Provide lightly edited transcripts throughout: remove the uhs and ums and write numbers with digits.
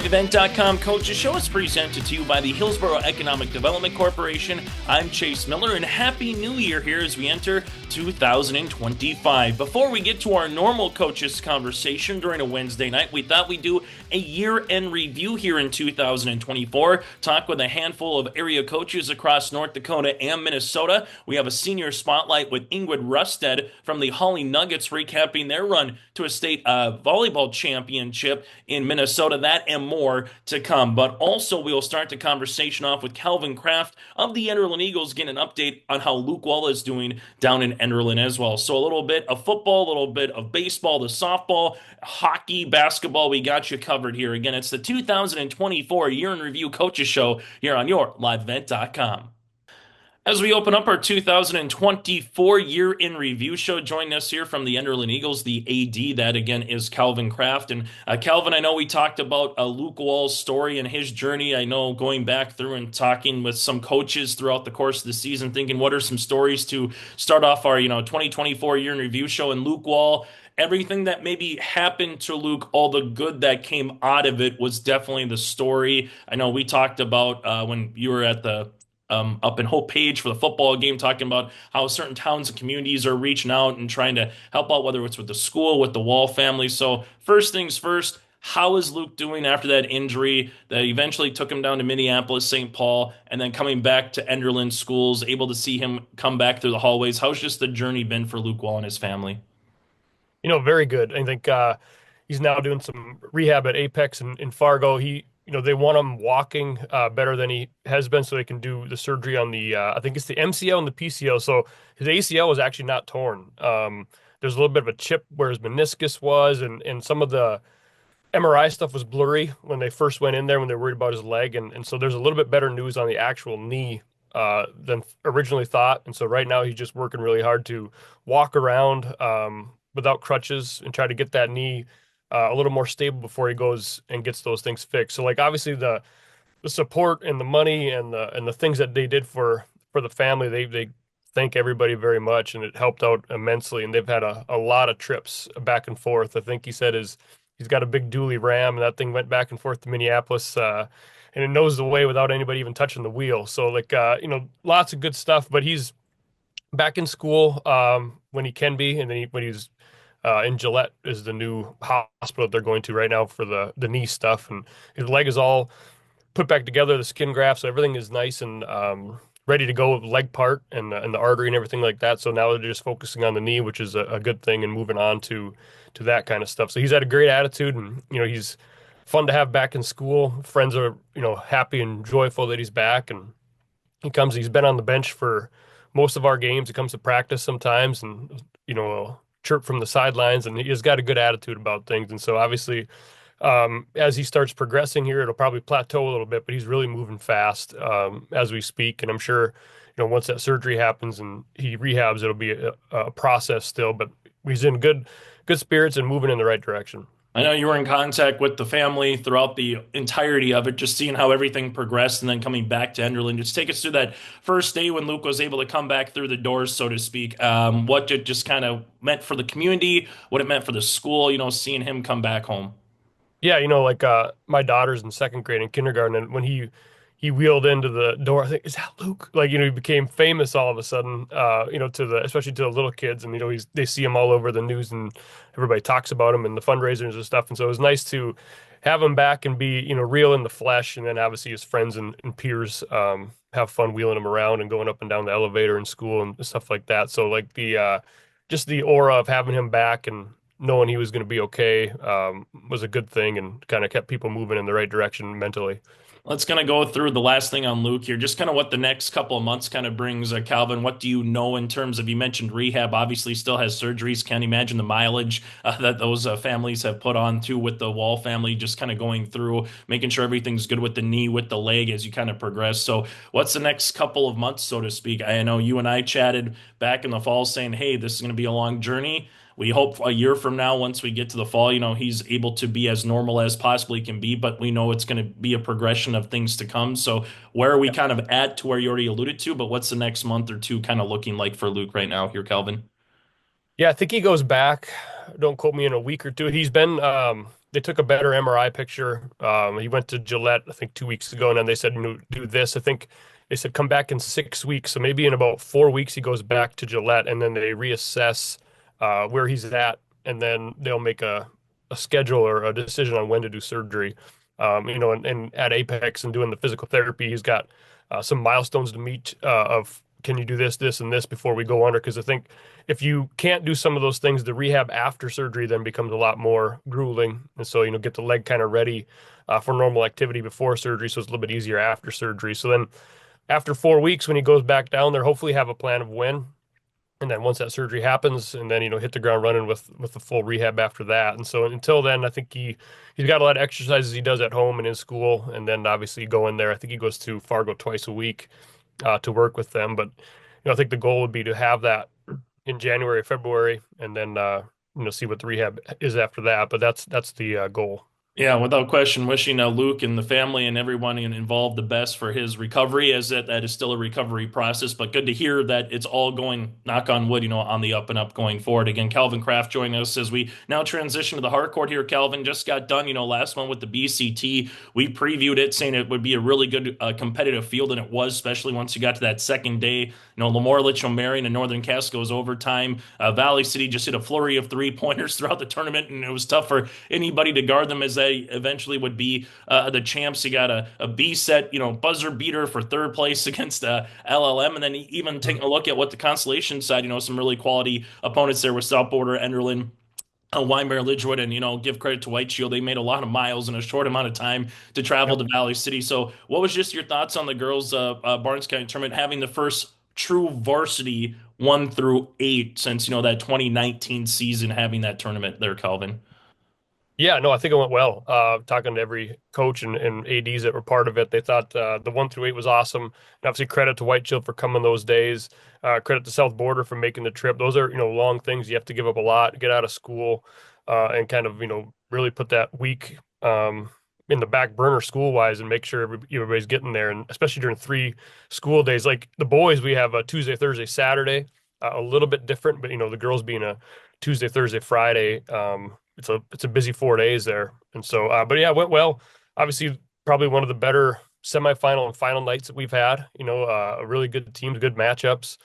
LiveEvent.com Coaches Show is presented to you by the Hillsborough Economic Development Corporation. I'm Chase Miller, and Happy New Year here as we enter 2025. Before we get to our normal coaches conversation during a Wednesday night, we thought we'd do a year-end review here in 2024, talk with a handful of area coaches across North Dakota and Minnesota. We have a senior spotlight with Ingrid Rustad from the Hawley Nuggets recapping their run to a state volleyball championship in Minnesota. That and more to come. But also, we'll start the conversation off with Kraft of the Enderlin Eagles, getting an update on how Luke Wall is doing down in Enderlin as well. So a little bit of football, a little bit of baseball, the softball, hockey, basketball. We got you covered here. Again, it's the 2024 Year in Review Coaches Show here on your LiveEvent.com. As we open up our 2024 Year in Review show, joining us here from the Enderlin Eagles, the AD, that again is Kraft. And Calvin, I know we talked about Luke Wall's story and his journey. I know going back through and talking with some coaches throughout the course of the season, thinking what are some stories to start off our 2024 Year in Review show. And Luke Wall, everything that maybe happened to Luke, all the good that came out of it was definitely the story. I know we talked about when you were at the up in Hope Page for the football game, talking about how certain towns and communities are reaching out and trying to help out, whether it's with the school, with the Wall family. So first things first, how is Luke doing after that injury that eventually took him down to Minneapolis, St. Paul, and then coming back to Enderlin schools, able to see him come back through the hallways? How's just the journey been for Luke Wall and his family? Very good. I think he's now doing some rehab at Apex in Fargo. They want him walking better than he has been, so they can do the surgery on the I think it's the MCL and the PCL. So his ACL was actually not torn. There's a little bit of a chip where his meniscus was, and some of the MRI stuff was blurry when they first went in there when they were worried about his leg, and so there's a little bit better news on the actual knee than originally thought. And so right now he's just working really hard to walk around without crutches and try to get that knee a little more stable before he goes and gets those things fixed. So obviously the support and the money and the things that they did for the family, they thank everybody very much, and it helped out immensely. And they've had a lot of trips back and forth. I think he said he's got a big dually Ram, and that thing went back and forth to Minneapolis, and it knows the way without anybody even touching the wheel. So lots of good stuff. But he's back in school when he can be, and then when he's in Gillette is the new hospital they're going to right now for the knee stuff, and his leg is all put back together, the skin graft, so everything is nice and ready to go with the leg part and the artery and everything like that. So now they're just focusing on the knee, which is a good thing, and moving on to that kind of stuff. So he's had a great attitude, and he's fun to have back in school. Friends are happy and joyful that he's back, and he's been on the bench for most of our games. He comes to practice sometimes, and chirp from the sidelines, and he's got a good attitude about things. And so obviously as he starts progressing here, it'll probably plateau a little bit, but he's really moving fast as we speak. And I'm sure once that surgery happens and he rehabs, it'll be a process still, but he's in good spirits and moving in the right direction. I know you were in contact with the family throughout the entirety of it, just seeing how everything progressed and then coming back to Enderlin. Just take us through that first day when Luke was able to come back through the doors, so to speak. What it just kind of meant for the community, what it meant for the school, seeing him come back home. Yeah, my daughter's in second grade in kindergarten, and when he wheeled into the door, I think, is that Luke? He became famous all of a sudden, especially to the little kids, and they see him all over the news, and everybody talks about him and the fundraisers and stuff. And so it was nice to have him back and be real in the flesh, and then obviously his friends and peers have fun wheeling him around and going up and down the elevator in school and stuff like that. So just the aura of having him back and knowing he was going to be okay was a good thing, and kind of kept people moving in the right direction mentally. Let's kind of go through the last thing on Luke here, just kind of what the next couple of months kind of brings. Calvin, what do you know in terms of, you mentioned rehab, obviously still has surgeries. Can't imagine the mileage that those families have put on too with the Wall family, just kind of going through, making sure everything's good with the knee, with the leg as you kind of progress. So what's the next couple of months, so to speak? I know you and I chatted back in the fall saying, hey, this is going to be a long journey. We hope a year from now, once we get to the fall, he's able to be as normal as possibly can be, but we know it's going to be a progression of things to come. So where are we kind of at to where you already alluded to, but what's the next month or two kind of looking like for Luke right now here, Calvin? Yeah, I think he goes back. Don't quote me, in a week or two. He's been they took a better MRI picture. He went to Gillette, I think 2 weeks ago, and then they said, do this. I think they said come back in 6 weeks. So maybe in about 4 weeks he goes back to Gillette, and then they reassess where he's at, and then they'll make a schedule or a decision on when to do surgery. And at Apex and doing the physical therapy, he's got some milestones to meet of can you do this, this, and this before we go under? Because I think if you can't do some of those things, the rehab after surgery then becomes a lot more grueling. And so, get the leg kind of ready for normal activity before surgery. So it's a little bit easier after surgery. So then after 4 weeks, when he goes back down there, hopefully have a plan of when. And then once that surgery happens, and then hit the ground running with the full rehab after that. And so until then, I think he's got a lot of exercises he does at home and in school, and then obviously go in there. I think he goes to Fargo twice a week to work with them. But I think the goal would be to have that in January, February, and then see what the rehab is after that. But that's the goal. Yeah, without question, wishing Luke and the family and everyone involved the best for his recovery, as that is still a recovery process. But good to hear that it's all going, knock on wood, on the up and up going forward. Again, Calvin Kraft joining us as we now transition to the hardcourt here. Calvin just got done, last one with the BCT. We previewed it, saying it would be a really good competitive field, and it was, especially once you got to that second day. Lamar Litchfield Marion and Northern Cass goes overtime. Valley City just hit a flurry of three-pointers throughout the tournament, and it was tough for anybody to guard them as they eventually would be the champs. You got a B set, buzzer beater for third place against LLM, and then even taking a look at what the consolation side, some really quality opponents there with South Border, Enderlin, Weinberg, Lidgewood, and give credit to White Shield. They made a lot of miles in a short amount of time to travel to Valley City. So, what was just your thoughts on the girls' Barnes County tournament having the first true varsity 1 through 8 since that 2019 season having that tournament there, Calvin? Yeah, no, I think it went well. Talking to every coach and ADs that were part of it, they thought the 1 through 8 was awesome. And obviously, credit to White Shield for coming those days. Credit to South Border for making the trip. Those are long things. You have to give up a lot, get out of school, and kind of really put that week in the back burner school wise and make sure everybody's getting there. And especially during 3 school days, like the boys, we have a Tuesday, Thursday, Saturday, a little bit different. But the girls being a Tuesday, Thursday, Friday. It's a busy 4 days there. And so, but yeah, it went well. Obviously, probably one of the better semifinal and final nights that we've had. A really good teams, good matchups,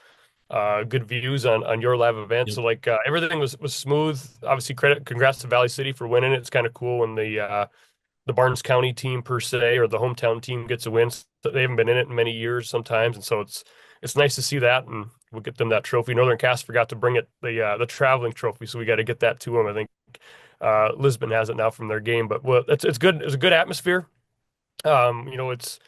good views on your live event. Yep. So like everything was smooth. Obviously, congrats to Valley City for winning it. It's kind of cool when the Barnes County team per se or the hometown team gets a win. They haven't been in it in many years sometimes, and so it's nice to see that, and we'll get them that trophy. Northern Cass forgot to bring it the traveling trophy, so we got to get that to them. I think Lisbon has it now from their game, but well, it's good. It's a good atmosphere. It's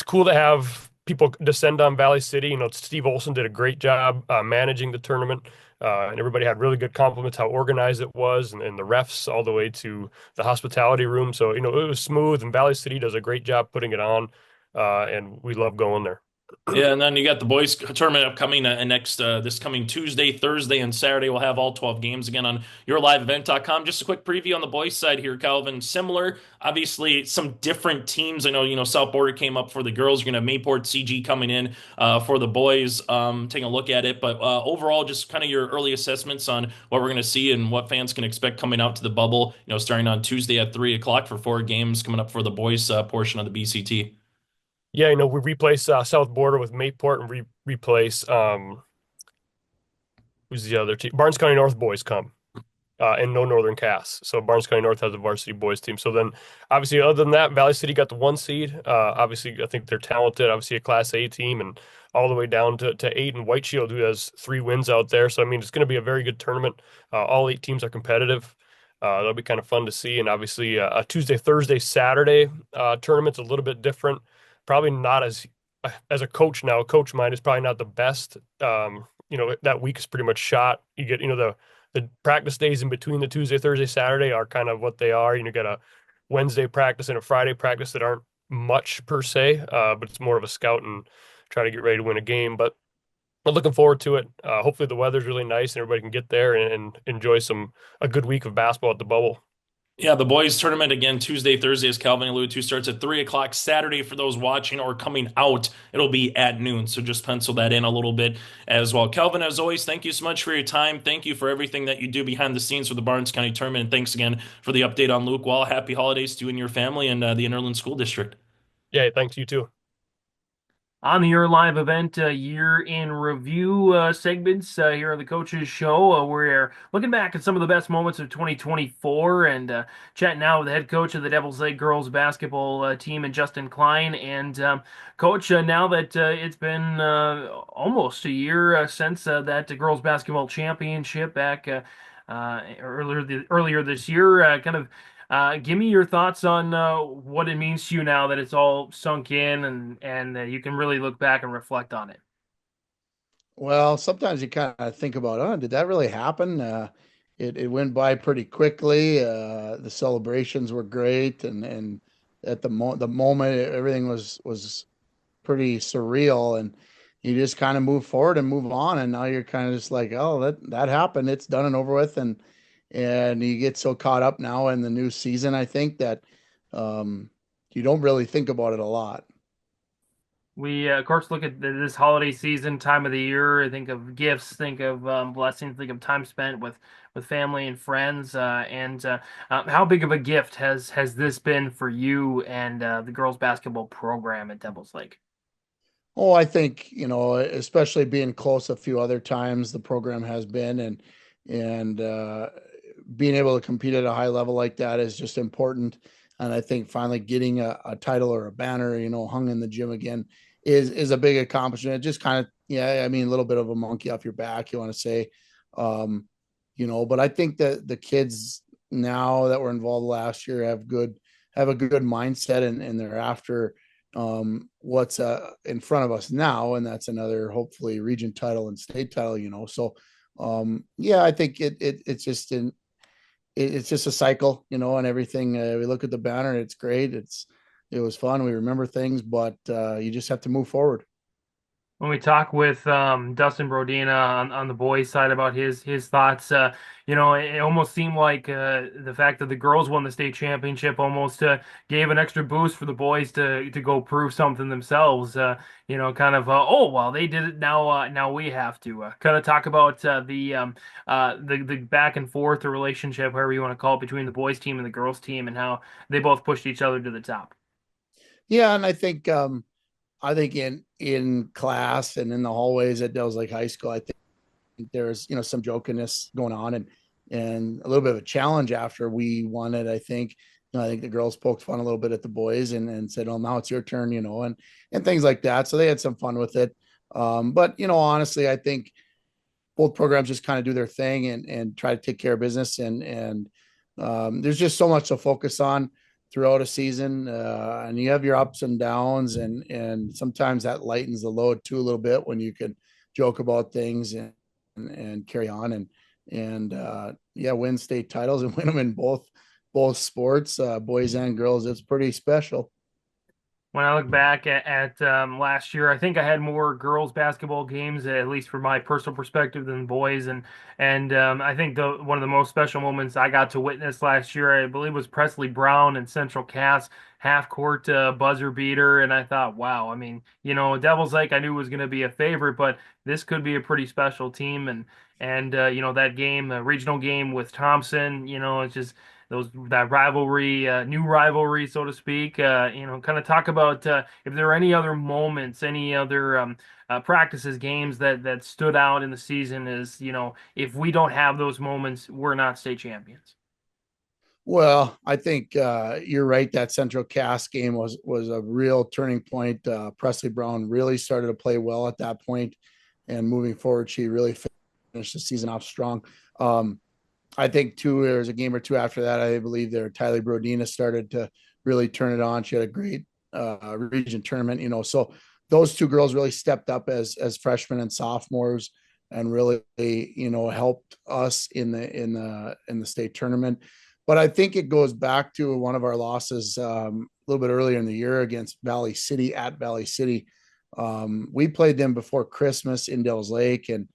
cool to have people descend on Valley City. Steve Olson did a great job managing the tournament, and everybody had really good compliments how organized it was, and the refs all the way to the hospitality room. So it was smooth, and Valley City does a great job putting it on, and we love going there. Yeah, and then you got the boys tournament upcoming next this coming Tuesday, Thursday, and Saturday. We'll have all 12 games again on yourliveevent.com. Just a quick preview on the boys side here, Calvin. Similar, obviously, some different teams. I know, South Border came up for the girls. You're going to have Mayport CG coming in for the boys, taking a look at it. But overall, just kind of your early assessments on what we're going to see and what fans can expect coming out to the bubble, starting on Tuesday at 3 o'clock for 4 games coming up for the boys portion of the BCT. Yeah, we replace South Border with Mayport and replace who's the other team? Barnes County North boys come. And no Northern Cass. So Barnes County North has a varsity boys team. So then, obviously, other than that, Valley City got the 1 seed. Obviously, I think they're talented. Obviously, a Class A team, and all the way down to 8, and White Shield, who has 3 wins out there. So I mean, it's going to be a very good tournament. All 8 teams are competitive. That'll be kind of fun to see. And obviously, a Tuesday, Thursday, Saturday tournament's a little bit different. Probably not as a coach now. A coach mind is probably not the best. That week is pretty much shot. You get the practice days in between the Tuesday, Thursday, Saturday are kind of what they are. You get a Wednesday practice and a Friday practice that aren't much per se, but it's more of a scout and try to get ready to win a game. But I'm looking forward to it. Hopefully the weather's really nice and everybody can get there and enjoy a good week of basketball at the bubble. Yeah, the boys tournament again Tuesday, Thursday, as Calvin alluded to, starts at 3 o'clock. Saturday for those watching or coming out, it'll be at noon. So just pencil that in a little bit as well. Calvin, as always, thank you so much for your time. Thank you for everything that you do behind the scenes for the Barnes County tournament. And thanks again for the update on Luke Wall. Happy holidays to you and your family and the Enderlin School District. Yeah, thanks, you too. On the Your Live event year in review segments here on the Coaches Show, we're looking back at some of the best moments of 2024 and chatting now with the head coach of the Devil's Lake girls basketball team, and Justin Klein. And Coach, now that it's been almost a year since that girls basketball championship back earlier this year, give me your thoughts on what it means to you now that it's all sunk in and you can really look back and reflect on it. Well, sometimes you kind of think about, oh, did that really happen? It went by pretty quickly. The celebrations were great, and at the moment, everything was pretty surreal, and you just kind of move forward and move on, and now you're kind of just like, oh, that happened. It's done and over with, and you get so caught up now in the new season, I think that you don't really think about it a lot. We, of course, look at this holiday season, time of the year. Think of gifts, think of blessings, think of time spent with family and friends. And how big of a gift has this been for you and the girls' basketball program at Devil's Lake? Oh, I think, especially being close a few other times the program has been, and being able to compete at a high level like that is just important. And I think finally getting a title or a banner, hung in the gym again is a big accomplishment. It just kind of, yeah, I mean, a little bit of a monkey off your back, you want to say, but I think that the kids now that were involved last year have a good mindset, and they're after what's in front of us now, and that's another hopefully region title and state title. So yeah, I think it's just a cycle, and everything. We look at the banner, it's great, it was fun, we remember things, but you just have to move forward. When we talk with Dustin Brodina on the boys' side about his thoughts, it almost seemed like the fact that the girls won the state championship almost gave an extra boost for the boys to go prove something themselves. Oh well, they did it now. Now we have to kind of talk about the back and forth, the relationship, however you want to call it, between the boys' team and the girls' team, and how they both pushed each other to the top. Yeah, and I think in class and in the hallways at Dells Lake High School, I think there's some jokiness going on, and a little bit of a challenge after we won it. I think the girls poked fun a little bit at the boys and said, "Oh, now it's your turn," and things like that. So they had some fun with it. But honestly, I think both programs just kind of do their thing and try to take care of business, and there's just so much to focus on throughout a season, and you have your ups and downs, and sometimes that lightens the load too a little bit when you can joke about things and carry on and yeah, win state titles and win them in both sports, boys and girls. It's pretty special. When I look back at last year, I think I had more girls basketball games, at least from my personal perspective, than boys. And I think one of the most special moments I got to witness last year, I believe, was Presley Brown and Central Cass half court buzzer beater. And I thought, wow, I mean, Devil's Lake I knew was going to be a favorite, but this could be a pretty special team. And that game, the regional game with Thompson, it's just that rivalry, new rivalry, so to speak. Kind of talk about if there are any other moments, any other practices, games that stood out in the season. Is if we don't have those moments, we're not state champions. Well, I think you're right. That Central Cass game was a real turning point. Presley Brown really started to play well at that point, and moving forward, she really finished the season off strong. I think too, there was a game or two after that, I believe there, Tyler Brodina started to really turn it on. She had a great region tournament, so those two girls really stepped up as freshmen and sophomores and really, helped us in the state tournament. But I think it goes back to one of our losses a little bit earlier in the year against Valley City at Valley City. We played them before Christmas in Dells Lake, and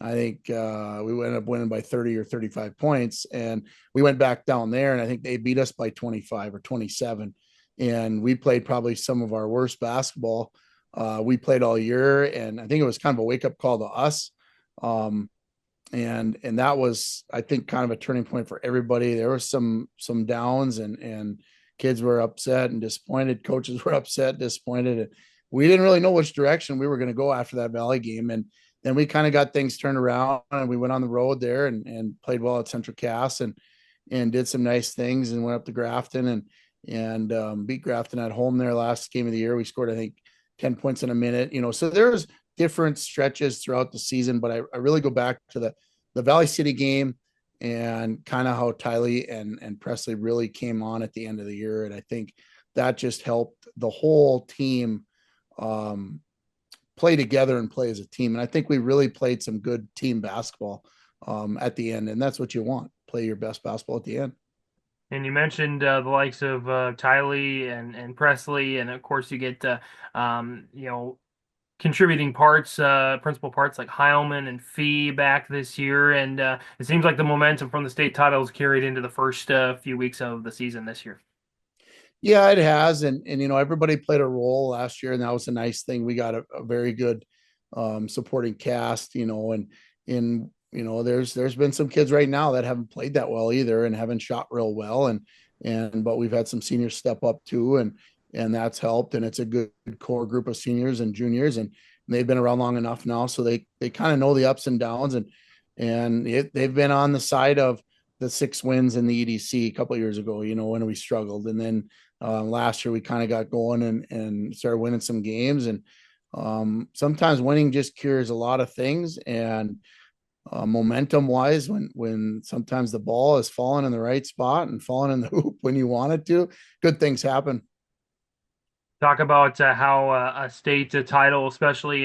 I think we ended up winning by 30 or 35 points. And we went back down there, and I think they beat us by 25 or 27. And we played probably some of our worst basketball we played all year. And I think it was kind of a wake-up call to us. And that was, I think, kind of a turning point for everybody. There was some downs, and kids were upset and disappointed. Coaches were upset, disappointed. And we didn't really know which direction we were going to go after that Valley game. And then we kind of got things turned around, and we went on the road there and played well at Central Cass and did some nice things, and went up to Grafton and beat Grafton at home there last game of the year. We scored, I think, 10 points in a minute, so there's different stretches throughout the season, but I really go back to the Valley City game and kind of how Tylee and Presley really came on at the end of the year. And I think that just helped the whole team play together and play as a team. And I think we really played some good team basketball at the end. And that's what you want. Play your best basketball at the end. And you mentioned the likes of Tylee and Presley. And of course you get, contributing parts, principal parts like Heilman and Fee back this year. And it seems like the momentum from the state titles carried into the first few weeks of the season this year. Yeah, it has. And everybody played a role last year, and that was a nice thing. We got a very good supporting cast, and there's been some kids right now that haven't played that well either and haven't shot real well. But we've had some seniors step up too. And that's helped. And it's a good core group of seniors and juniors, and they've been around long enough now. So they kind of know the ups and downs, and they've been on the side of the 6 wins in the EDC a couple of years ago, when we struggled. And then last year we kind of got going and started winning some games. And sometimes winning just cures a lot of things. And momentum wise, when sometimes the ball is falling in the right spot and falling in the hoop when you want it to, good things happen. Talk about how a state title, especially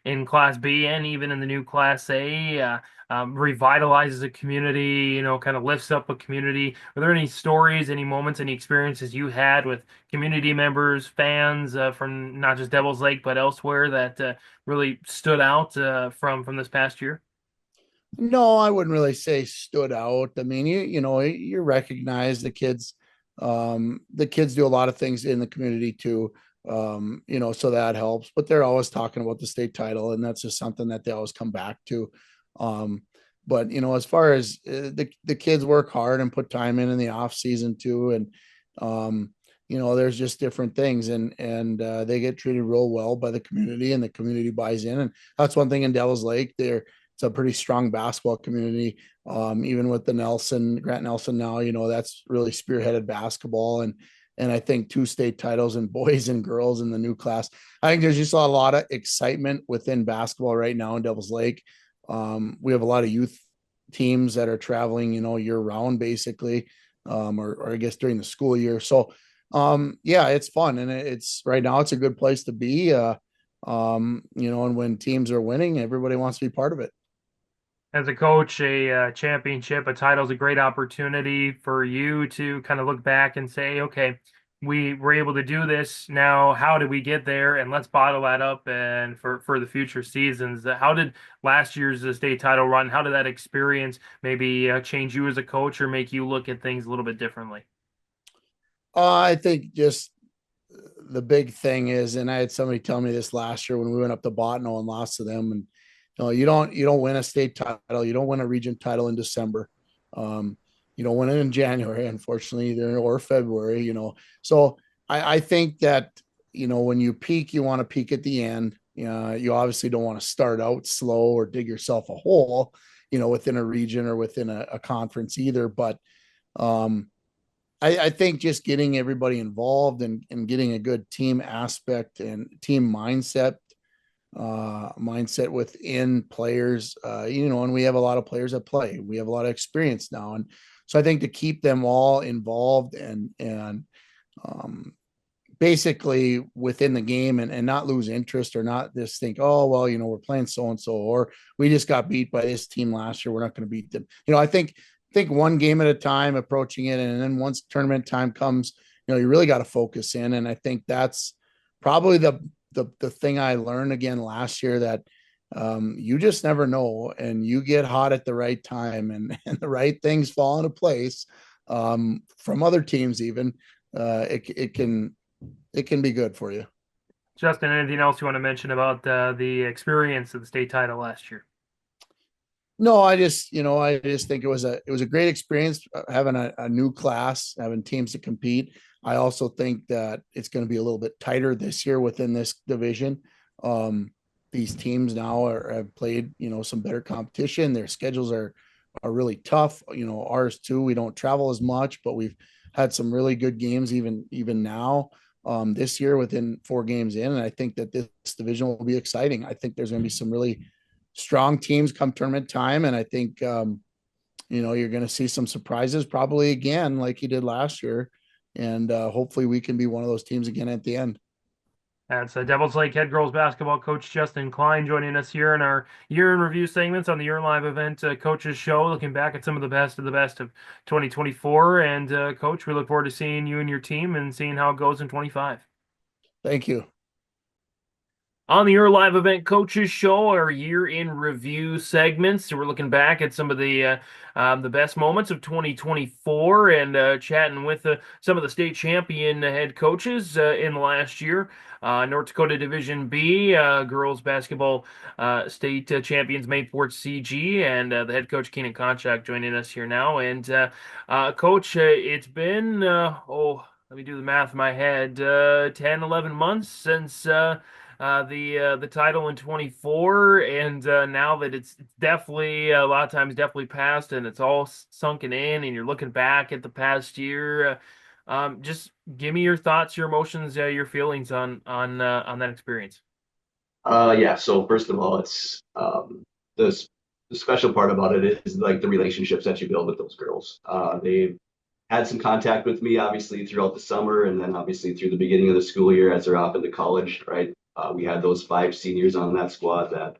in Class B and even in the new Class A, revitalizes a community, kind of lifts up a community. Are there any stories, any moments, any experiences you had with community members, fans from not just Devil's Lake, but elsewhere that really stood out from this past year? No, I wouldn't really say stood out. I mean, you recognize the kids. The kids do a lot of things in the community too. So that helps, but they're always talking about the state title, and that's just something that they always come back to. But as far as the kids work hard and put time in the off season too. And, there's just different things, and they get treated real well by the community, and the community buys in. And that's one thing in Devil's Lake. It's a pretty strong basketball community. Even with the Grant Nelson now, that's really spearheaded basketball. And I think 2 state titles in boys and girls in the new class. I think there's just a lot of excitement within basketball right now in Devil's Lake. We have a lot of youth teams that are traveling, year round basically, or I guess during the school year. So, it's fun, and it's right now it's a good place to be. And when teams are winning, everybody wants to be part of it. As a coach, a championship, a title is a great opportunity for you to kind of look back and say, okay, we were able to do this. Now, how did we get there? And let's bottle that up and for the future seasons. How did last year's state title run, how did that experience maybe change you as a coach or make you look at things a little bit differently? I think just the big thing is, and I had somebody tell me this last year when we went up to Botno and lost to them, and you don't win a state title. You don't win a region title in December. You don't win it in January, unfortunately, either, or February, So I think that, when you peak, you want to peak at the end. You obviously don't want to start out slow or dig yourself a hole, within a region or within a conference either. But I think just getting everybody involved and getting a good team aspect and team mindset within players, and we have a lot of players that play. We have a lot of experience now. And so I think to keep them all involved and basically within the game and not lose interest or not just think, oh, well, we're playing so-and-so, or we just got beat by this team last year, we're not going to beat them. I think one game at a time, approaching it. And then once tournament time comes, you really got to focus in. And I think that's probably the thing I learned again last year, that, You just never know, and you get hot at the right time, and the right things fall into place from other teams. Even it can be good for you. Justin, anything else you want to mention about the experience of the state title last year? No, I just think it was a great experience having a new class, having teams to compete. I also think that it's going to be a little bit tighter this year within this division. These teams now have played, some better competition. Their schedules are really tough. Ours too. We don't travel as much, but we've had some really good games even now this year within 4 games in. And I think that this division will be exciting. I think there's going to be some really strong teams come tournament time. And I think, you're going to see some surprises probably again, like you did last year. And hopefully we can be one of those teams again at the end. That's Devils Lake head girls basketball coach Justin Klein joining us here in our year in review segments on the Year Live event coaches show, looking back at some of the best of 2024. And coach, we look forward to seeing you and your team and seeing how it goes in 25. Thank you. On the Year Live event coaches show, our year in review segments. So we're looking back at some of the best moments of 2024 and chatting with some of the state champion head coaches in the last year. North Dakota Division B girls basketball state champions Mayport CG and the head coach Keenan Konschak joining us here now. And coach, it's been let me do the math in my head, 10, 11 months since the title in 24, and now that it's definitely a lot of times definitely passed and it's all sunken in and you're looking back at the past year, just give me your thoughts, your emotions, your feelings on that experience. Yeah, so first of all, it's the special part about it is like the relationships that you build with those girls. They've had some contact with me obviously throughout the summer, and then obviously through the beginning of the school year as they're off into college, right? We had those 5 seniors on that squad that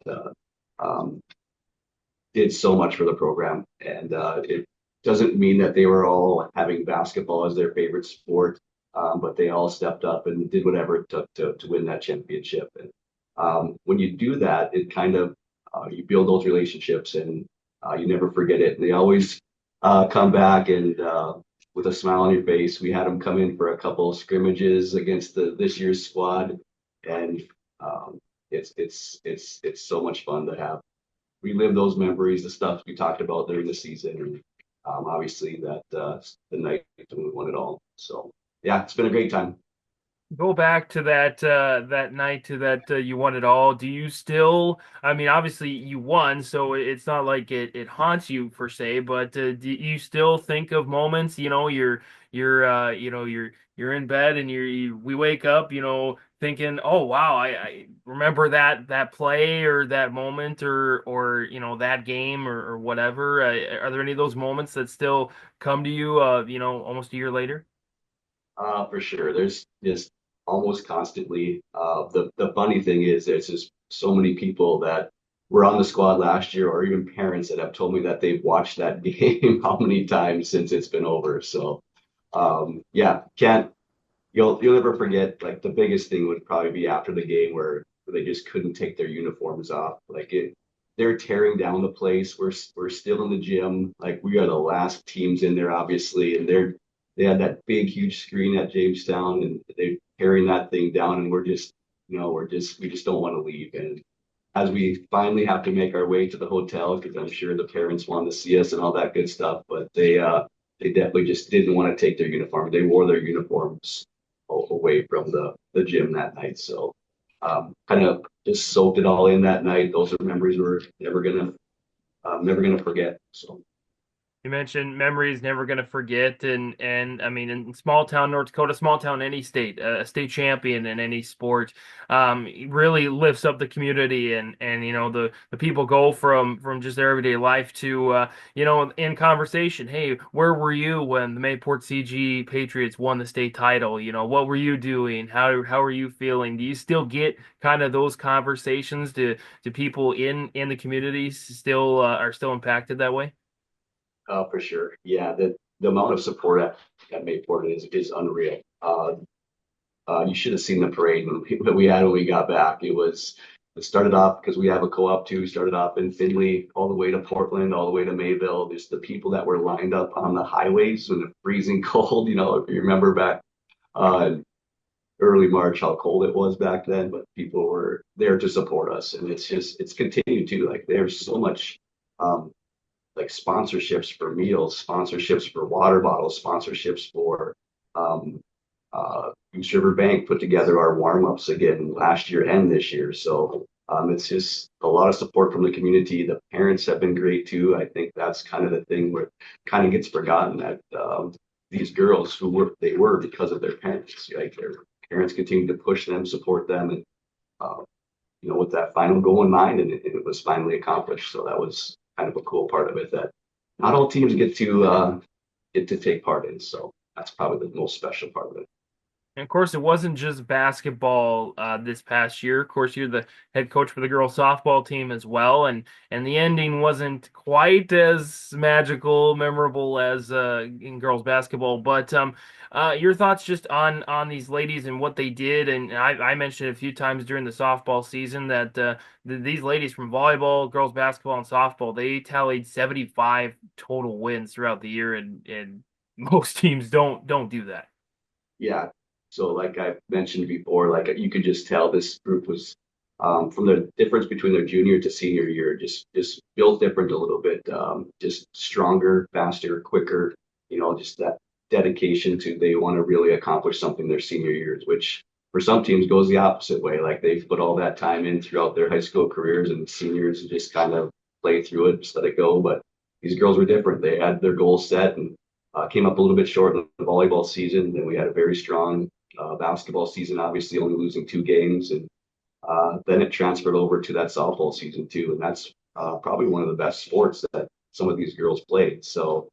did so much for the program. And it doesn't mean that they were all having basketball as their favorite sport, but they all stepped up and did whatever it took to win that championship. And when you do that, it kind of, you build those relationships and you never forget it. And they always come back and with a smile on your face. We had them come in for a couple of scrimmages against this year's squad. And it's so much fun to have relive those memories, the stuff we talked about during the season, and obviously that the night when we won it all. So yeah, it's been a great time. Go back to that night to that you won it all. Do you still? I mean, obviously you won, so it's not like it haunts you per se. But do you still think of moments? You're in bed and we wake up, thinking, oh wow, I remember that play or that moment or that game or whatever. Are there any of those moments that still come to you? Almost a year later. For sure, there's just almost constantly. The funny thing is, there's just so many people that were on the squad last year, or even parents that have told me that they've watched that game how many times since it's been over. So yeah, you'll never forget. Like the biggest thing would probably be after the game where they just couldn't take their uniforms off. They're tearing down the place. We're still in the gym. Like we are the last teams in there, obviously, and they had that big, huge screen at Jamestown, and they're tearing that thing down, and we just don't want to leave. And as we finally have to make our way to the hotel, because I'm sure the parents want to see us and all that good stuff, but they definitely just didn't want to take their uniform. They wore their uniforms away from the gym that night. So kind of just soaked it all in that night. Those are memories we're never gonna forget. So. You mentioned memories never going to forget, and I mean, in small town North Dakota, small town any state, a state champion in any sport, really lifts up the community, and the people go from just their everyday life to in conversation. Hey, where were you when the Mayport CG Patriots won the state title? What were you doing? How are you feeling? Do you still get kind of those conversations? To people in the communities still are still impacted that way? For sure. Yeah, the amount of support at Mayport is unreal. You should have seen the parade that we had when we got back. It was it started off because we have a co-op too. Started off in Findlay, all the way to Portland, all the way to Mayville. Just the people that were lined up on the highways when the freezing cold. If you remember back early March, how cold it was back then, but people were there to support us, and it's continued too. Like there's so much, like sponsorships for meals, sponsorships for water bottles, sponsorships for Goose River Bank put together our warm-ups again last year and this year. So it's just a lot of support from the community. The parents have been great too. I think that's kind of the thing where it kind of gets forgotten that these girls they were because of their parents. Like their parents continue to push them, support them, and with that final goal in mind, and it was finally accomplished. So that was kind of a cool part of it that not all teams get to take part in. So that's probably the most special part of it. And of course, it wasn't just basketball this past year. Of course, you're the head coach for the girls softball team as well, and the ending wasn't quite as magical, memorable as in girls basketball. But your thoughts just on these ladies and what they did, and I mentioned a few times during the softball season that these ladies from volleyball, girls basketball, and softball, they tallied 75 total wins throughout the year, and most teams don't do that. Yeah. So like I mentioned before, like you could just tell this group was from the difference between their junior to senior year, just built different a little bit, just stronger, faster, quicker, just that dedication to they want to really accomplish something their senior years, which for some teams goes the opposite way. Like they've put all that time in throughout their high school careers, and seniors just kind of play through it, just let it go. But these girls were different. They had their goals set and came up a little bit short in the volleyball season. Then we had a very strong basketball season, obviously only losing 2 games, and then it transferred over to that softball season too, and that's probably one of the best sports that some of these girls played. So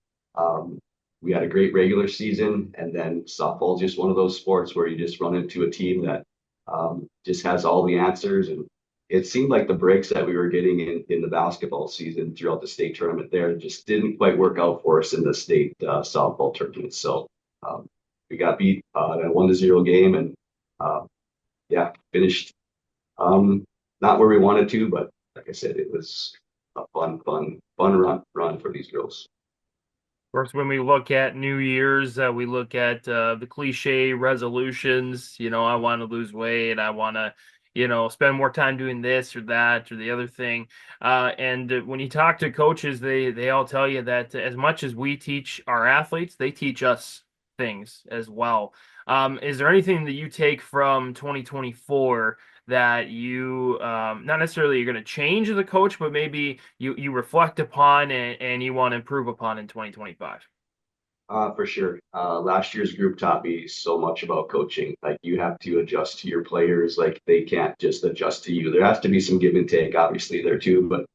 we had a great regular season, and then softball is just one of those sports where you just run into a team that just has all the answers, and it seemed like the breaks that we were getting in the basketball season throughout the state tournament there just didn't quite work out for us in the state softball tournament. So we got beat in a 1-0 game, and finished not where we wanted to, but like I said, it was a fun run for these girls. Of course, when we look at New Year's, we look at the cliche resolutions. I want to lose weight. I want to, spend more time doing this or that or the other thing. And when you talk to coaches, they all tell you that as much as we teach our athletes, they teach us things as well. Is there anything that you take from 2024 that you not necessarily you're going to change as a coach, but maybe you reflect upon and you want to improve upon in 2025? For sure. Last year's group taught me so much about coaching. Like you have to adjust to your players. Like they can't just adjust to you. There has to be some give and take, obviously, there too. But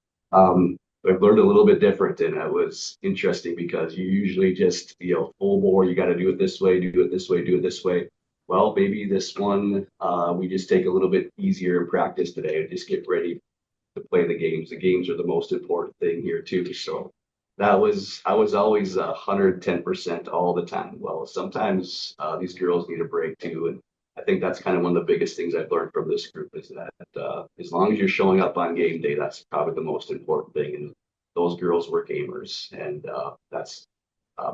I've learned a little bit different, and it was interesting because you usually just, full bore. You got to do it this way, do it this way, do it this way. Well, maybe this one we just take a little bit easier in practice today and just get ready to play the games. The games are the most important thing here too. So I was always 110% all the time. Well, sometimes these girls need a break too, and I think that's kind of one of the biggest things I've learned from this group is that as long as you're showing up on game day, that's probably the most important thing. And those girls were gamers, and that's a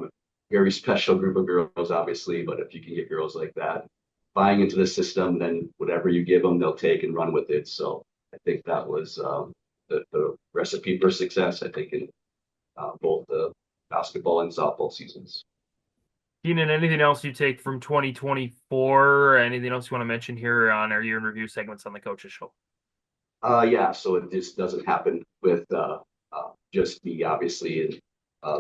very special group of girls, obviously. But if you can get girls like that buying into the system, then whatever you give them, they'll take and run with it. So I think that was the recipe for success, I think, in both the basketball and softball seasons. Keenan, anything else you take from 2024? Anything else you want to mention here on our year in review segments on the Coaches Show? Yeah, so it just doesn't happen with just me, obviously, and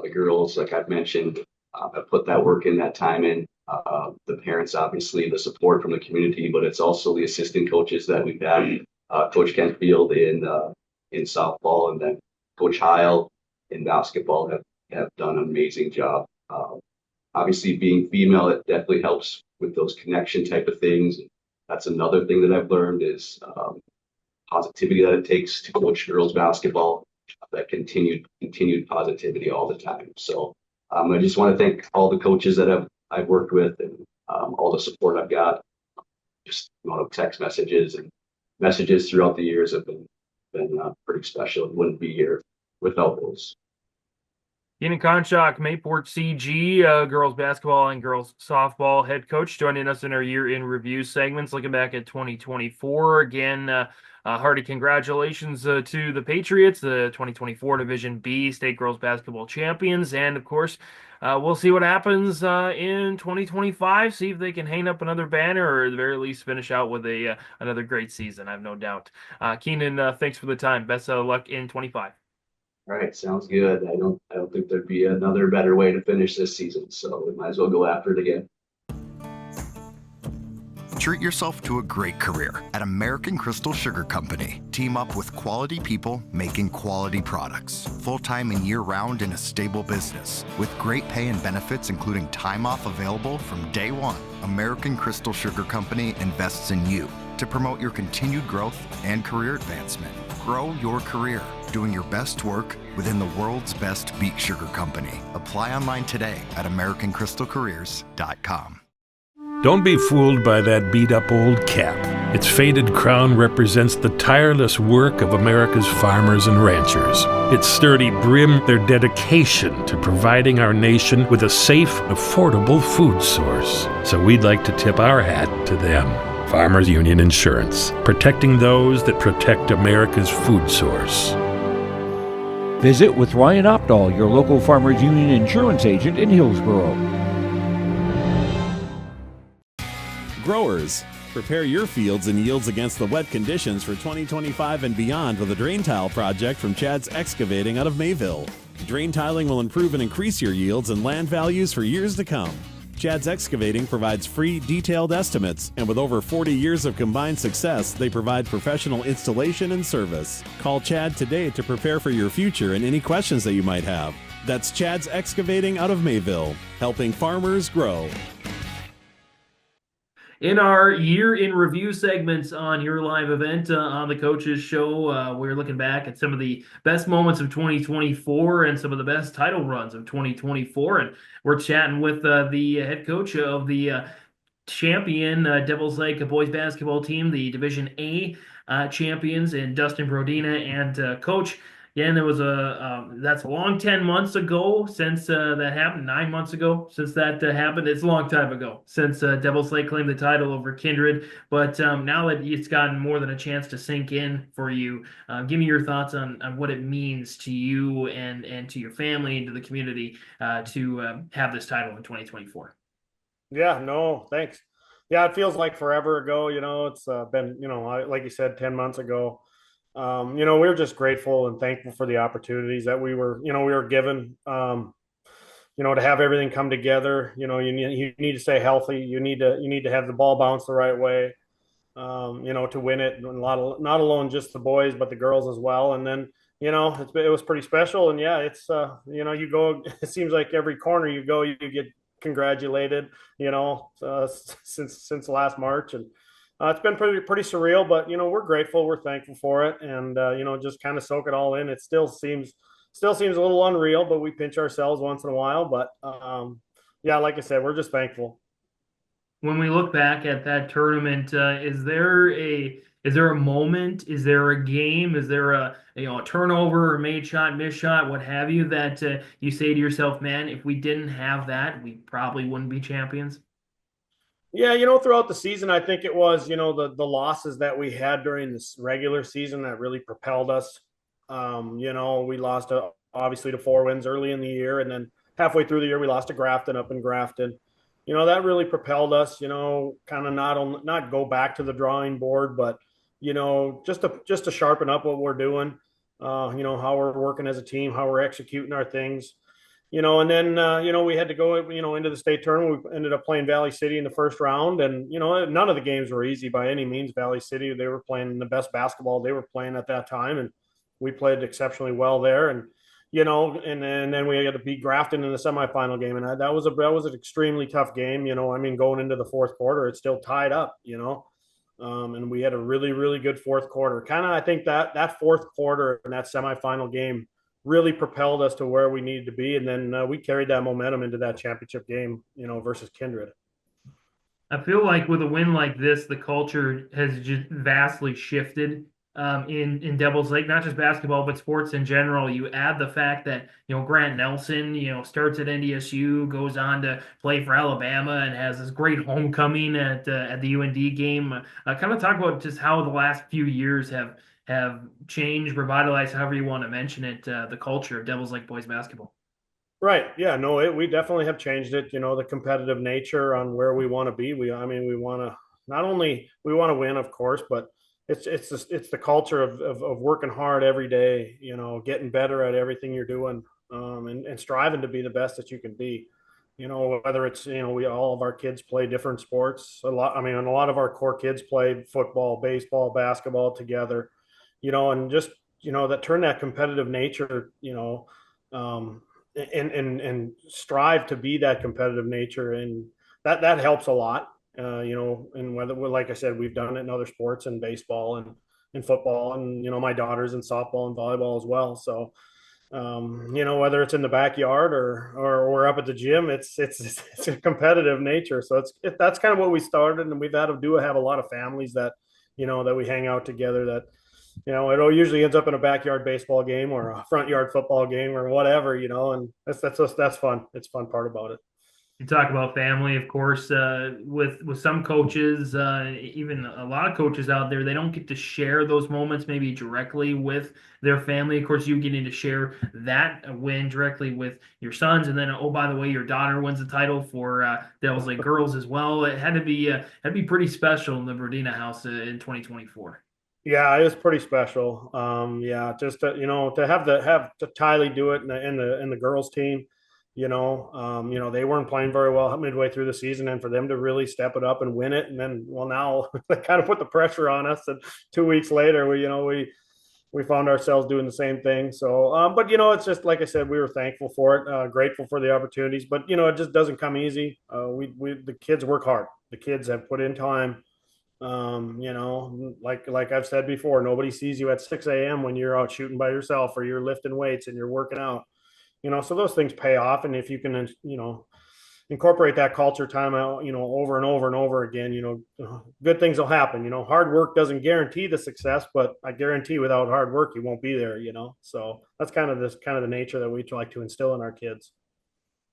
the girls, like I've mentioned, I put that work in, that time in. The parents, obviously, the support from the community, but it's also the assistant coaches that we've had. Coach Kentfield in softball, and then Coach Heil in basketball have done an amazing job. Obviously, being female, it definitely helps with those connection type of things. That's another thing that I've learned is positivity that it takes to coach girls basketball, that continued positivity all the time. So I just want to thank all the coaches that I've worked with, and all the support I've got, just text messages and messages throughout the years have been pretty special. It wouldn't be here without those. Keenan Konschak, Mayport CG, girls basketball and girls softball head coach, joining us in our year in review segments, looking back at 2024. Again, hearty congratulations to the Patriots, the 2024 Division B state girls basketball champions. And of course, we'll see what happens in 2025, see if they can hang up another banner or at the very least finish out with another great season. I have no doubt. Keenan, thanks for the time. Best of luck in 25. All right, sounds good. I don't think there'd be another better way to finish this season, so we might as well go after it again. Treat yourself to a great career at American Crystal Sugar Company. Team up with quality people making quality products. Full-time and year-round in a stable business. With great pay and benefits including time off available from day one. American Crystal Sugar Company invests in you to promote your continued growth and career advancement. Grow your career doing your best work within the world's best beet sugar company. Apply online today at americancrystalcareers.com. Don't be fooled by that beat-up old cap. Its faded crown represents the tireless work of America's farmers and ranchers. Its sturdy brim, their dedication to providing our nation with a safe, affordable food source. So we'd like to tip our hat to them. Farmers Union Insurance, protecting those that protect America's food source. Visit with Ryan Opdahl, your local Farmers Union Insurance agent in Hillsborough. Growers, prepare your fields and yields against the wet conditions for 2025 and beyond with a drain tile project from Chad's Excavating out of Mayville. Drain tiling will improve and increase your yields and land values for years to come. Chad's Excavating provides free, detailed estimates, and with over 40 years of combined success, they provide professional installation and service. Call Chad today to prepare for your future and any questions that you might have. That's Chad's Excavating out of Mayville, helping farmers grow. In our year in review segments on your live event on the Coaches Show, we're looking back at some of the best moments of 2024 and some of the best title runs of 2024. And we're chatting with the head coach of the champion Devils Lake boys basketball team, the Division A champions, and Dustin, Brodina, and Coach. Again, there was that's a long 10 months ago since that happened, 9 months ago since that happened. It's a long time ago since Devils Lake claimed the title over Kindred. But now that it's gotten more than a chance to sink in for you, give me your thoughts on what it means to you and to your family and to the community to have this title in 2024. Yeah, no, thanks. Yeah, it feels like forever ago. It's been, like you said, 10 months ago. We were just grateful and thankful for the opportunities that we were given, to have everything come together. You need to stay healthy. You need to have the ball bounce the right way, to win it. And not alone just the boys, but the girls as well. And then, it was pretty special. And yeah, it's, you go, it seems like every corner you go, you get congratulated, since last March. And it's been pretty surreal, but we're grateful, we're thankful for it, and just kind of soak it all in. It still seems a little unreal, but we pinch ourselves once in a while. But yeah, like I said, we're just thankful. When we look back at that tournament, is there a moment? Is there a game? Is there a turnover or made shot, missed shot, what have you, that you say to yourself, man, if we didn't have that, we probably wouldn't be champions? Yeah, throughout the season, I think it was, the losses that we had during this regular season that really propelled us. We lost obviously to 4 wins early in the year, and then halfway through the year we lost to Grafton up in Grafton. That really propelled us. Kind of not go back to the drawing board, but just to sharpen up what we're doing. How we're working as a team, how we're executing our things. And then, we had to go, into the state tournament. We ended up playing Valley City in the first round. And, none of the games were easy by any means. Valley City, they were playing the best basketball they were playing at that time. And we played exceptionally well there. And, and then we had to beat Grafton in the semifinal game. And that was an extremely tough game. Going into the fourth quarter, it's still tied up, and we had a really, really good fourth quarter. I think that fourth quarter in that semifinal game really propelled us to where we needed to be. And then we carried that momentum into that championship game, versus Kindred. I feel like with a win like this, the culture has just vastly shifted in Devils Lake, not just basketball, but sports in general. You add the fact that Grant Nelson, starts at NDSU, goes on to play for Alabama, and has this great homecoming at the UND game. Kind of talk about just how the last few years have changed, revitalized, however you want to mention it, the culture of Devils Lake boys basketball. Right. Yeah. No, we definitely have changed it. The competitive nature on where we want to be. We want to not only we want to win, of course, but it's the culture of working hard every day. Getting better at everything you're doing, and striving to be the best that you can be. Whether it's we all of our kids play different sports. A lot. I mean, and a lot of our core kids play football, baseball, basketball together. And just that turn that competitive nature. Um, and strive to be that competitive nature, and that helps a lot. And whether, like I said, we've done it in other sports and baseball and football, and my daughter's in softball and volleyball as well. So whether it's in the backyard or we're up at the gym, it's a competitive nature. So that's kind of what we started, and we've had to have a lot of families that that we hang out together, that it usually ends up in a backyard baseball game or a front yard football game or whatever, and that's fun. It's a fun part about it. You talk about family, of course, with some coaches, even a lot of coaches out there, they don't get to share those moments maybe directly with their family. Of course, you getting to share that win directly with your sons, and then oh, by the way, your daughter wins the title for Devils Lake girls as well. It had to be pretty special in the Brodina house in 2024. Yeah, it was pretty special. Yeah, just to have to Tylee do it in the girls team. They weren't playing very well midway through the season, and for them to really step it up and win it, and then now they kind of put the pressure on us. And 2 weeks later, we found ourselves doing the same thing. So, but it's just like I said, we were thankful for it, grateful for the opportunities. But it just doesn't come easy. The kids work hard. The kids have put in time. Like I've said before, nobody sees you at 6 a.m. when you're out shooting by yourself or you're lifting weights and you're working out. So those things pay off. And if you can, incorporate that culture time out, over and over and over again, good things will happen. Hard work doesn't guarantee the success, but I guarantee without hard work, you won't be there, So that's kind of the nature that we like to instill in our kids.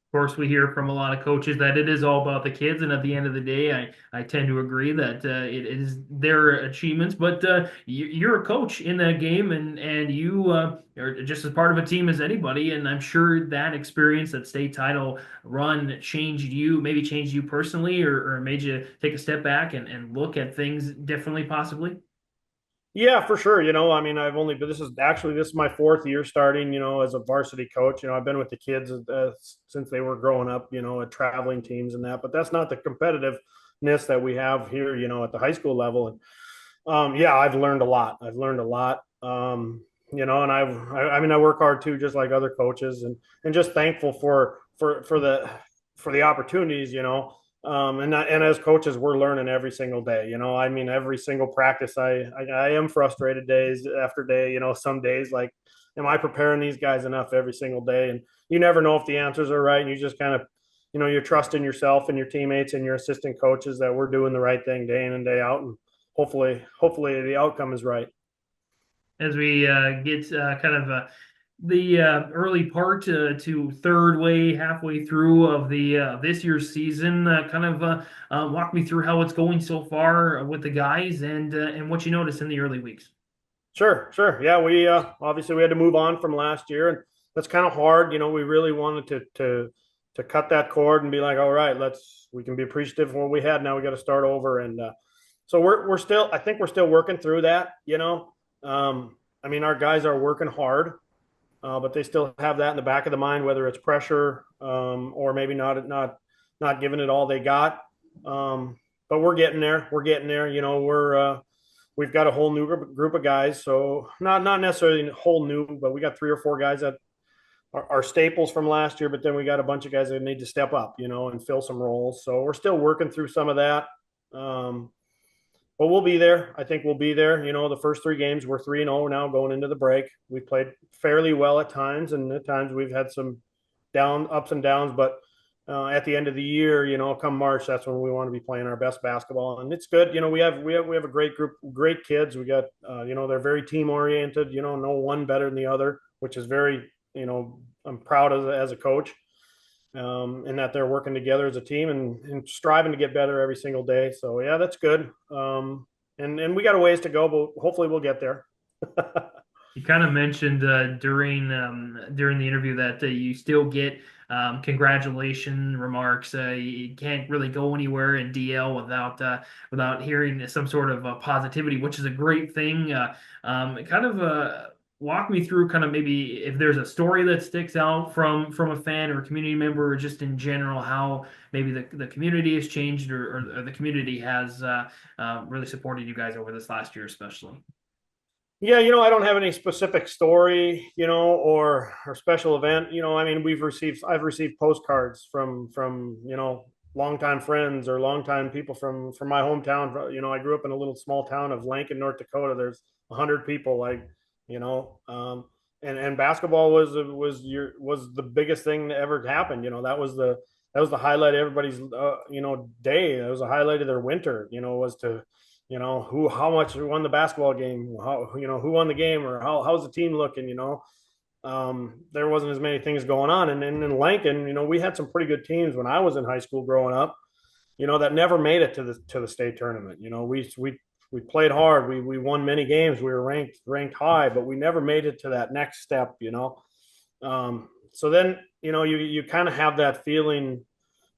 Of course, we hear from a lot of coaches that it is all about the kids, and at the end of the day, I tend to agree that it is their achievements. But you're a coach in that game, and you are just as part of a team as anybody. And I'm sure that experience, that state title run, changed you personally, or made you take a step back and look at things differently, possibly. Yeah, for sure. This is my 4th year starting, as a varsity coach. I've been with the kids since they were growing up, at traveling teams and that, but that's not the competitiveness that we have here, at the high school level. And yeah, I've learned a lot. And I work hard too, just like other coaches, and just thankful for the opportunities, and as coaches, we're learning every single day. Every single practice, I am frustrated days after day. Some days like, am I preparing these guys enough every single day? And you never know if the answers are right. And you just kind of, you're trusting yourself and your teammates and your assistant coaches that we're doing the right thing day in and day out. And hopefully the outcome is right. As we get kind of the early part to halfway through of the this year's season, walk me through how it's going so far with the guys and what you noticed in the early weeks. Sure. Yeah, we obviously we had to move on from last year, and that's kind of hard. We really wanted to cut that cord and be like, all right, we can be appreciative of what we had. Now we got to start over, and so we're still working through that. Our guys are working hard. But they still have that in the back of the mind, whether it's pressure or maybe not giving it all they got. But we're getting there. We've got a whole new group of guys. So not necessarily whole new, but we got 3 or 4 guys that are staples from last year. But then we got a bunch of guys that need to step up, and fill some roles. So we're still working through some of that. But we'll be there. I think we'll be there. The first 3 games, we're 3-0 now going into the break. We played fairly well at times, and at times we've had some ups and downs. But at the end of the year, come March, that's when we want to be playing our best basketball. And it's good. We have a great group, great kids. We got, they're very team oriented, no one better than the other, which is very, I'm proud as a coach, and that they're working together as a team and striving to get better every single day. So yeah, that's good. And we got a ways to go, but hopefully we'll get there. You kind of mentioned during the interview that you still get congratulation remarks. You can't really go anywhere in DL without hearing some sort of positivity, which is a great thing. Walk me through kind of maybe if there's a story that sticks out from a fan or a community member, or just in general how maybe the community has changed, or the community has really supported you guys over this last year, especially. Yeah, I don't have any specific story, or special event. I mean, I've received postcards from longtime friends or longtime people from my hometown. I grew up in a little small town of Lincoln, North Dakota. There's 100 people, and basketball was the biggest thing that ever happened. That was the highlight of everybody's day. That was the highlight of their winter. Was to how much we won the basketball game, who won the game, or how's the team looking, there wasn't as many things going on. And then in Lincoln, we had some pretty good teams when I was in high school growing up, that never made it to the state tournament. We played hard. We won many games. We were ranked high, but we never made it to that next step, so then, you kind of have that feeling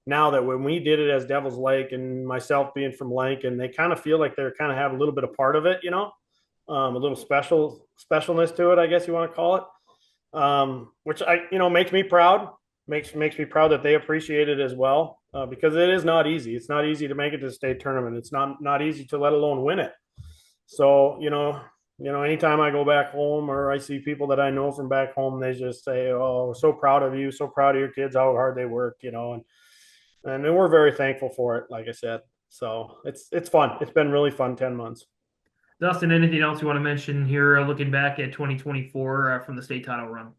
now that when we did it as Devil's Lake, and myself being from Lincoln, they kind of feel like they're kind of have a little bit of part of it, a little specialness to it, I guess you want to call it, which makes me proud, makes me proud that they appreciate it as well, because it is not easy. It's not easy to make it to the state tournament. It's not easy to let alone win it. So, anytime I go back home or I see people that I know from back home, they just say, "Oh, so proud of you, so proud of your kids, how hard they work," and we're very thankful for it, like I said. So it's fun. It's been really fun 10 months. Dustin, anything else you want to mention here, looking back at 2024 from the state title run?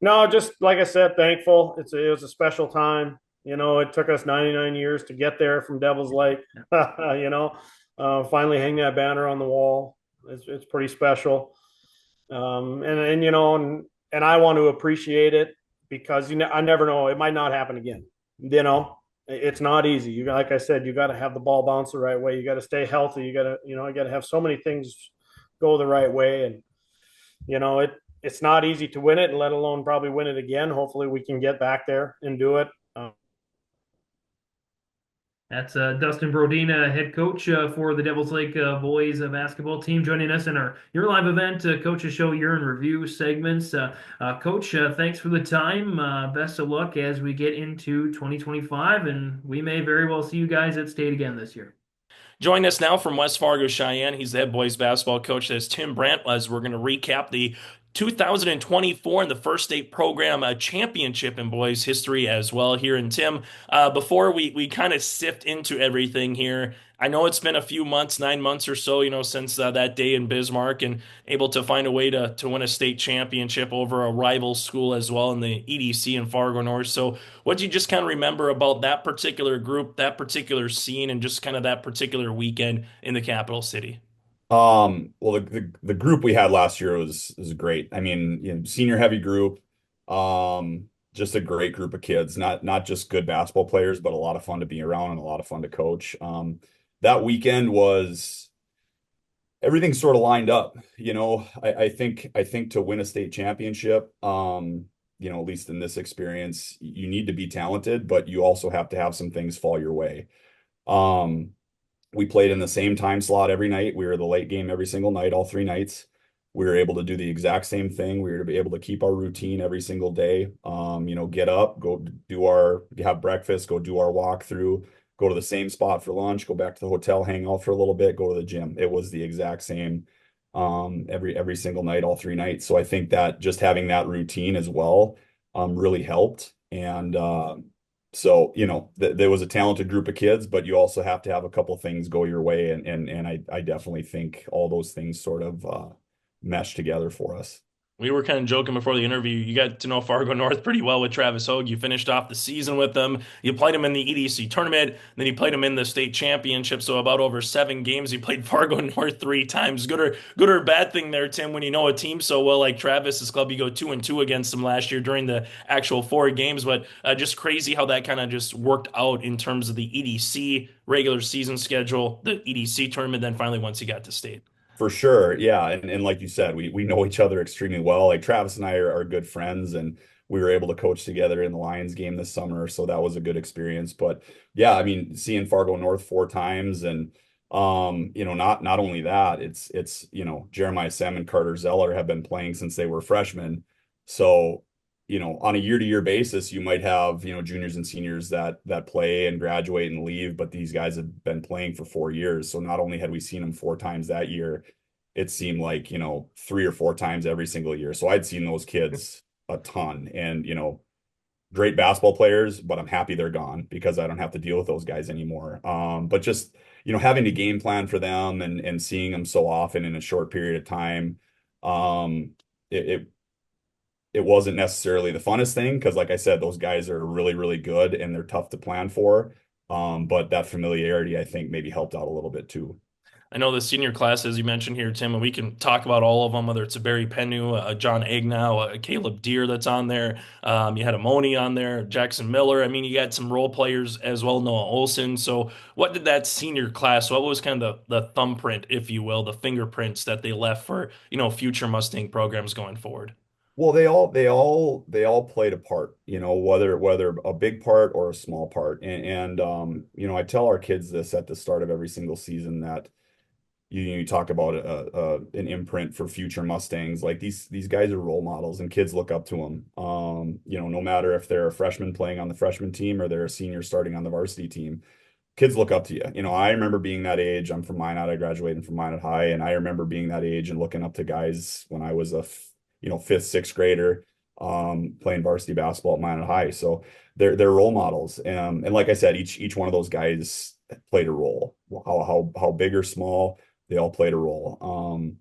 No, just like I said, thankful. It was a special time. It took us 99 years to get there from Devil's Lake. Finally hang that banner on the wall. It's pretty special. And I want to appreciate it, because I never know, it might not happen again. It's not easy. Like I said, you got to have the ball bounce the right way. You got to stay healthy. You got to have so many things go the right way. And, it's not easy to win it, and let alone probably win it again. Hopefully we can get back there and do it. That's Dustin Brodina, head coach for the Devil's Lake boys basketball team, joining us in your live event, Coach's Show Year in Review segments. Coach, thanks for the time. Best of luck as we get into 2025, and we may very well see you guys at state again this year. Join us now from West Fargo, Cheyenne. He's the head boys basketball coach. That's Tim Brandt, as we're going to recap the 2024 and the First State Program Championship in boys history as well here. And Tim, before we kind of sift into everything here, I know it's been a few months, 9 months or so, since that day in Bismarck, and able to find a way to win a state championship over a rival school as well in the EDC in Fargo North. So what do you just kind of remember about that particular group, that particular scene, and just kind of that particular weekend in the capital city? Well, the group we had last year was great. I mean, senior heavy group, just a great group of kids, not just good basketball players, but a lot of fun to be around and a lot of fun to coach. That weekend was everything sort of lined up. I think to win a state championship, at least in this experience, you need to be talented, but you also have to have some things fall your way. We played in the same time slot every night. We were the late game every single night, all 3 nights. We were able to do the exact same thing. We were to be able to keep our routine every single day. Get up, go have breakfast, go do our walkthrough, go to the same spot for lunch, go back to the hotel, hang out for a little bit, go to the gym. It was the exact same every single night, all 3 nights. So I think that just having that routine as well really helped. And so, there was a talented group of kids, but you also have to have a couple things go your way. And I definitely think all those things sort of mesh together for us. We were kind of joking before the interview. You got to know Fargo North pretty well with Travis Hogue. You finished off the season with them. You played him in the EDC tournament, then you played him in the state championship. So about over 7 games, you played Fargo North 3 times. Good or bad thing there, Tim. When you know a team so well like Travis's club, you go 2-2 against them last year during the actual 4 games. But just crazy how that kind of just worked out in terms of the EDC regular season schedule, the EDC tournament, then finally once you got to state. For sure. Yeah. And like you said, we know each other extremely well. Like Travis and I are good friends, and we were able to coach together in the Lions game this summer. So that was a good experience. But yeah, I mean, seeing Fargo North 4 times, and not only that, it's Jeremiah Sam and Carter Zeller have been playing since they were freshmen. So, on a year-to-year basis, you might have, juniors and seniors that play and graduate and leave, but these guys have been playing for 4 years. So not only had we seen them 4 times that year, it seemed like, 3 or 4 times every single year. So I'd seen those kids a ton, and, great basketball players, but I'm happy they're gone because I don't have to deal with those guys anymore. But just, having a game plan for them and seeing them so often in a short period of time, it wasn't necessarily the funnest thing because, like I said, those guys are really, really good and they're tough to plan for. But that familiarity, I think, maybe helped out a little bit too. I know the senior class, as you mentioned here, Tim, and we can talk about all of them, whether it's a Barry Pennu, John Agnow, a Caleb Deere that's on there. You had a Moni on there, Jackson Miller. I mean, you got some role players as well, Noah Olson. So what did that senior class, what was kind of the thumbprint, if you will, the fingerprints that they left for, future Mustang programs going forward? Well, they all played a part, whether a big part or a small part. And I tell our kids this at the start of every single season that you talk about an imprint for future Mustangs. Like these guys are role models and kids look up to them. No matter if they're a freshman playing on the freshman team or they're a senior starting on the varsity team, kids look up to you. I remember being that age. I'm from Minot. I graduated from Minot High, and I remember being that age and looking up to guys when I was a fifth, sixth grader, playing varsity basketball at Minot High. So they're role models. And like I said, each one of those guys played a role. How big or small, they all played a role.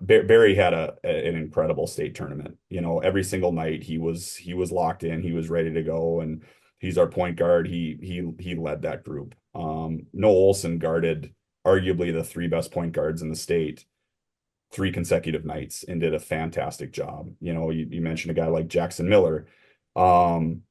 Barry had an incredible state tournament. Every single night he was locked in, he was ready to go, and he's our point guard. He led that group. Noah Olson guarded arguably the 3 best point guards in the state 3 consecutive nights and did a fantastic job. You mentioned a guy like Jackson Miller.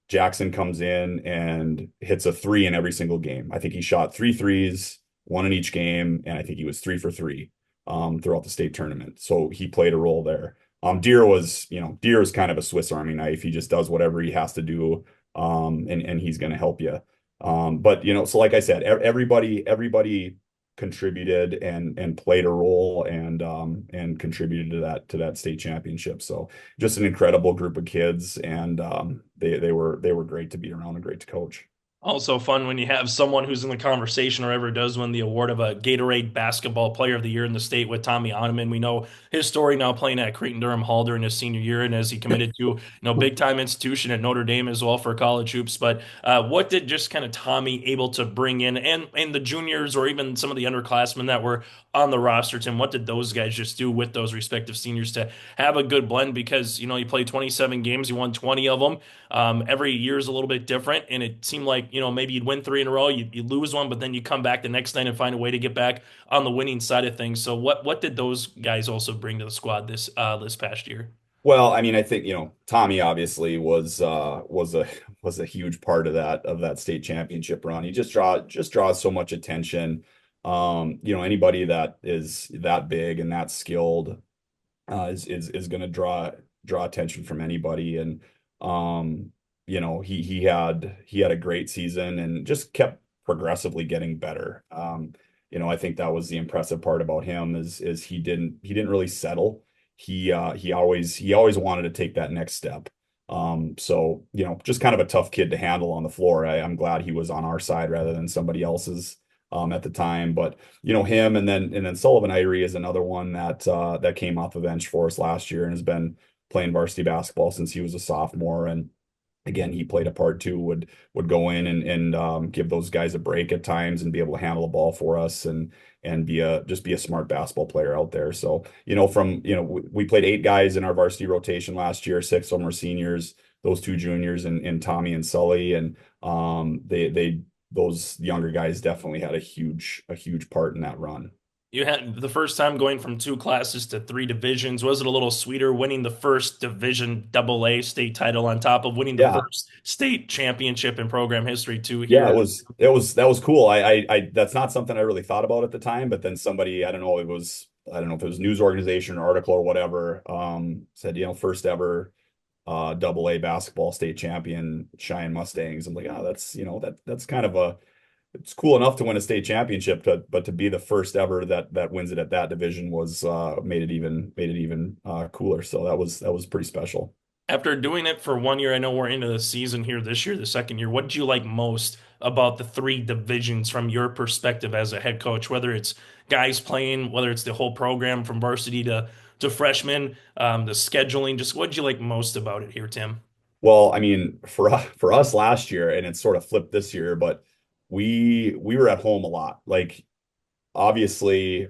Jackson comes in and hits a 3 in every single game. I think he shot 3 threes, 1 in each game, and I think he was 3 for 3 throughout the state tournament. So he played a role there. Deere is kind of a Swiss Army knife. He just does whatever he has to do, and he's going to help you. But so like I said, everybody contributed and played a role and contributed to that state championship. So just an incredible group of kids, and they were great to be around and great to coach. Also fun when you have someone who's in the conversation or ever does win the award of a Gatorade Basketball Player of the Year in the state with Tommy Oneman. We know his story now playing at Creighton-Durham Hall during his senior year, and as he committed to big time institution at Notre Dame as well for college hoops. But what did just kind of Tommy able to bring in, and the juniors or even some of the underclassmen that were on the roster, Tim, what did those guys just do with those respective seniors to have a good blend? Because you played 27 games, you won 20 of them. Every year is a little bit different, and it seemed like maybe you'd win 3 in a row, you lose one, but then you come back the next night and find a way to get back on the winning side of things. So what did those guys also bring to the squad this past year? Well, I mean, I think Tommy obviously was a huge part of that state championship run. He just draws so much attention. Anybody that is that big and that skilled is going to draw attention from anybody. And he had a great season and just kept progressively getting better. I think that was the impressive part about him is he didn't really settle. He always wanted to take that next step. So just kind of a tough kid to handle on the floor. I'm glad he was on our side rather than somebody else's at the time. But him and then Sullivan Irie is another one that came off the bench for us last year and has been playing varsity basketball since he was a sophomore. And again, he played a part too, would go in and give those guys a break at times and be able to handle the ball for us and just be a smart basketball player out there. So, we played 8 guys in our varsity rotation last year. 6 of them were seniors, those 2 juniors and Tommy and Sully. And those younger guys definitely had a huge part in that run. You had the first time going from 2 classes to 3 divisions. Was it a little sweeter winning the first Division AA state title on top of winning the first state championship in program history too? Yeah, that was cool. I that's not something I really thought about at the time, but then somebody, I don't know if it was a news organization or article or whatever, said, first ever AA basketball state champion Cheyenne Mustangs. I'm like, that's kind of it's cool enough to win a state championship, but to be the first ever that wins it at that division was made it even cooler. So that was pretty special. After doing it for 1 year, I know we're into the season here this year, the second year. What did you like most about the 3 divisions from your perspective as a head coach? Whether it's guys playing, whether it's the whole program from varsity to freshmen, the scheduling. Just what did you like most about it here, Tim? Well, I mean, for us last year, and it's sort of flipped this year, but we were at home a lot. Like, obviously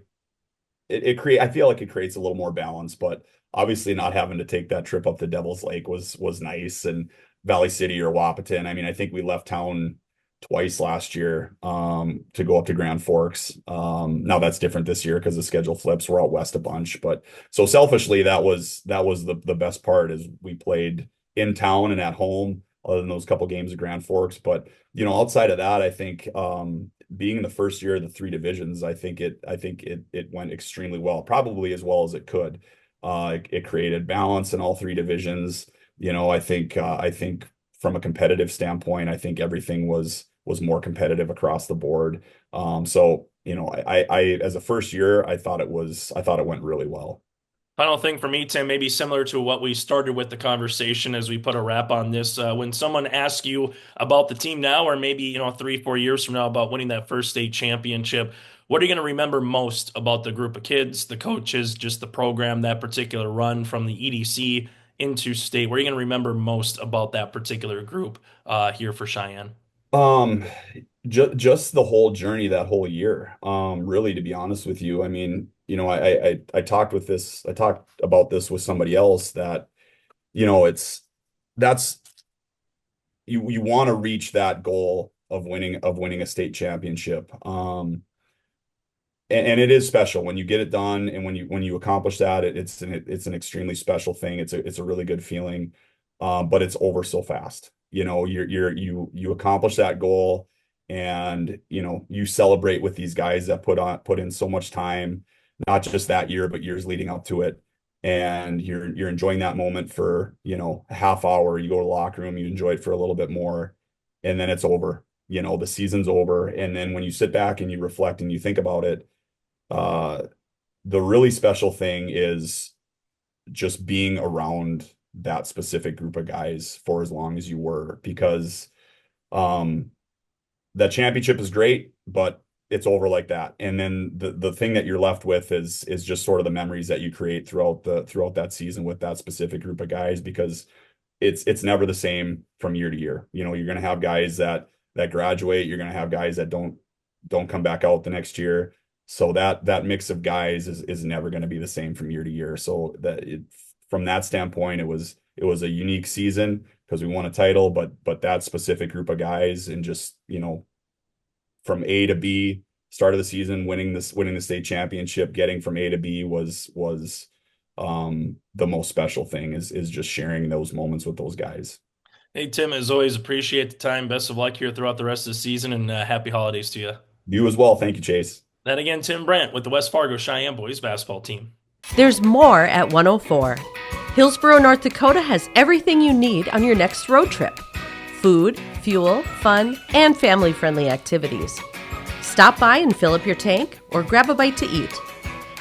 I feel like it creates a little more balance, but obviously not having to take that trip up to Devil's Lake was nice. And Valley City or Wahpeton. I mean, I think we left town twice last year to go up to Grand Forks. Now that's different this year because the schedule flips. We're out west a bunch, but so selfishly that was the best part is we played in town and at home, other than those couple games of Grand Forks. But outside of that, I think being in the first year of the 3 divisions, I think it went extremely well, probably as well as it could. It created balance in all 3 divisions. I think from a competitive standpoint, I think everything was more competitive across the board. So I as a first year, I thought it went really well. Final thing for me, Tim, maybe similar to what we started with the conversation as we put a wrap on this. When someone asks you about the team now, or maybe 3-4 years from now about winning that first state championship, what are you going to remember most about the group of kids, the coaches, just the program, that particular run from the EDC into state? What are you going to remember most about that particular group here for Cheyenne? Just the whole journey, that whole year. Really, to be honest with you, I mean, I talked about this with somebody else that, you want to reach that goal of winning a state championship. And it is special when you get it done. And when you accomplish that, it's an extremely special thing. It's a really good feeling. But it's over so fast. You accomplish that goal and, you celebrate with these guys that put in so much time, not just that year, but years leading up to it. And you're enjoying that moment for, a half hour. You go to the locker room, you enjoy it for a little bit more, and then it's over. The season's over. And then when you sit back and you reflect and you think about it, the really special thing is just being around that specific group of guys for as long as you were, because that championship is great, but it's over like that. And then the thing that you're left with is just sort of the memories that you create throughout that season with that specific group of guys, because it's never the same from year to year. You're going to have guys that graduate, you're going to have guys that don't come back out the next year. So that mix of guys is never going to be the same from year to year. So from that standpoint, it was a unique season because we won a title, but that specific group of guys and just, from A to B, start of the season, winning the state championship, getting from A to B was the most special thing is just sharing those moments with those guys. Hey, Tim, as always, appreciate the time. Best of luck here throughout the rest of the season, and happy holidays to you. You as well. Thank you, Chase. Then again, Tim Brandt with the West Fargo Cheyenne boys basketball team. There's more at 104. Hillsboro, North Dakota has everything you need on your next road trip. Food, fuel, fun, and family-friendly activities. Stop by and fill up your tank or grab a bite to eat.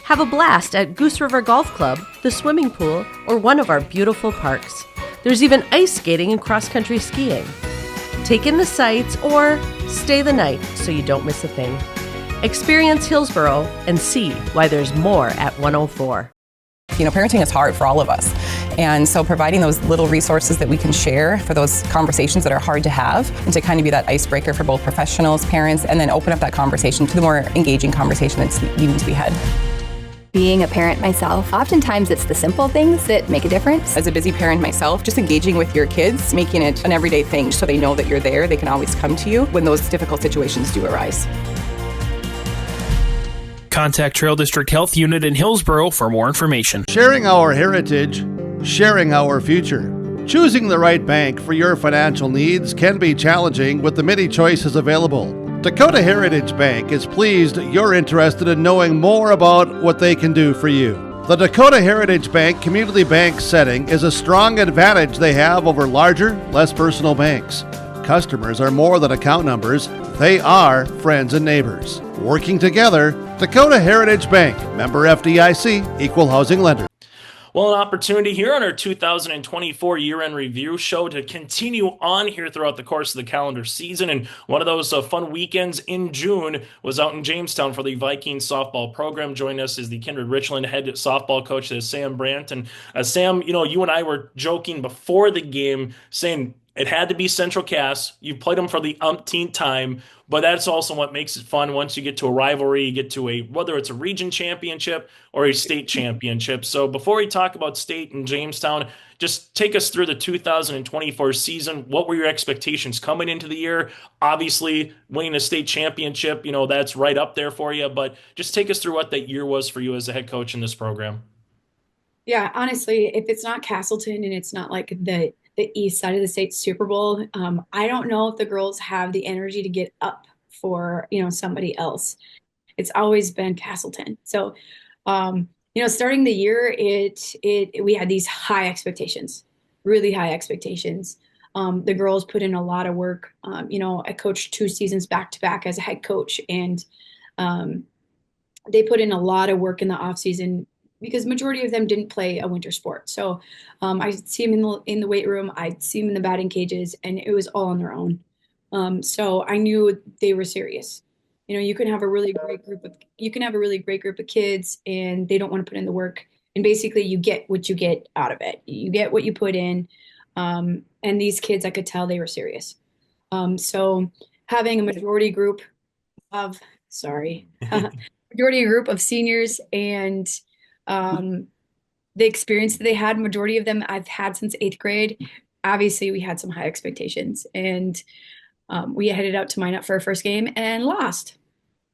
Have a blast at Goose River Golf Club, the swimming pool, or one of our beautiful parks. There's even ice skating and cross-country skiing. Take in the sights or stay the night so you don't miss a thing. Experience Hillsboro and see why there's more at 104. Parenting is hard for all of us. And so providing those little resources that we can share for those conversations that are hard to have, and to kind of be that icebreaker for both professionals, parents, and then open up that conversation to the more engaging conversation that's needing to be had. Being a parent myself, oftentimes it's the simple things that make a difference. As a busy parent myself, just engaging with your kids, making it an everyday thing so they know that you're there, they can always come to you when those difficult situations do arise. Contact Trail District Health Unit in Hillsborough for more information. Sharing our heritage, sharing our future. Choosing the right bank for your financial needs can be challenging with the many choices available. Dakota Heritage Bank is pleased you're interested in knowing more about what they can do for you. The Dakota Heritage Bank community bank setting is a strong advantage they have over larger, less personal banks. Customers are more than account numbers, they are friends and neighbors. Working together, Dakota Heritage Bank, member FDIC, equal housing lender. Well, an opportunity here on our 2024 year-end review show to continue on here throughout the course of the calendar season. And one of those fun weekends in June was out in Jamestown for the Vikings softball program. Joining us is the Kindred-Richland head softball coach, Sam Brandt. And Sam, you and I were joking before the game saying it had to be Central Cass. You've played them for the umpteenth time, but that's also what makes it fun. Once you get to a rivalry, you get to whether it's a region championship or a state championship. So before we talk about state and Jamestown, just take us through the 2024 season. What were your expectations coming into the year? Obviously, winning a state championship, that's right up there for you, but just take us through what that year was for you as a head coach in this program. Yeah, honestly, if it's not Castleton and it's not like the east side of the state Super Bowl, I don't know if the girls have the energy to get up for, somebody else. It's always been Castleton. So, starting the year, we had these high expectations, really high expectations. The girls put in a lot of work. I coached 2 seasons back to back as a head coach, and they put in a lot of work in the off season, because majority of them didn't play a winter sport. So I'd see them in the weight room, I'd see them in the batting cages, and it was all on their own. So I knew they were serious. You can have a really great group of kids, and they don't want to put in the work. And basically you get what you get out of it. You get what you put in. And these kids, I could tell they were serious. So having a majority group of seniors, and the experience that they had, majority of them I've had since 8th grade. Obviously, we had some high expectations, and we headed out to Minot for our first game and lost.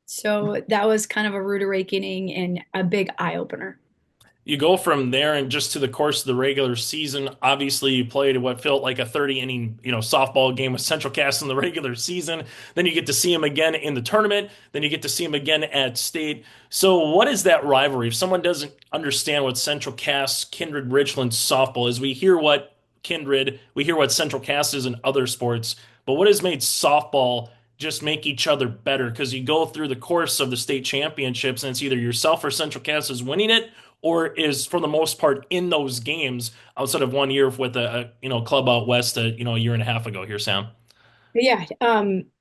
So that was kind of a rude awakening and a big eye opener. You go from there and just to the course of the regular season. Obviously, you played what felt like a 30-inning, softball game with Central Cass in the regular season. Then you get to see them again in the tournament. Then you get to see them again at state. So what is that rivalry? If someone doesn't understand what Central Cass, Kindred-Richland softball is, we hear what Kindred, we hear what Central Cass is in other sports. But what has made softball just make each other better? Because you go through the course of the state championships, and it's either yourself or Central Cass is winning it, or is for the most part in those games, outside of one year with a club out west, a year and a half ago here, Sam. Yeah,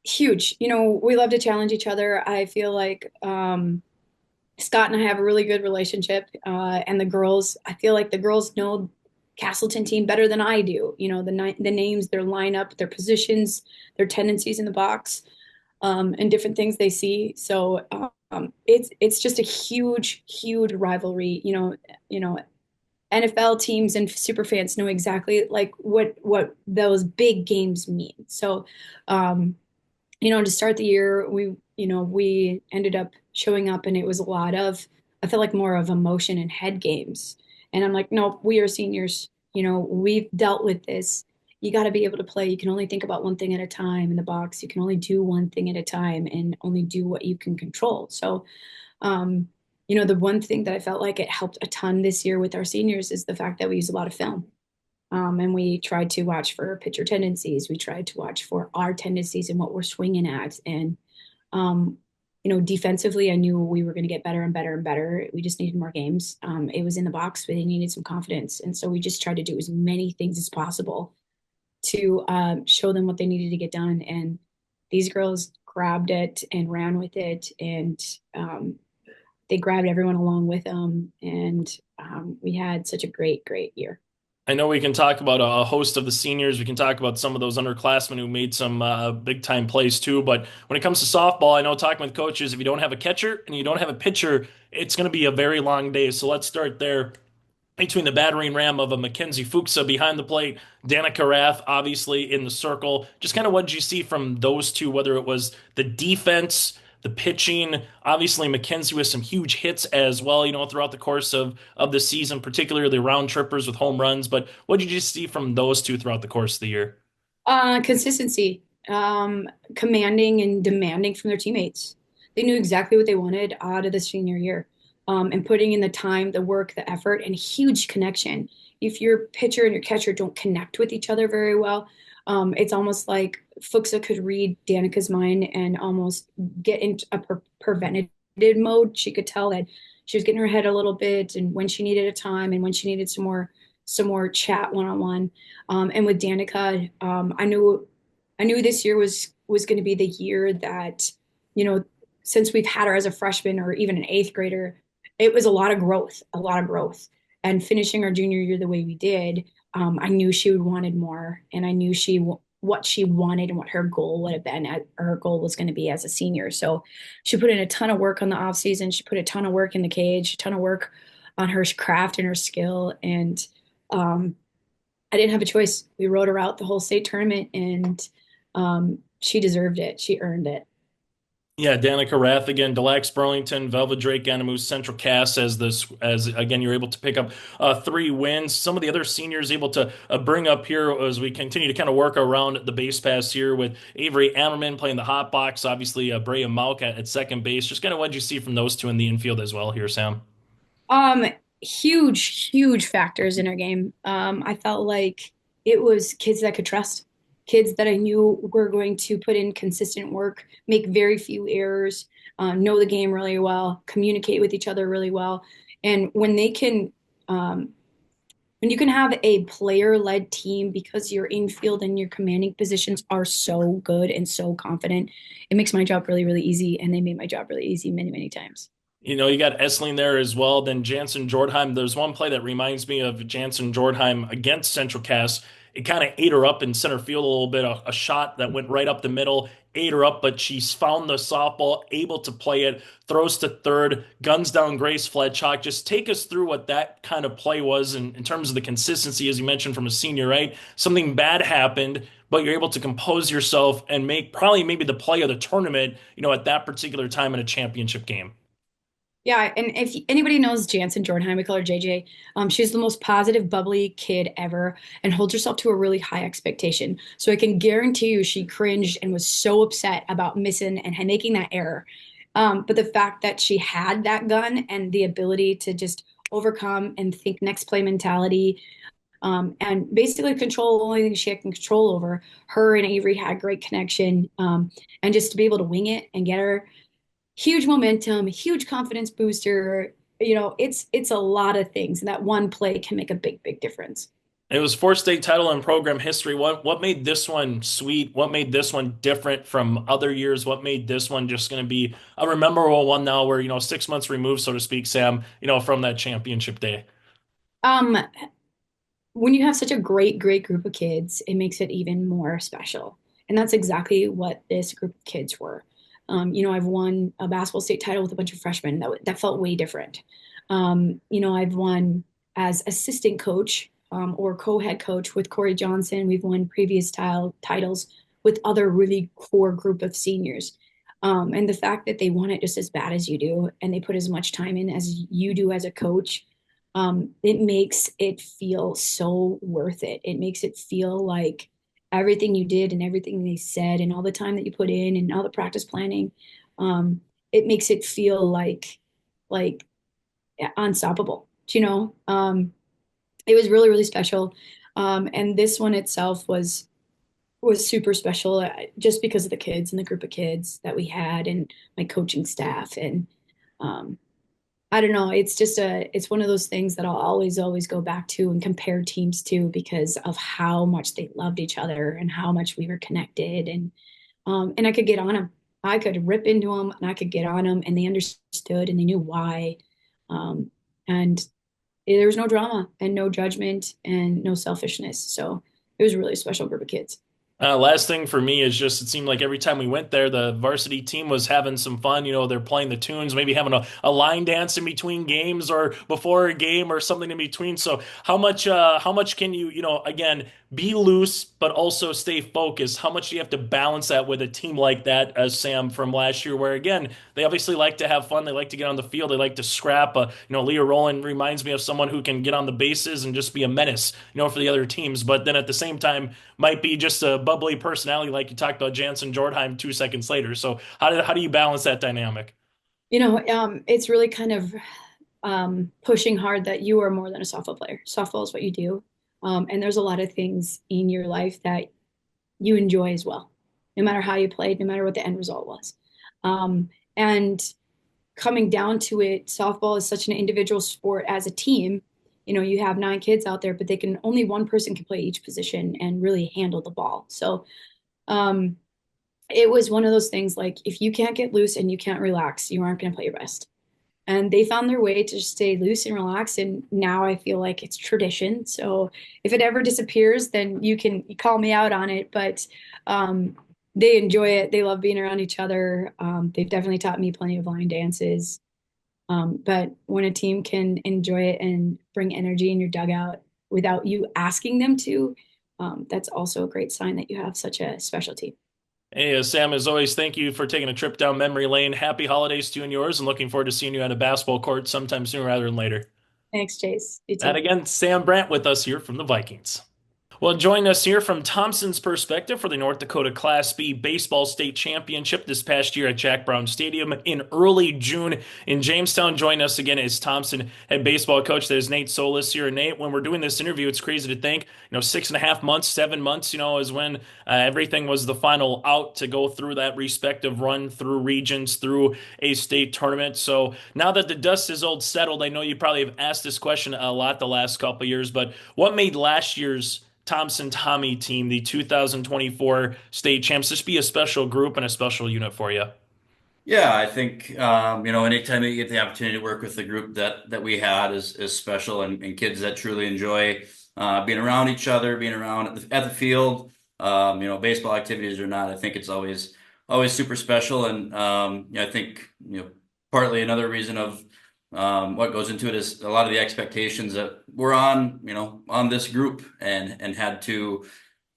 huge. We love to challenge each other. I feel like Scott and I have a really good relationship, and the girls, I feel like the girls know Castleton team better than I do. The names, their lineup, their positions, their tendencies in the box, and different things they see. So it's just a huge rivalry. NFL teams and super fans know exactly like what those big games mean. So, to start the year, we ended up showing up, and it was a lot of, I feel like, more of emotion and head games. And I'm like, no, we are seniors. We've dealt with this. You got to be able to play. You can only think about one thing at a time in the box. You can only do one thing at a time and only do what you can control. So, the one thing that I felt like it helped a ton this year with our seniors is the fact that we use a lot of film. And we tried to watch for pitcher tendencies. We tried to watch for our tendencies and what we're swinging at. And, defensively, I knew we were going to get better and better and better. We just needed more games. It was in the box, but they needed some confidence. And so we just tried to do as many things as possible to show them what they needed to get done. And these girls grabbed it and ran with it. And they grabbed everyone along with them. And we had such a great year. I know we can talk about a host of the seniors. We can talk about some of those underclassmen who made some big time plays too. But when it comes to softball, I know talking with coaches, if you don't have a catcher and you don't have a pitcher, it's going to be a very long day. So let's start there. Between the battering ram of a Mackenzie Fuchsa behind the plate, Danica Rath obviously in the circle. Just kind of what did you see from those two, whether it was the defense, the pitching, obviously Mackenzie with some huge hits as well, throughout the course of the season, particularly the round trippers with home runs. But what did you see from those two throughout the course of the year? Consistency, commanding and demanding from their teammates. They knew exactly what they wanted out of the senior year. And putting in the time, the work, the effort, and huge connection. If your pitcher and your catcher don't connect with each other very well, it's almost like Fuchsa could read Danica's mind and almost get into a preventative mode. She could tell that she was getting her head a little bit, and when she needed a time, and when she needed some more chat one-on-one. And with Danica, I knew this year was going to be the year that, since we've had her as a freshman or even an eighth grader, it was a lot of growth. And finishing our junior year the way we did, I knew she would wanted more, and I knew what she wanted and what her goal would have been. Her goal was going to be as a senior. So she put in a ton of work on the off season. She put a ton of work in the cage, a ton of work on her craft and her skill. And I didn't have a choice. We rode her out the whole state tournament, and she deserved it. She earned it. Yeah, Danica Rath again, Delax Burlington, Velva Drake, Animus, Central Cass as again you're able to pick up 3 wins. Some of the other seniors able to bring up here as we continue to kind of work around the base pass here with Avery Ammerman playing the hot box, obviously Brea Mauk at second base. Just kind of what did you see from those two in the infield as well here, Sam? Huge factors in our game. I felt like it was kids that I could trust. Kids that I knew were going to put in consistent work, make very few errors, know the game really well, communicate with each other really well. And when you can have a player-led team because your infield and your commanding positions are so good and so confident, it makes my job really, really easy. And they made my job really easy many, many times. You got Essling there as well. Then Jansen Jordheim. There's one play that reminds me of Jansen Jordheim against Central Cass. It kind of ate her up in center field a little bit. A shot that went right up the middle, ate her up, but she's found the softball, able to play it, throws to third, guns down Grace Fletchock. Just take us through what that kind of play was in terms of the consistency, as you mentioned, from a senior, right? Something bad happened, but you're able to compose yourself and make probably maybe the play of the tournament, at that particular time in a championship game. Yeah, and if anybody knows Jansen Jordheim, we call her JJ. She's the most positive, bubbly kid ever and holds herself to a really high expectation. So I can guarantee you she cringed and was so upset about missing and making that error. But the fact that she had that gun and the ability to just overcome and think next play mentality, and basically control the only thing she had control over, her and Avery had great connection, and just to be able to wing it and get her huge momentum, huge confidence booster. It's a lot of things, and that one play can make a big, big difference. It was 4th state title in program history. What made this one sweet? What made this one different from other years? What made this one just going to be a memorable one now where, 6 months removed, so to speak, Sam, from that championship day? When you have such a great, great group of kids, it makes it even more special. And that's exactly what this group of kids were. I've won a basketball state title with a bunch of freshmen. That felt way different. I've won as assistant coach or co-head coach with Corey Johnson. We've won previous titles with other really core group of seniors. And the fact that they want it just as bad as you do, and they put as much time in as you do as a coach, it makes it feel so worth it. It makes it feel like everything you did and everything they said and all the time that you put in and all the practice planning, it makes it feel like unstoppable. It was really, really special. And this one itself was super special just because of the kids and the group of kids that we had and my coaching staff. And I don't know, it's one of those things that I'll always go back to and compare teams to because of how much they loved each other and how much we were connected. And I could get on them. I could rip into them and I could get on them, and they understood and they knew why. And there was no drama and no judgment and no selfishness. So it was a really special group of kids. Last thing for me is just it seemed like every time we went there, the varsity team was having some fun. They're playing the tunes, maybe having a line dance in between games or before a game or something in between. So how much can you, again, be loose, but also stay focused? How much do you have to balance that with a team like that, as Sam from last year, where again, they obviously like to have fun. They like to get on the field. They like to scrap. Leah Rowland reminds me of someone who can get on the bases and just be a menace, for the other teams. But then at the same time, might be just a bubbly personality like you talked about Jansen Jordheim 2 seconds later. So how do you balance that dynamic? It's really kind of pushing hard that you are more than a softball player. Softball is what you do. And there's a lot of things in your life that you enjoy as well, no matter how you played, no matter what the end result was. And coming down to it, softball is such an individual sport as a team. You have 9 kids out there, but only one person can play each position and really handle the ball. So it was one of those things like, if you can't get loose and you can't relax, you aren't going to play your best. And they found their way to just stay loose and relax. And now I feel like it's tradition. So if it ever disappears, then you call me out on it. But they enjoy it. They love being around each other. They've definitely taught me plenty of line dances. But when a team can enjoy it and bring energy in your dugout without you asking them to, that's also a great sign that you have such a special team. Hey, Sam, as always, thank you for taking a trip down memory lane. Happy holidays to you and yours, and looking forward to seeing you on a basketball court sometime sooner rather than later. Thanks, Chase. You too. And again, Sam Brandt with us here from the Vikings. Well, join us here from Thompson's perspective for the North Dakota Class B Baseball State Championship this past year at Jack Brown Stadium in early June in Jamestown. Join us again as Thompson head baseball coach. There's Nate Soulis here. And Nate, when we're doing this interview, it's crazy to think, 6.5 months, 7 months, is when everything was the final out to go through that respective run through regions, through a state tournament. So now that the dust is old settled, I know you probably have asked this question a lot the last couple of years, but what made last year's Thompson Tommy team, the 2024 state champs, just be a special group and a special unit for you? Yeah, I think, anytime you get the opportunity to work with the group that we had is special, and kids that truly enjoy being around each other, being around at the field, baseball activities or not. I think it's always super special. And I think, partly another reason of what goes into it is a lot of the expectations that we're on this group and had to,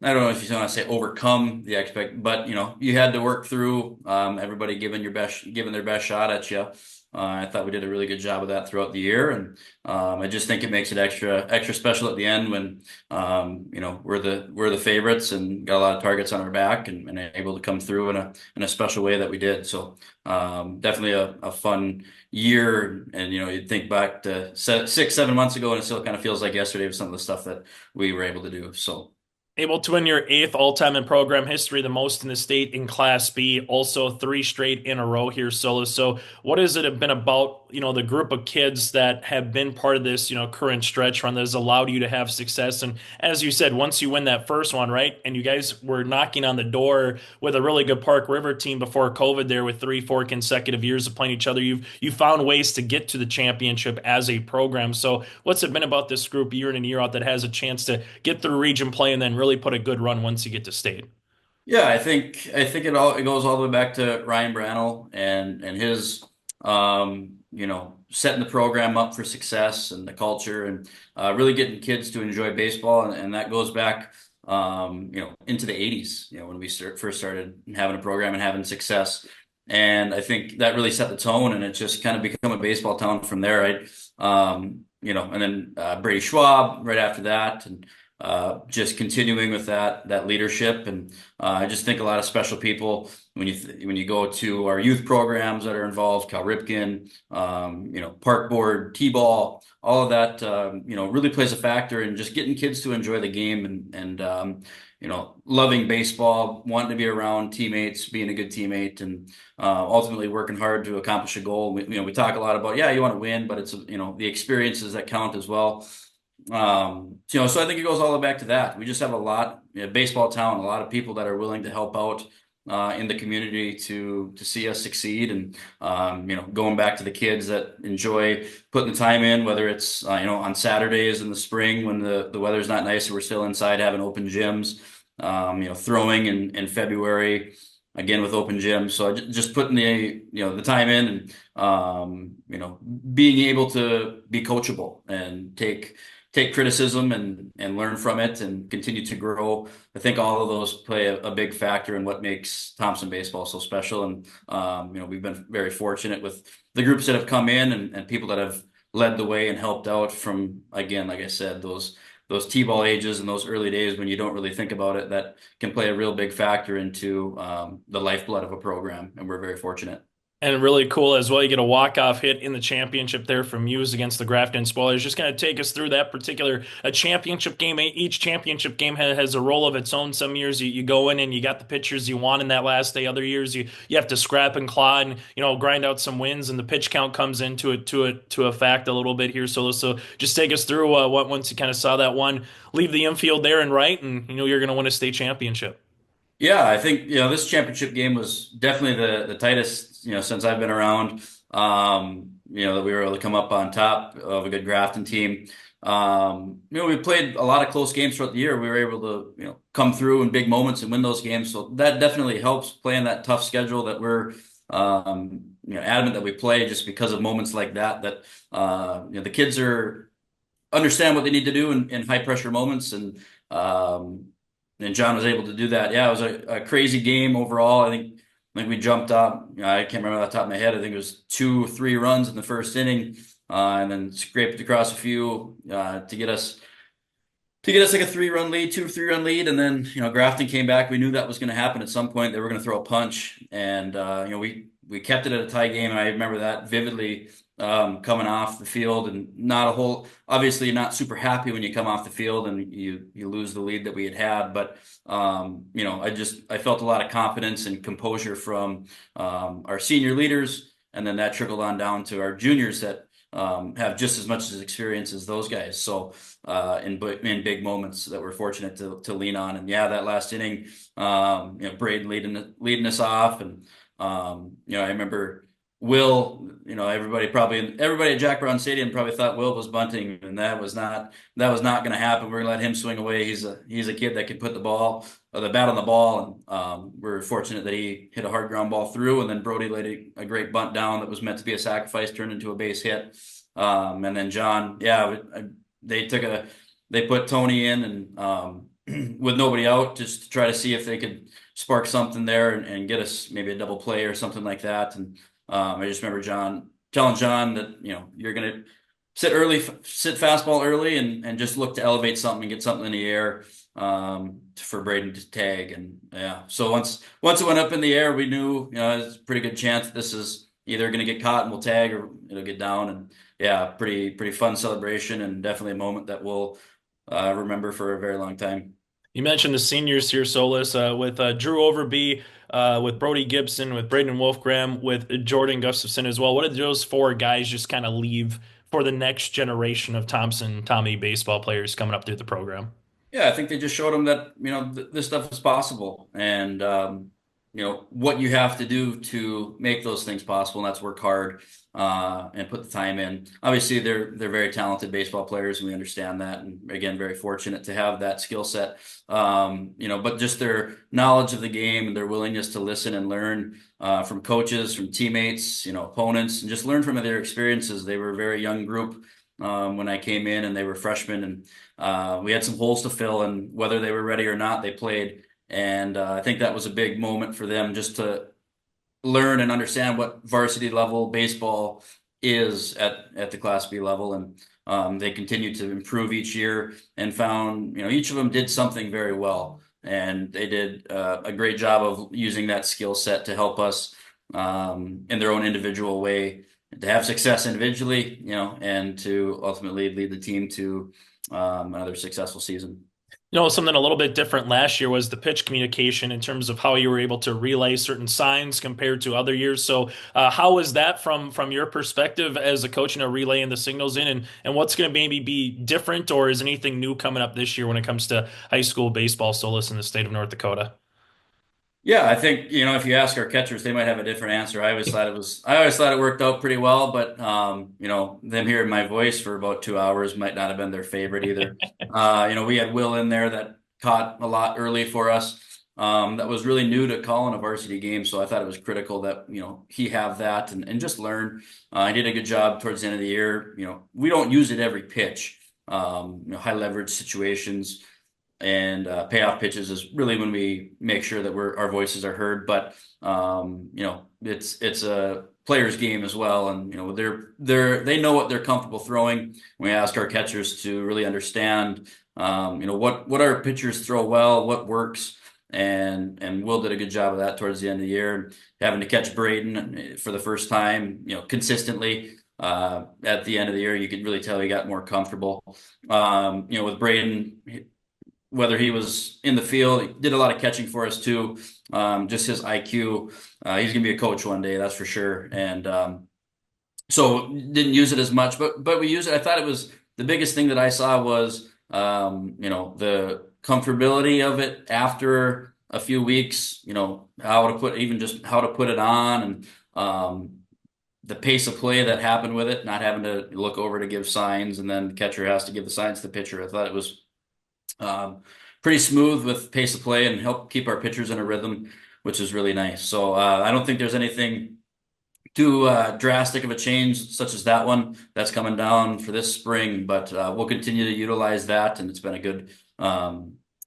I don't know if you want to say overcome the but you had to work through everybody giving their best shot at you. I thought we did a really good job of that throughout the year, and I just think it makes it extra special at the end when we're the favorites and got a lot of targets on our back and able to come through in a special way that we did. So definitely a fun year, and you'd think back to 6-7 months ago, and it still kind of feels like yesterday with some of the stuff that we were able to do. So. Able to win your 8th all-time in program history, the most in the state in Class B, also 3 straight in a row here, Soulis. So what has it been about, the group of kids that have been part of this, current stretch run that has allowed you to have success? And as you said, once you win that first one, right, and you guys were knocking on the door with a really good Park River team before COVID there with 3-4 consecutive years of playing each other, you found ways to get to the championship as a program. So what's it been about this group year in and year out that has a chance to get through region play and then really put a good run once you get to state? Yeah, I think it goes all the way back to Ryan Brannell and his setting the program up for success and the culture and really getting kids to enjoy baseball, and that goes back into the 80s, when we first started having a program and having success. And I think that really set the tone, and it just kind of become a baseball town from there, right? And then Brady Schwab right after that, and just continuing with that leadership. And I just think a lot of special people when you go to our youth programs that are involved, Cal Ripken, Park Board, T-ball, all of that, really plays a factor in just getting kids to enjoy the game and loving baseball, wanting to be around teammates, being a good teammate, and ultimately working hard to accomplish a goal. We talk a lot about, you want to win, but it's, the experiences that count as well. So I think it goes all the way back to that. We just have a lot, baseball town, a lot of people that are willing to help out in the community to see us succeed, and going back to the kids that enjoy putting the time in, whether it's on Saturdays in the spring when the weather's not nice and we're still inside having open gyms, throwing in February again with open gyms. So just putting the time in, and being able to be coachable and take criticism and learn from it and continue to grow. I think all of those play a big factor in what makes Thompson baseball so special. And we've been very fortunate with the groups that have come in and people that have led the way and helped out from, again, like I said, those T-ball ages and those early days when you don't really think about it, that can play a real big factor into the lifeblood of a program. And we're very fortunate. And really cool as well, you get a walk-off hit in the championship there from Hughes against the Grafton Spoilers. Just going to take us through that particular championship game. Each championship game has a role of its own. Some years you go in and you got the pitchers you want in that last day. Other years you have to scrap and claw and grind out some wins, and the pitch count comes into it to a fact a little bit here. So just take us through once you kind of saw that one leave the infield there and right, and you're going to win a state championship. Yeah, I think this championship game was definitely the tightest since I've been around. That we were able to come up on top of a good Grafton team. We played a lot of close games throughout the year. We were able to come through in big moments and win those games. So that definitely helps playing that tough schedule that we're adamant that we play, just because of moments like that. The kids understand what they need to do in high pressure moments, and John was able to do that. Yeah, it was a crazy game overall. I think we jumped up. I can't remember off the top of my head. I think it was 2-3 runs in the first inning, and then scraped across a few to get us like a 3-run lead, 2-3-run lead, and then Grafton came back. We knew that was going to happen at some point. They were going to throw a punch, and we kept it at a tie game. And I remember that vividly. Coming off the field, and obviously not super happy when you come off the field and you lose the lead that we had, but I felt a lot of confidence and composure from our senior leaders, and then that trickled on down to our juniors that have just as much experience as those guys. So in big moments that we're fortunate to lean on. And yeah, that last inning, Braden leading us off, and I remember Will, everybody at Jack Brown Stadium probably thought Will was bunting, and that was not going to happen. We're going to let him swing away. He's a kid that can put the bat on the ball, and we're fortunate that he hit a hard ground ball through, and then Brody laid a great bunt down that was meant to be a sacrifice, turned into a base hit. And then John, they put Tony in, and with nobody out, just to try to see if they could spark something there and get us maybe a double play or something like that. And I just remember telling John that, you're going to sit fastball early and just look to elevate something and get something in the air for Braden to tag. And yeah, so once it went up in the air, we knew, there's a pretty good chance that this is either going to get caught and we'll tag, or it'll get down. And yeah, pretty fun celebration, and definitely a moment that we'll remember for a very long time. You mentioned the seniors here, Soulis, with Drew Overby, with Brody Gibson, with Braden Wolfgram, with Jordan Gustafson as well. What did those 4 guys just kind of leave for the next generation of Thompson Tommy baseball players coming up through the program? Yeah, I think they just showed them that, this stuff is possible, and, what you have to do to make those things possible, and that's work hard and put the time in. Obviously, they're very talented baseball players, and we understand that, and again, very fortunate to have that skill set. But just their knowledge of the game and their willingness to listen and learn from coaches, from teammates, opponents, and just learn from their experiences. They were a very young group when I came in, and they were freshmen, and we had some holes to fill, and whether they were ready or not, they played. And I think that was a big moment for them, just to learn and understand what varsity level baseball is at the Class B level. And they continued to improve each year, and found, each of them did something very well. And they did a great job of using that skill set to help us in their own individual way, to have success individually, and to ultimately lead the team to another successful season. Something a little bit different last year was the pitch communication in terms of how you were able to relay certain signs compared to other years. So how was that from your perspective as a coach, relaying the signals in, and what's going to maybe be different, or is anything new coming up this year when it comes to high school baseball, Soulis, in the state of North Dakota? Yeah, I think, if you ask our catchers, they might have a different answer. I always thought it worked out pretty well, but them hearing my voice for about 2 hours might not have been their favorite either. We had Will in there that caught a lot early for us. That was really new to calling a varsity game, so I thought it was critical that he have that and just learn. He did a good job towards the end of the year. We don't use it every pitch. High leverage situations and payoff pitches is really when we make sure that our voices are heard. But it's a player's game as well, and they know what they're comfortable throwing. We ask our catchers to really understand what our pitchers throw well, what works. And Will did a good job of that towards the end of the year, having to catch Braden for the first time, consistently. At the end of the year, you could really tell he got more comfortable. With Braden, whether he was in the field, he did a lot of catching for us too. Just his IQ, he's gonna be a coach one day, that's for sure. And so didn't use it as much, but we use it. I thought it was the biggest thing that I saw was the comfortability of it after a few weeks, how to put it on, and the pace of play that happened with it, not having to look over to give signs and then the catcher has to give the signs to the pitcher. I thought it was pretty smooth with pace of play and help keep our pitchers in a rhythm, which is really nice. So I don't think there's anything too drastic of a change such as that one that's coming down for this spring, but we'll continue to utilize that, and it's been a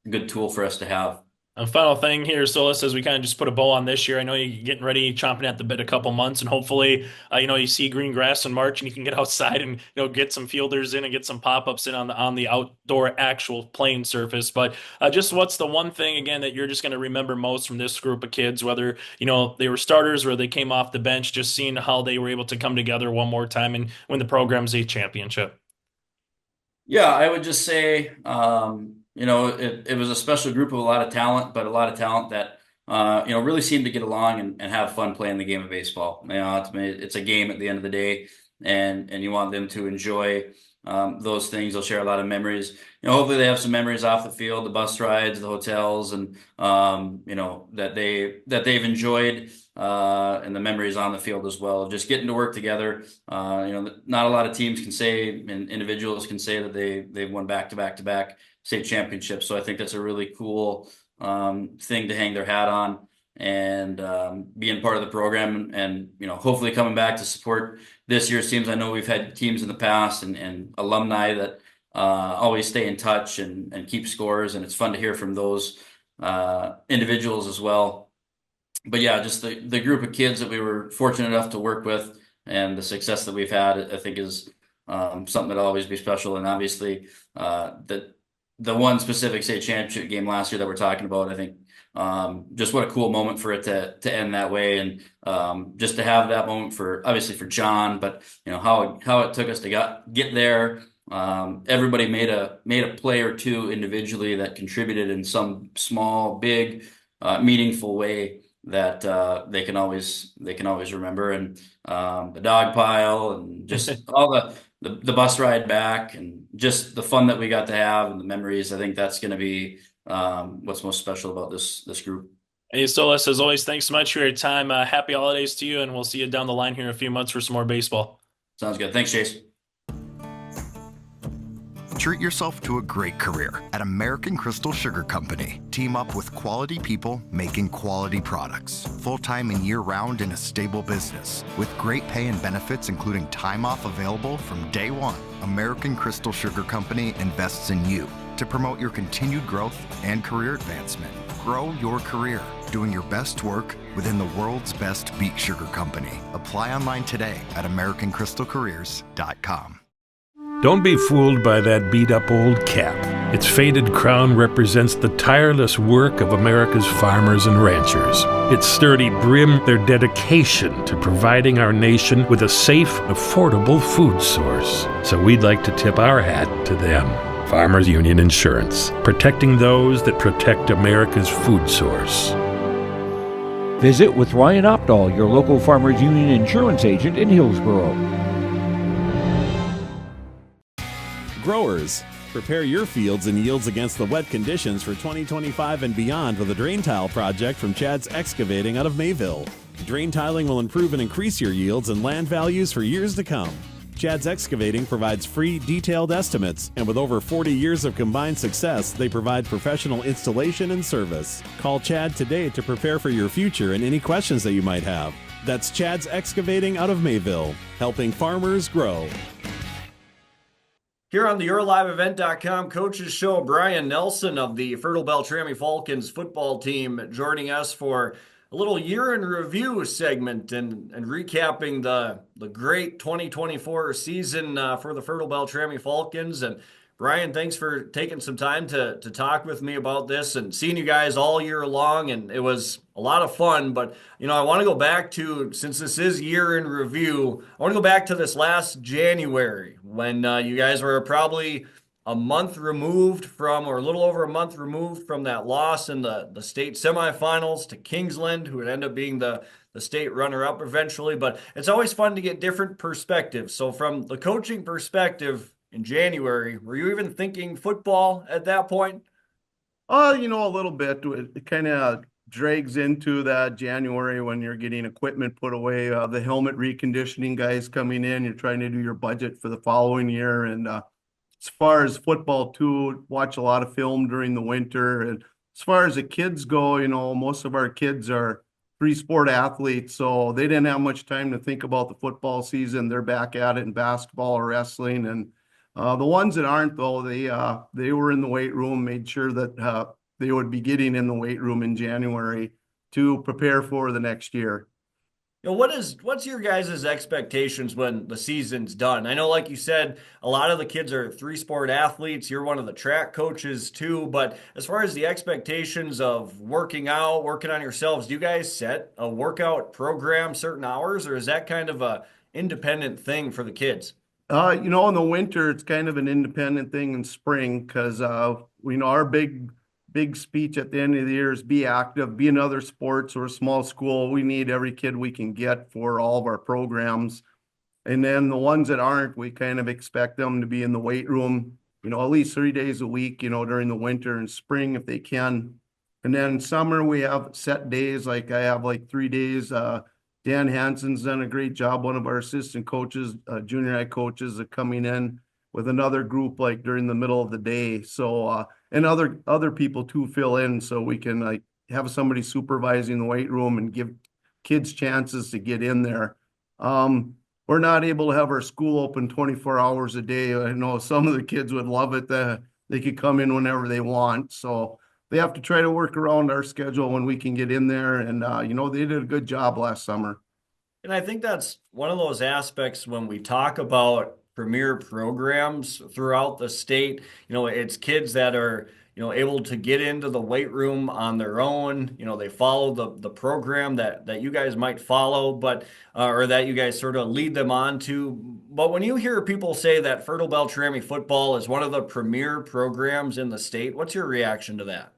good tool for us to have. A final thing here, Soulis, as we kind of just put a bow on this year. I know you're getting ready, chomping at the bit a couple months, and hopefully, you see green grass in March, and you can get outside and get some fielders in and get some pop-ups in on the outdoor actual playing surface. But just what's the one thing again that you're just going to remember most from this group of kids, whether they were starters or they came off the bench, just seeing how they were able to come together one more time and win the program's A championship? Yeah, I would just say. It was a special group of a lot of talent, but a lot of talent that, really seemed to get along and have fun playing the game of baseball. It's a game at the end of the day, and you want them to enjoy those things. They'll share a lot of memories. Hopefully they have some memories off the field, the bus rides, the hotels, and that they've enjoyed, and the memories on the field as well. Just getting to work together. Not a lot of teams can say, and individuals can say that they've won back-to-back state championships. So I think that's a really cool thing to hang their hat on, and being part of the program, and hopefully coming back to support this year's teams. I know we've had teams in the past and alumni that always stay in touch and keep scores, and it's fun to hear from those individuals as well. But yeah, just the group of kids that we were fortunate enough to work with and the success that we've had, I think is something that'll always be special. And obviously the one specific state championship game last year that we're talking about, I think just what a cool moment for it to end that way, and just to have that moment for John, but how it took us to get there. Everybody made a play or two individually that contributed in some small, big, meaningful way that they can always remember, and the dog pile, and just all the bus ride back, and just the fun that we got to have and the memories. I think that's going to be what's most special about this group. Hey, Soulis, as always, thanks so much for your time. Happy holidays to you, and we'll see you down the line here in a few months for some more baseball. Sounds good. Thanks, Chase. Treat yourself to a great career at American Crystal Sugar Company. Team up with quality people making quality products. Full-time and year-round in a stable business. With great pay and benefits, including time off available from day one. American Crystal Sugar Company invests in you to promote your continued growth and career advancement. Grow your career, doing your best work within the world's best beet sugar company. Apply online today at AmericanCrystalCareers.com. Don't be fooled by that beat-up old cap. Its faded crown represents the tireless work of America's farmers and ranchers. Its sturdy brim, their dedication to providing our nation with a safe, affordable food source. So we'd like to tip our hat to them. Farmers Union Insurance, protecting those that protect America's food source. Visit with Ryan Opdahl, your local Farmers Union Insurance agent in Hillsborough. Growers, Prepare your fields and yields against the wet conditions for 2025 and beyond with a drain tile project from Chad's Excavating out of Mayville. Drain tiling will improve and increase your yields and land values for years to come. Chad's Excavating provides free, detailed estimates, and with over 40 years of combined success, they provide professional installation and service. Call Chad today to prepare for your future and any questions that you might have. That's Chad's Excavating out of Mayville, helping farmers grow. Here on the YourLiveEvent.com Coaches Show, Brian Nelson of the Fertile-Beltrami Falcons football team joining us for a little year in review segment and recapping the great 2024 season for the Fertile-Beltrami Falcons. And Brian, thanks for taking some time to talk with me about this and seeing you guys all year long. And it was a lot of fun, but I want to go back to, since this is year in review, I want to go back to this last January when you guys were probably a month removed from, or a little over a month removed from that loss in the state semifinals to Kingsland, who would end up being the state runner-up eventually. But it's always fun to get different perspectives. So from the coaching perspective in January, were you even thinking football at that point? A little bit. It kind of drags into that January when you're getting equipment put away, the helmet reconditioning guys coming in, you're trying to do your budget for the following year. And as far as football too, watch a lot of film during the winter. And as far as the kids go, most of our kids are three-sport athletes, so they didn't have much time to think about the football season. They're back at it in basketball or wrestling. And the ones that aren't, though, they were in the weight room, made sure that they would be getting in the weight room in January to prepare for the next year. What's your guys' expectations when the season's done? I know, like you said, a lot of the kids are three-sport athletes. You're one of the track coaches too. But as far as the expectations of working out, working on yourselves, do you guys set a workout program, certain hours, or is that kind of a independent thing for the kids? In the winter, it's kind of an independent thing. In spring, because our big speech at the end of the year is be active, be in other sports. Or a small school. We need every kid we can get for all of our programs. And then the ones that aren't, we kind of expect them to be in the weight room, at least 3 days a week, during the winter and spring if they can. And then summer, we have set days. Like I have 3 days. Dan Hansen's done a great job. One of our assistant coaches, junior high coaches, are coming in with another group during the middle of the day. So and other people too fill in, so we can have somebody supervising the weight room and give kids chances to get in there. We're not able to have our school open 24 hours a day. I know some of the kids would love it that they could come in whenever they want. So they have to try to work around our schedule when we can get in there. And, they did a good job last summer. And I think that's one of those aspects when we talk about premier programs throughout the state. It's kids that are, able to get into the weight room on their own. They follow the program that you guys might follow, but or that you guys sort of lead them on to. But when you hear people say that Fertile-Beltrami football is one of the premier programs in the state, what's your reaction to that?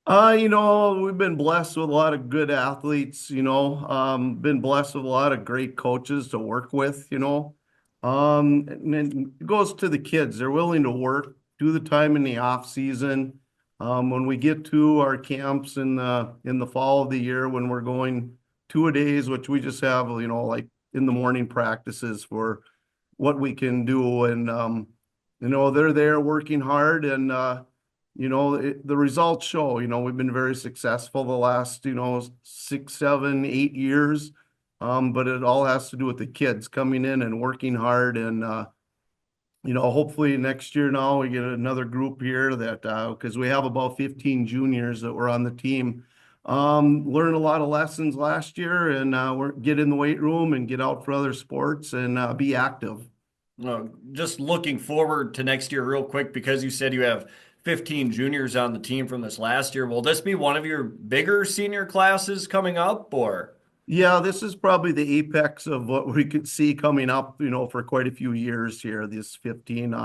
We've been blessed with a lot of good athletes, been blessed with a lot of great coaches to work with, and it goes to the kids. They're willing to work, do the time in the off season. When we get to our camps in the fall of the year, when we're going 2-a-days, which we just have, in the morning practices for what we can do. And, they're there working hard and, the results show. We've been very successful the last 6, 7, 8 years, but it all has to do with the kids coming in and working hard. And hopefully next year now we get another group here that because we have about 15 juniors that were on the team, learned a lot of lessons last year, and we're get in the weight room and get out for other sports and be active. Just looking forward to next year real quick, because you said you have 15 juniors on the team from this last year. Will this be one of your bigger senior classes coming up, or? Yeah, this is probably the apex of what we could see coming up, for quite a few years here, this 15.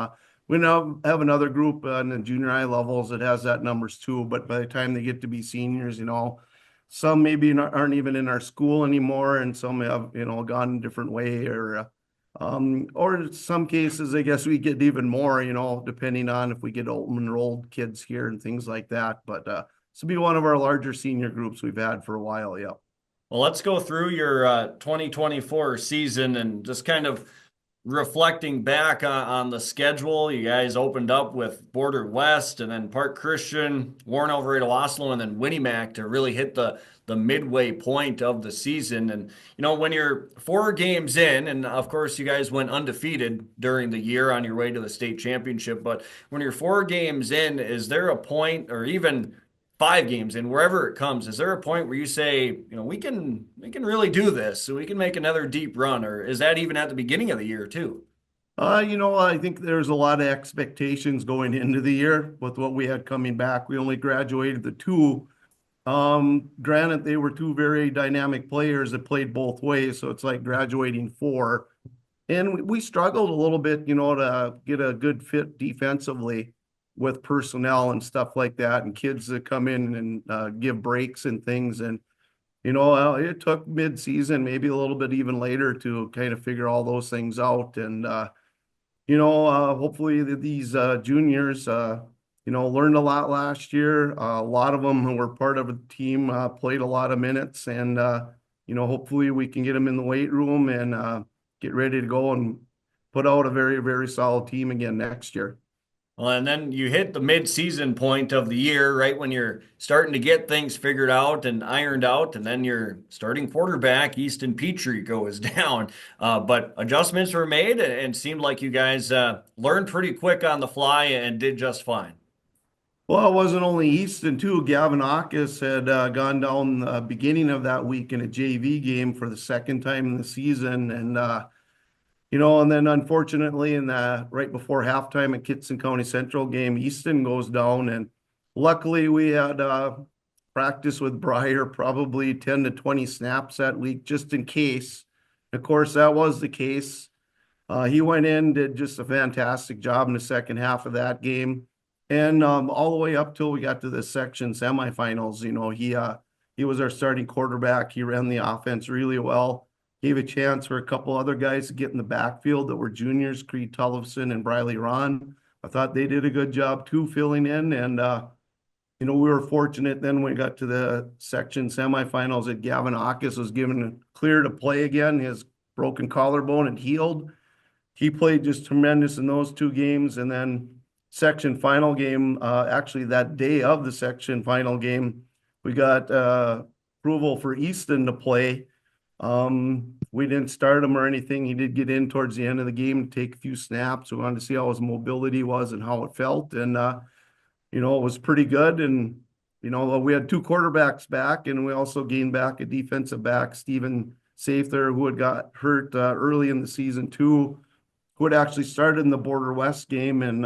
We now have another group on the junior high levels that has that numbers too, but by the time they get to be seniors, some maybe aren't even in our school anymore, and some have, gone a different way, or Or in some cases, I guess we get even more, depending on if we get enrolled kids here and things like that. But this will be one of our larger senior groups we've had for a while. Yeah. Well, let's go through your 2024 season and just kind of reflecting back on the schedule. You guys opened up with Border West and then Park Christian, Warren Alvarado Oslo, and then Winnimac to really hit the midway point of the season. And, when you're 4 games in, and of course you guys went undefeated during the year on your way to the state championship, but when you're 4 games in, is there a point, or even 5 games in, wherever it comes, is there a point where you say, we can really do this, so we can make another deep run? Or is that even at the beginning of the year too? I think there's a lot of expectations going into the year with what we had coming back. We only graduated the 2. Granted, they were 2 very dynamic players that played both ways, so it's like graduating 4. And we struggled a little bit, to get a good fit defensively with personnel and stuff like that, and kids that come in and give breaks and things. And, it took mid-season, maybe a little bit even later, to kind of figure all those things out. And, hopefully these juniors, learned a lot last year. A lot of them who were part of the team played a lot of minutes. And, hopefully we can get them in the weight room and get ready to go and put out a very, very solid team again next year. Well, and then you hit the mid-season point of the year, right when you're starting to get things figured out and ironed out, and then your starting quarterback, Easton Petrie, goes down. But adjustments were made, and seemed like you guys learned pretty quick on the fly and did just fine. Well, it wasn't only Easton, too. Gavin Akis had gone down the beginning of that week in a JV game for the 2nd time in the season. And, and then unfortunately right before halftime at Kitson County Central game, Easton goes down. And luckily we had practice with Breyer, probably 10 to 20 snaps that week, just in case. Of course, that was the case. He went in, did just a fantastic job in the second half of that game. And all the way up till we got to the section semifinals, he was our starting quarterback. He ran the offense really well. Gave a chance for a couple other guys to get in the backfield that were juniors, Creed Tullifson and Briley Ron. I thought they did a good job too, filling in. And, we were fortunate then when we got to the section semifinals that Gavin Akis was given clear to play again. His broken collarbone had healed. He played just tremendous in those 2 games. And then section final game, actually that day of the section final game, we got approval for Easton to play. We didn't start him or anything. He did get in towards the end of the game to take a few snaps. We wanted to see how his mobility was and how it felt. And, it was pretty good. And, we had 2 quarterbacks back, and we also gained back a defensive back, Stephen Sather, who had got hurt early in the season too, who had actually started in the Border West game. And,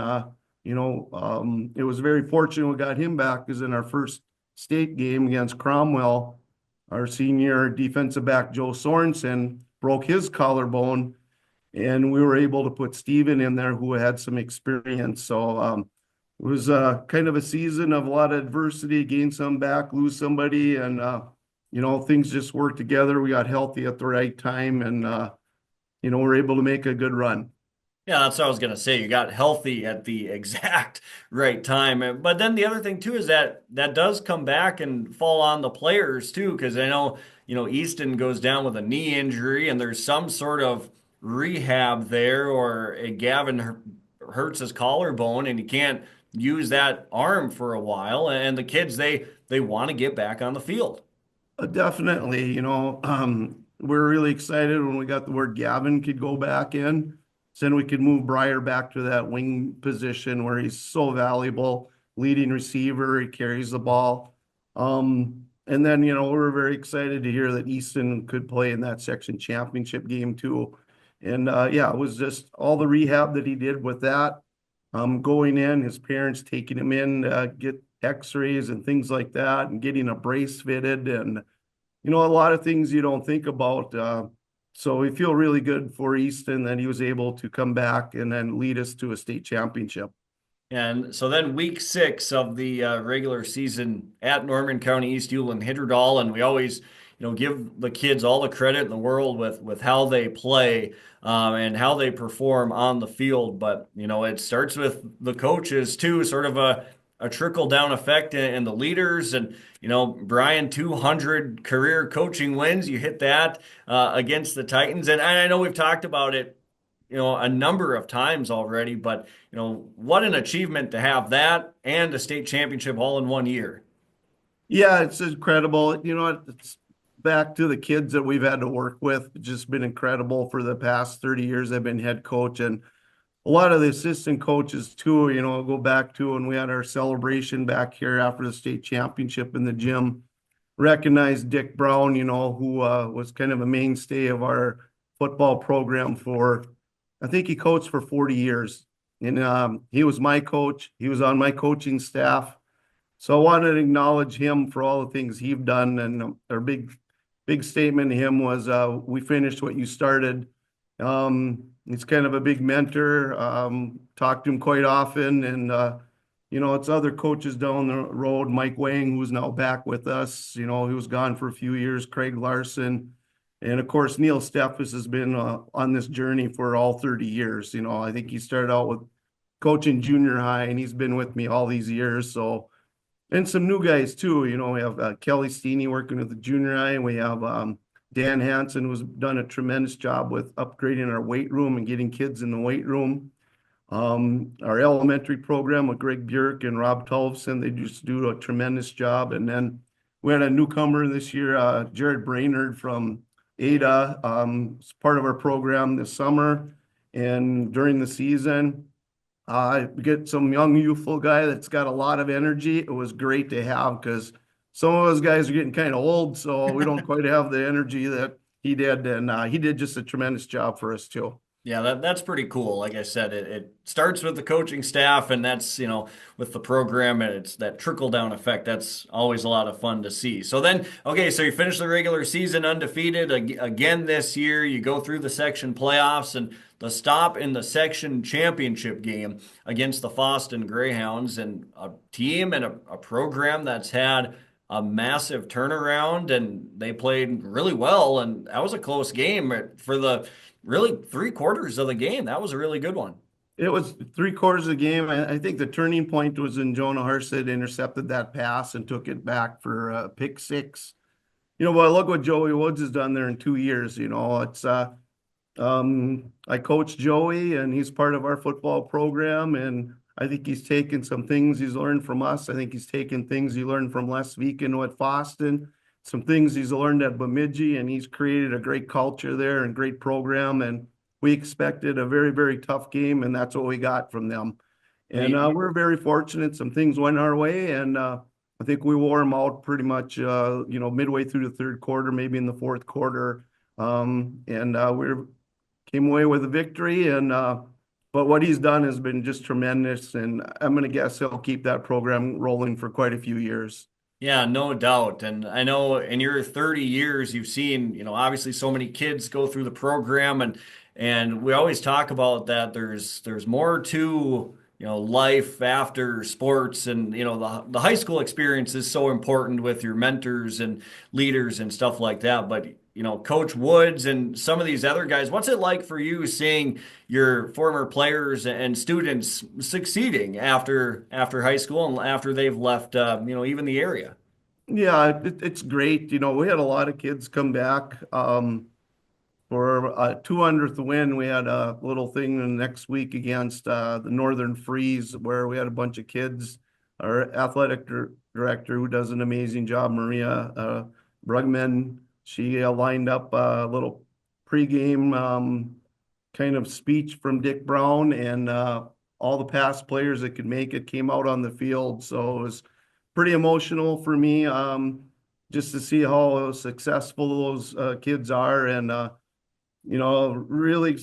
it was very fortunate we got him back, because in our first state game against Cromwell, our senior defensive back, Joe Sorensen, broke his collarbone, and we were able to put Steven in there, who had some experience. So it was kind of a season of a lot of adversity, gain some back, lose somebody, and, things just worked together. We got healthy at the right time, and, we're able to make a good run. Yeah, that's what I was going to say. You got healthy at the exact right time. But then the other thing, too, is that does come back and fall on the players, too, because I know, Easton goes down with a knee injury, and there's some sort of rehab there, or Gavin hurts his collarbone, and he can't use that arm for a while. And the kids, they want to get back on the field. Definitely. We're really excited when we got the word Gavin could go back in. So then we could move Breyer back to that wing position where he's so valuable, leading receiver, he carries the ball. And then, we're very excited to hear that Easton could play in that section championship game too. And it was just all the rehab that he did with that, going in, his parents taking him in, get x-rays and things like that, and getting a brace fitted, and, a lot of things you don't think about. So we feel really good for Easton that he was able to come back and then lead us to a state championship. And so then week 6 of the regular season at Norman County East Hewlin Hitterdal, and we always, give the kids all the credit in the world with how they play and how they perform on the field. But, it starts with the coaches too, sort of a trickle down effect in the leaders. And, Brian, 200 career coaching wins. You hit that against the Titans. And I know we've talked about it, a number of times already, but, what an achievement to have that and a state championship all in 1 year. Yeah, it's incredible. It's back to the kids that we've had to work with. It's just been incredible for the past 30 years I've been head coach. And a lot of the assistant coaches too, go back to when we had our celebration back here after the state championship in the gym, recognized Dick Brown, who was kind of a mainstay of our football program I think he coached for 40 years. And he was my coach. He was on my coaching staff. So I wanted to acknowledge him for all the things he's done. And our big statement to him was, we finished what you started. He's kind of a big mentor. Talk to him quite often. And, it's other coaches down the road, Mike Wang, who's now back with us. He was gone for a few years, Craig Larson. And of course, Neil Steffes has been on this journey for all 30 years. I think he started out with coaching junior high, and he's been with me all these years. So, and some new guys too. We have Kelly Steeney working with the junior high, and we have Dan Hansen, who's done a tremendous job with upgrading our weight room and getting kids in the weight room. Our elementary program with Greg Bjork and Rob Tulvson, they just do a tremendous job. And then we had a newcomer this year, Jared Brainerd from Ada, is part of our program this summer. And during the season, we get some young, youthful guy that's got a lot of energy. It was great to have because some of those guys are getting kind of old, so we don't quite have the energy that he did. And he did just a tremendous job for us too. Yeah, that's pretty cool. Like I said, it starts with the coaching staff, and that's, with the program, and it's that trickle-down effect. That's always a lot of fun to see. So then, okay, so you finish the regular season undefeated again this year. You go through the section playoffs and the stop in the section championship game against the Foston Greyhounds, and a team and a program that's had a massive turnaround, and they played really well, and that was a close game for the really 3/4 of the game. That was a really good one. It was 3/4 of the game. I think the turning point was when Jonah Harset intercepted that pass and took it back for a pick six. But look what Joey Woods has done there in 2 years. It's I coach Joey, and he's part of our football program, and I think he's taken some things he's learned from us. I think he's taken things he learned from Les Viken at Foston, some things he's learned at Bemidji, and he's created a great culture there and great program. And we expected a very, very tough game, and that's what we got from them. And we're very fortunate. Some things went our way, and I think we wore them out pretty much, midway through the third quarter, maybe in the fourth quarter. And we came away with a victory. And but what he's done has been just tremendous, and I'm going to guess he'll keep that program rolling for quite a few years. Yeah, no doubt. And I know in your 30 years, you've seen, obviously so many kids go through the program, and we always talk about that there's more to, life after sports, and, the high school experience is so important with your mentors and leaders and stuff like that. But, Coach Woods and some of these other guys, what's it like for you seeing your former players and students succeeding after high school and after they've left, even the area? Yeah, it's great. We had a lot of kids come back for a 200th win. We had a little thing the next week against the Northern Freeze where we had a bunch of kids. Our athletic director, who does an amazing job, Maria Brugman, she lined up a little pregame kind of speech from Dick Brown, and all the past players that could make it came out on the field. So it was pretty emotional for me just to see how successful those kids are, and really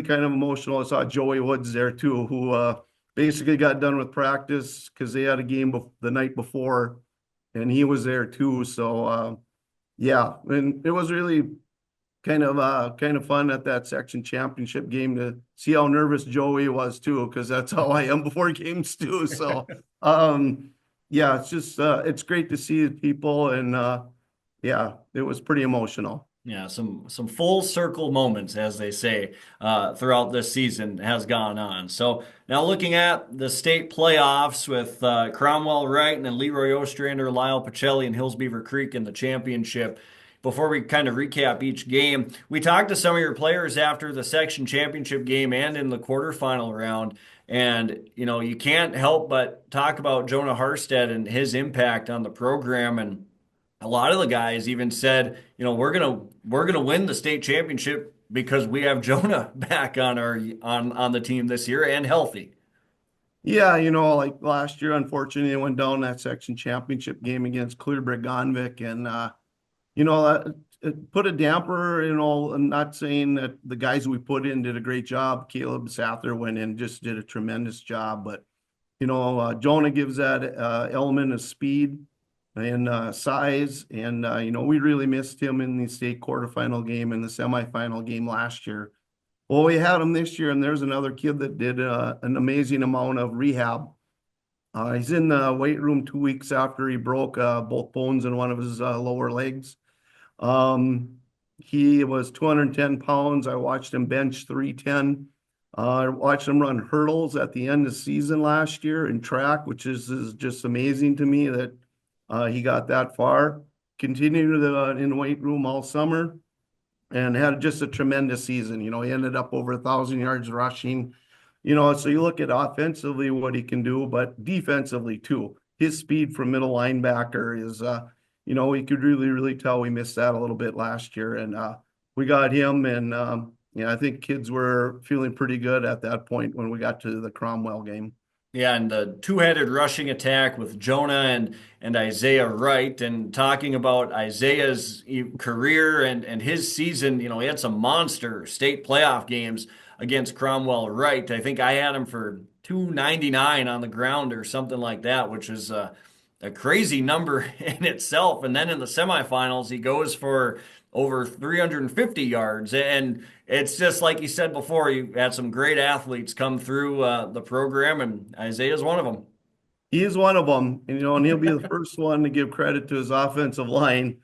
kind of emotional. I saw Joey Woods there too, who basically got done with practice because they had a game the night before, and he was there too. So yeah, and it was really kind of fun at that section championship game to see how nervous Joey was too, because that's how I am before games too. So yeah, it's just it's great to see people, and yeah, it was pretty emotional. Yeah, some full circle moments, as they say, throughout this season has gone on. So now looking at the state playoffs with Cromwell Wright and then Leroy Ostrander, Lyle Pacelli, and Hillsbeaver Creek in the championship. Before we kind of recap each game, we talked to some of your players after the section championship game and in the quarterfinal round. And, you know, you can't help but talk about Jonah Harstead and his impact on the program. And a lot of the guys even said, you know, we're gonna win the state championship because we have Jonah back on on the team this year and healthy. Yeah, you know, like last year, unfortunately, I went down that section championship game against Clearbrick-Gonvick, and you know, it put a damper. You know, I'm not saying that the guys we put in did a great job. Caleb Sather went in, just did a tremendous job, but you know, Jonah gives that element of speed and size, and you know, we really missed him in the state quarterfinal game and the semifinal game last year. Well, we had him this year, and there's another kid that did an amazing amount of rehab. He's in the weight room 2 weeks after he broke both bones in one of his lower legs. He was 210 pounds. I watched him bench 310. I watched him run hurdles at the end of the season last year in track, which is just amazing to me that he got that far. Continued in the weight room all summer and had just a tremendous season. You know, he ended up over 1,000 yards rushing. You know, so you look at offensively what he can do, but defensively too. His speed from middle linebacker is, you know, we could really tell we missed that a little bit last year. And we got him, and yeah, I think kids were feeling pretty good at that point when we got to the Cromwell game. Yeah, and the two-headed rushing attack with Jonah and Isaiah Wright, and talking about Isaiah's career and his season, you know, he had some monster state playoff games against Cromwell Wright. I think I had him for 299 on the ground or something like that, which is a crazy number in itself. And then in the semifinals, he goes for over 350 yards. And it's just like you said before, you had some great athletes come through the program, and Isaiah's one of them. He is one of them, and, you know, and he'll be the first one to give credit to his offensive line.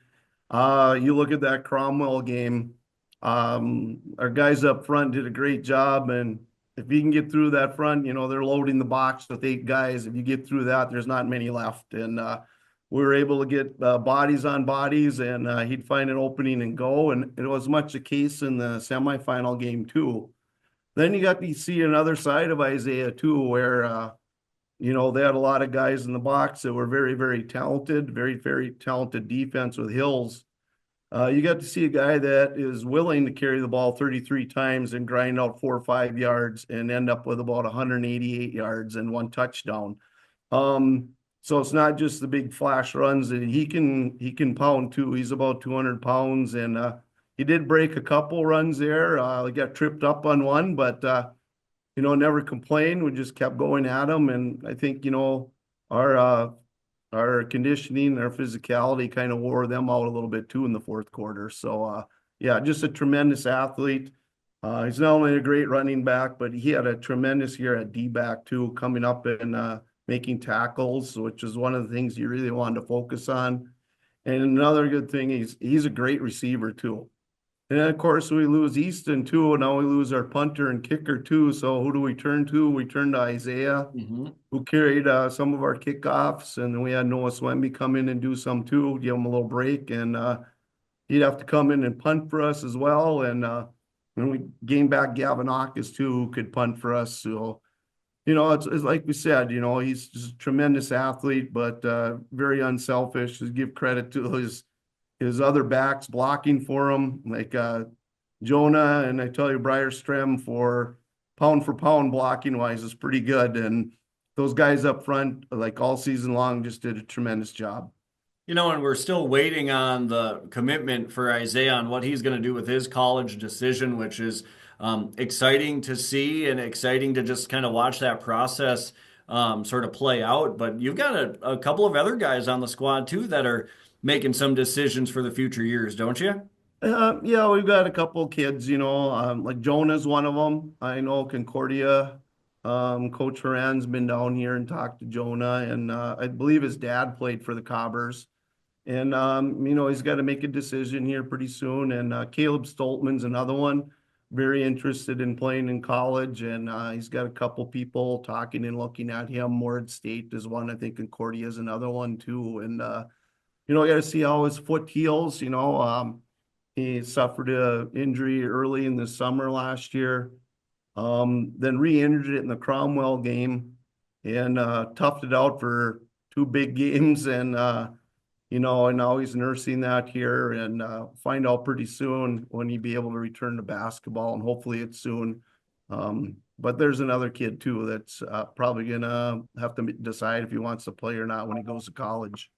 You look at that Cromwell game, our guys up front did a great job, and if you can get through that front, you know, they're loading the box with 8 guys. If you get through that, there's not many left, and we were able to get bodies on bodies, and he'd find an opening and go. And it was much the case in the semifinal game too. Then you got to see another side of Isaiah too, where, you know, they had a lot of guys in the box that were very talented, very talented defense with Hills. You got to see a guy that is willing to carry the ball 33 times and grind out 4 or 5 yards and end up with about 188 yards and 1 touchdown. So it's not just the big flash runs that he can pound too. He's about 200 pounds, and he did break a couple runs there. He got tripped up on one, but you know, never complained. We just kept going at him, and I think, you know, our conditioning, our physicality kind of wore them out a little bit too in the fourth quarter. So yeah, just a tremendous athlete. He's not only a great running back, but he had a tremendous year at D-back too, coming up and making tackles, which is one of the things you really wanted to focus on. And another good thing, he's a great receiver too. And then of course we lose Easton too, and now we lose our punter and kicker too. So who do we turn to? We turn to Isaiah, who carried some of our kickoffs, and then we had Noah Swemby come in and do some too, give him a little break, and he'd have to come in and punt for us as well. And when we gained back Gavin Aukes too, who could punt for us. So, you know, it's like we said, you know, he's just a tremendous athlete, but very unselfish. To give credit to his other backs blocking for him, like Jonah, and I tell you, Briar Strem for pound blocking wise is pretty good. And those guys up front, like all season long, just did a tremendous job. You know, and we're still waiting on the commitment for Isaiah on what he's going to do with his college decision, which is exciting to see and exciting to just kind of watch that process sort of play out. But you've got a couple of other guys on the squad too that are making some decisions for the future years, don't you? Yeah, we've got a couple of kids, you know, like Jonah's one of them. I know Concordia, Coach Horan's been down here and talked to Jonah, and I believe his dad played for the Cobbers. And, he's got to make a decision here pretty soon. And Caleb Stoltman's another one, very interested in playing in college. And he's got a couple people talking and looking at him. Ward State is one, I think, Concordia is another one too. And, I got to see how his foot heals. He suffered an injury early in the summer last year, then re-injured it in the Cromwell game and toughed it out for 2 big games. And, and now he's nursing that here and find out pretty soon when he'd be able to return to basketball, and hopefully it's soon. But there's another kid too that's probably going to have to decide if he wants to play or not when he goes to college.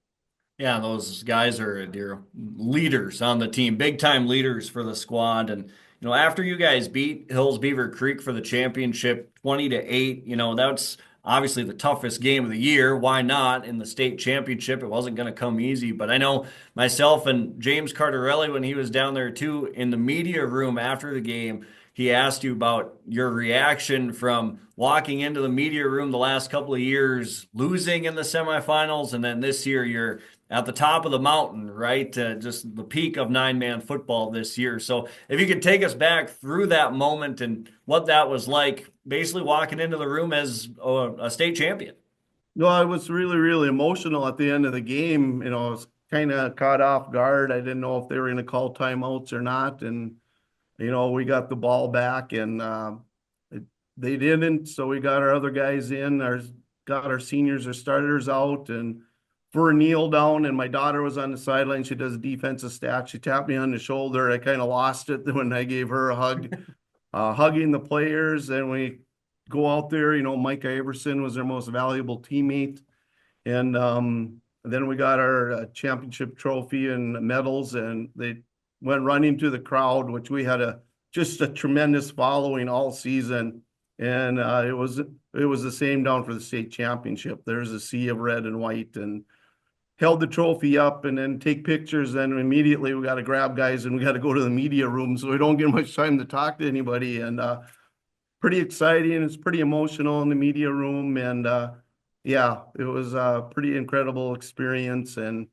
Yeah, those guys are your leaders on the team, big time leaders for the squad. And after you guys beat Hills Beaver Creek for the championship 20-8, that's obviously the toughest game of the year. Why not? In the state championship, it wasn't going to come easy. But I know myself and James Cardarelli, when he was down there too, in the media room after the game, he asked you about your reaction from walking into the media room the last couple of years, losing in the semifinals, and then this year you're at the top of the mountain, right? Just the peak of 9-man football this year. So if you could take us back through that moment and what that was like, basically walking into the room as a state champion. No, I was really, really emotional at the end of the game. I was kind of caught off guard. I didn't know if they were going to call timeouts or not. And, we got the ball back and they didn't. So we got our other guys in, got our seniors, our starters out, and for a kneel down, and my daughter was on the sideline. She does defensive stats. She tapped me on the shoulder. I kind of lost it when I gave her a hug, hugging the players. And we go out there, Micah Iverson was their most valuable teammate. And then we got our championship trophy and medals, and they went running to the crowd, which we had just a tremendous following all season. And it was the same down for the state championship. There's a sea of red and white, and held the trophy up and then take pictures. Then immediately we got to grab guys and we got to go to the media room, so we don't get much time to talk to anybody. And pretty exciting. It's pretty emotional in the media room. And yeah, it was a pretty incredible experience. And,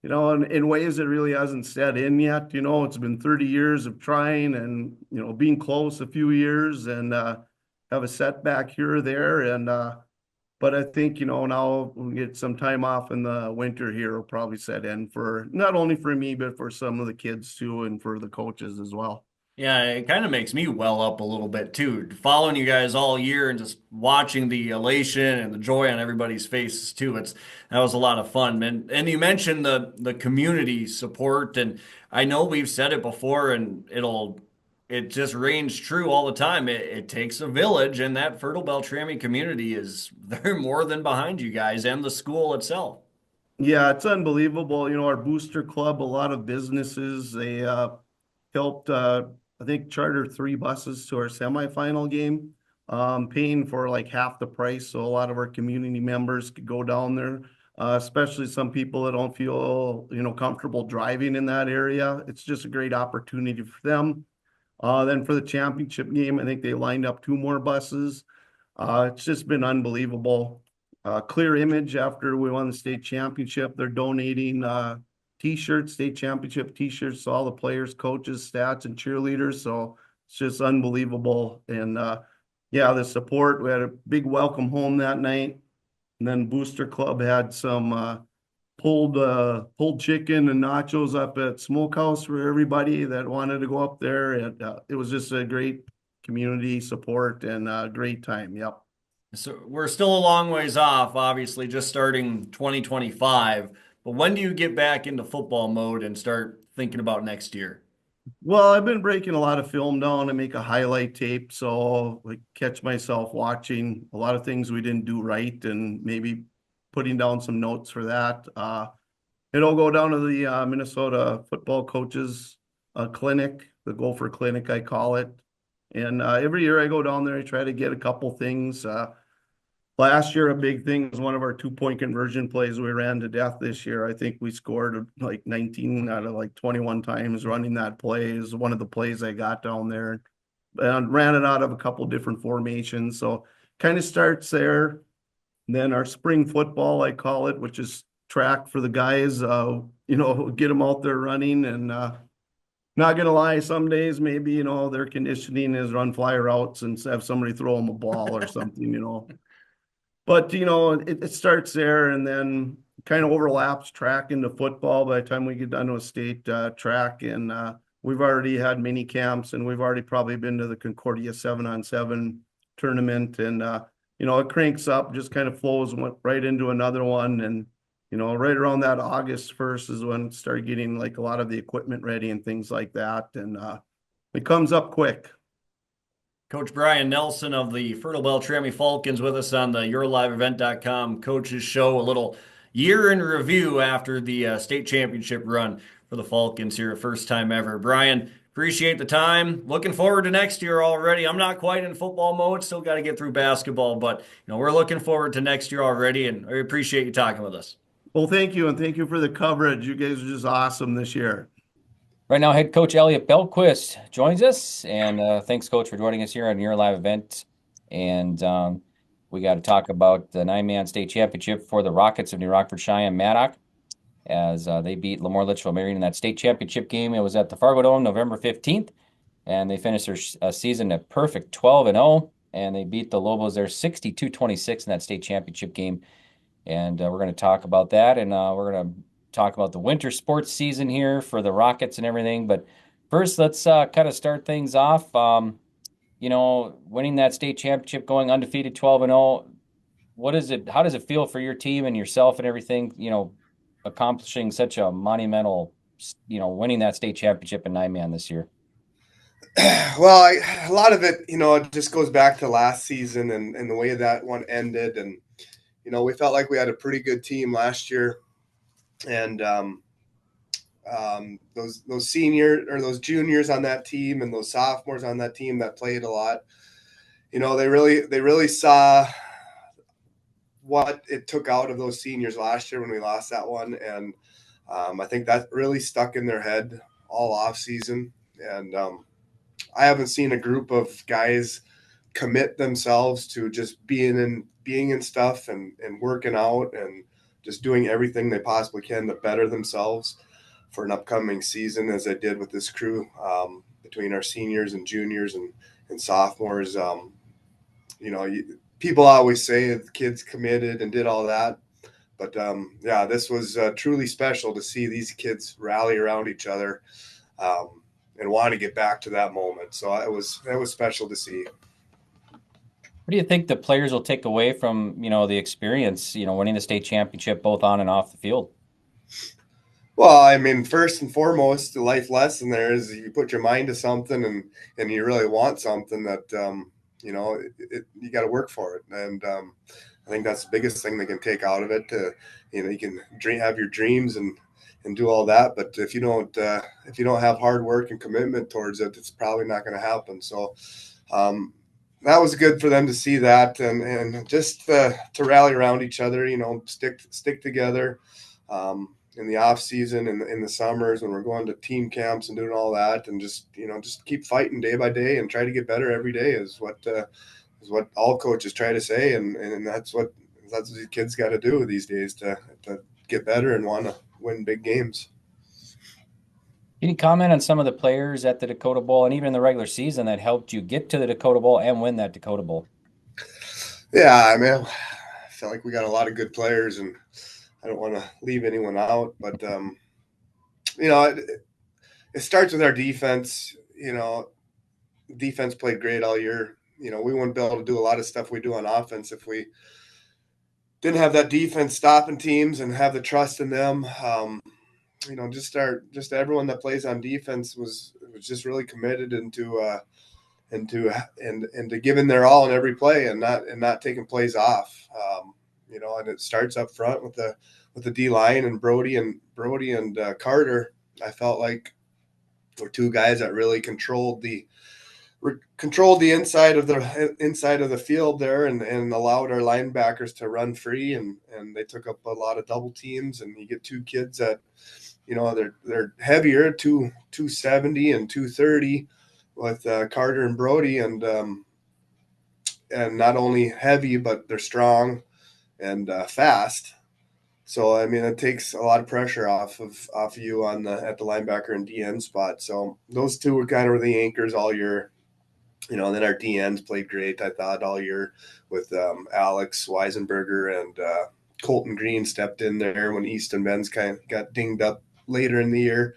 in ways it really hasn't set in yet. It's been 30 years of trying and, being close a few years and have a setback here or there. And but I think, now we'll get some time off in the winter here will probably set in for not only for me, but for some of the kids too, and for the coaches as well. Yeah, it kind of makes me well up a little bit too, following you guys all year and just watching the elation and the joy on everybody's faces too. That was a lot of fun, man. And you mentioned the community support, and I know we've said it before, and it just reigns true all the time. It takes a village, and that Fertile-Beltrami community they're more than behind you guys and the school itself. Yeah, it's unbelievable. Our booster club, a lot of businesses, they helped, I think, charter 3 buses to our semifinal game, paying for like half the price. So a lot of our community members could go down there, especially some people that don't feel, comfortable driving in that area. It's just a great opportunity for them. Then for the championship game, I think they lined up 2 more buses. It's just been unbelievable. Clear Image, after we won the state championship, they're donating T-shirts, state championship T-shirts to all the players, coaches, stats, and cheerleaders. So it's just unbelievable. And yeah, the support. We had a big welcome home that night. And then Booster Club had some pulled chicken and nachos up at Smokehouse for everybody that wanted to go up there. And it was just a great community support and a great time. Yep. So we're still a long ways off, obviously, just starting 2025. But when do you get back into football mode and start thinking about next year? Well, I've been breaking a lot of film down and make a highlight tape. So I catch myself watching a lot of things we didn't do right and maybe putting down some notes for that. It'll go down to the Minnesota football coaches clinic, the Gopher Clinic, I call it. And every year I go down there, I try to get a couple things. Last year, a big thing was one of our 2-point conversion plays we ran to death. This year, I think we scored like 19 out of like 21 times running that play. Is one of the plays I got down there and ran it out of a couple different formations. So kind of starts there. And then our spring football, I call it, which is track for the guys, get them out there running. And not going to lie, some days maybe, their conditioning is run fly routes and have somebody throw them a ball or something. But, it starts there and then kind of overlaps track into football by the time we get done with state track. And we've already had mini camps and we've already probably been to the Concordia 7-on-7 tournament. And, it cranks up, just kind of flows right into another one. And, right around that August 1st is when it started getting like a lot of the equipment ready and things like that. And it comes up quick. Coach Brian Nelson of the Fertile-Beltrami Falcons with us on the YourLiveEvent.com Coaches Show. A little year in review after the state championship run for the Falcons here, first time ever. Brian, appreciate the time. Looking forward to next year already. I'm not quite in football mode. Still got to get through basketball, but we're looking forward to next year already, and I appreciate you talking with us. Well, thank you, and thank you for the coverage. You guys are just awesome this year. Right now, head coach Elliott Belquist joins us, and thanks, Coach, for joining us here on your live event. And we got to talk about the 9-man state championship for the Rockets of New Rockford-Sheyenne-Maddock as they beat Lemoore Litchfield Marion in that state championship game. It was at the Fargo Dome November 15th, and they finished their season at perfect 12-0, and they beat the Lobos there 62-26 in that state championship game. And we're going to talk about that, and we're going to talk about the winter sports season here for the Rockets and everything. But first, let's kind of start things off. Winning that state championship, going undefeated 12-0. What is it? How does it feel for your team and yourself and everything? Accomplishing such a monumental, winning that state championship in 9-man this year. Well, a lot of it, it just goes back to last season and the way that one ended. And, we felt like we had a pretty good team last year. And those seniors or those juniors on that team and those sophomores on that team that played a lot, they really saw what it took out of those seniors last year when we lost that one. And I think that really stuck in their head all off season. And I haven't seen a group of guys commit themselves to just being in stuff and working out and just doing everything they possibly can to better themselves for an upcoming season, as I did with this crew between our seniors and juniors and sophomores. People always say the kids committed and did all that. But, this was truly special to see these kids rally around each other and want to get back to that moment. So that was special to see. What do you think the players will take away from, the experience, winning the state championship both on and off the field? Well, I mean, first and foremost, the life lesson there is you put your mind to something and you really want something that, you got to work for it. And I think that's the biggest thing they can take out of it. You can have your dreams and do all that, but if you don't have hard work and commitment towards it, it's probably not going to happen. So, that was good for them to see that and just to rally around each other, stick together in the off season and in the summers when we're going to team camps and doing all that, and just keep fighting day by day and try to get better every day is what all coaches try to say. And that's what the kids got to do these days to get better and want to win big games. Can you comment on some of the players at the Dakota Bowl and even in the regular season that helped you get to the Dakota Bowl and win that Dakota Bowl? Yeah, I mean, I feel like we got a lot of good players, and I don't want to leave anyone out. But, it starts with our defense. Defense played great all year. We wouldn't be able to do a lot of stuff we do on offense if we didn't have that defense stopping teams and have the trust in them. Just everyone that plays on defense was just really committed into giving their all in every play and not taking plays off. And it starts up front with the D line and Brody and Carter. I felt like were two guys that really controlled the inside of the field there and allowed our linebackers to run free and they took up a lot of double teams, and you get two kids that they're heavier, 270 and 230 with Carter and Brody, and not only heavy but they're strong and fast, So I mean, it takes a lot of pressure off of you on at the linebacker and DN spot. So those two were kind of the anchors all year. You know, and then our DNs played great, I thought, all year with Alex Weisenberger and Colton Green stepped in there when Easton Benz kind of got dinged up later in the year.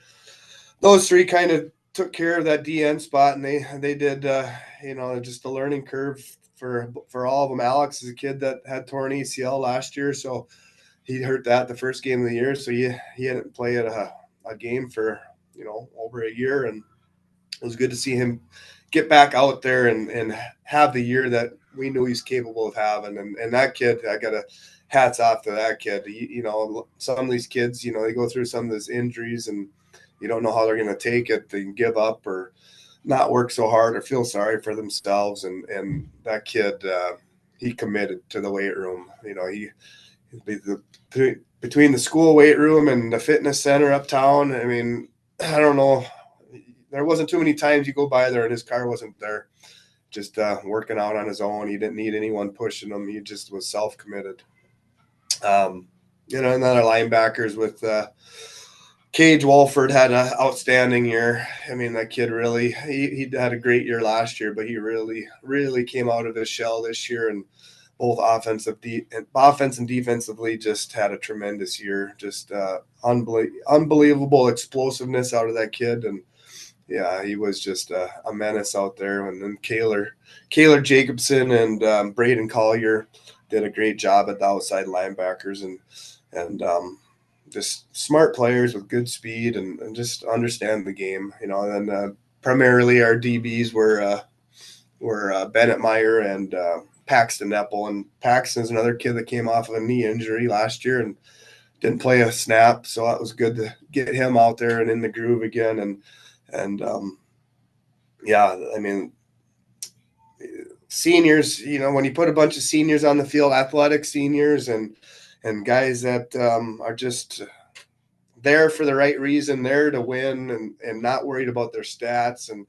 Those three kind of took care of that DN spot, and they did, just a learning curve for all of them. Alex is a kid that had torn ACL last year, so he hurt that the first game of the year, so he hadn't played a game for over a year, and it was good to see him get back out there and have the year that we knew he's capable of having. And that kid, I got to hats off to that kid. Some of these kids, they go through some of these injuries and you don't know how they're going to take it. They can give up or not work so hard or feel sorry for themselves. And that kid, he committed to the weight room. Between the school weight room and the fitness center uptown, I mean, I don't know. There wasn't too many times you go by there and his car wasn't there, just working out on his own. He didn't need anyone pushing him. He just was self-committed. And then our linebackers with Cage Walford had an outstanding year. I mean, that kid really, he had a great year last year, but he really, really came out of his shell this year, and both offense and defensively just had a tremendous year. Just unbelievable explosiveness out of that kid. And yeah, he was just a menace out there. And then Kaylor Jacobson and Braden Collier did a great job at the outside linebackers and just smart players with good speed and just understand the game. And then primarily our DBs were Bennett Meyer and Paxton Epple. And Paxton is another kid that came off of a knee injury last year and didn't play a snap. So that was good to get him out there and in the groove again. And I mean, seniors, when you put a bunch of seniors on the field, athletic seniors and guys that are just there for the right reason, there to win and not worried about their stats. And,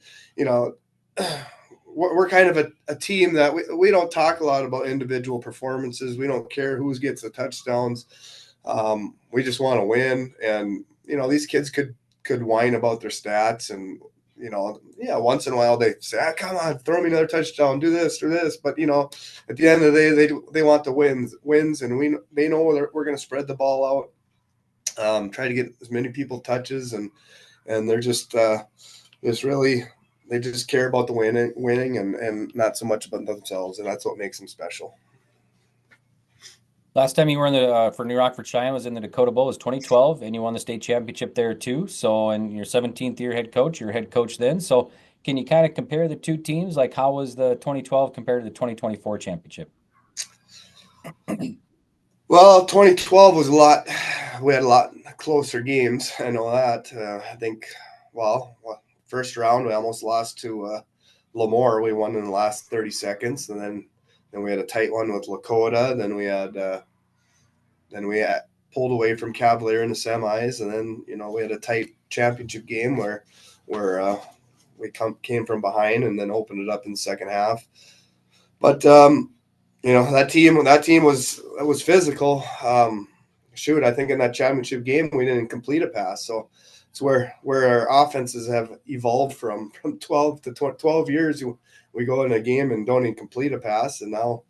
we're kind of a team that we don't talk a lot about individual performances. We don't care who gets the touchdowns. We just want to win. And, these kids could whine about their stats and, once in a while they say, come on, throw me another touchdown, do this. But, at the end of the day, they want the wins. And they know we're going to spread the ball out, try to get as many people touches. And they're just really, they just care about the winning and not so much about themselves. And that's what makes them special. Last time you were in the for New Rockford-Sheyenne was in the Dakota Bowl was 2012, and you won the state championship there too. So, in your 17th year head coach, you're head coach then. So, can you kind of compare the two teams? Like, how was the 2012 compared to the 2024 championship? Well, 2012 was we had a lot closer games. I know that. I think, first round we almost lost to Lemoore. We won in the last 30 seconds, and then we had a tight one with Lakota. Then we had pulled away from Cavalier in the semis, and then we had a tight championship game where we came from behind and then opened it up in the second half. But that team was physical. I think in that championship game we didn't complete a pass, so it's where our offenses have evolved from 12 to 12 years. We go in a game and don't even complete a pass, and now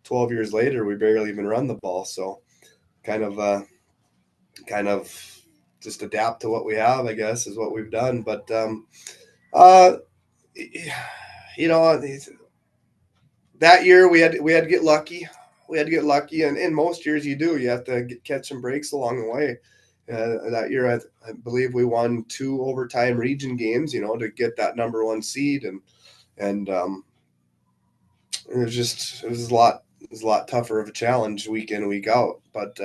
12 years later we barely even run the ball. So kind of just adapt to what we have, I guess, is what we've done. But that year we had to get lucky. We had to get lucky, and in most years you do. You have to catch some breaks along the way. That year I believe we won 2 overtime region games, to get that number 1 seed, and it was a lot tougher of a challenge week in, week out. But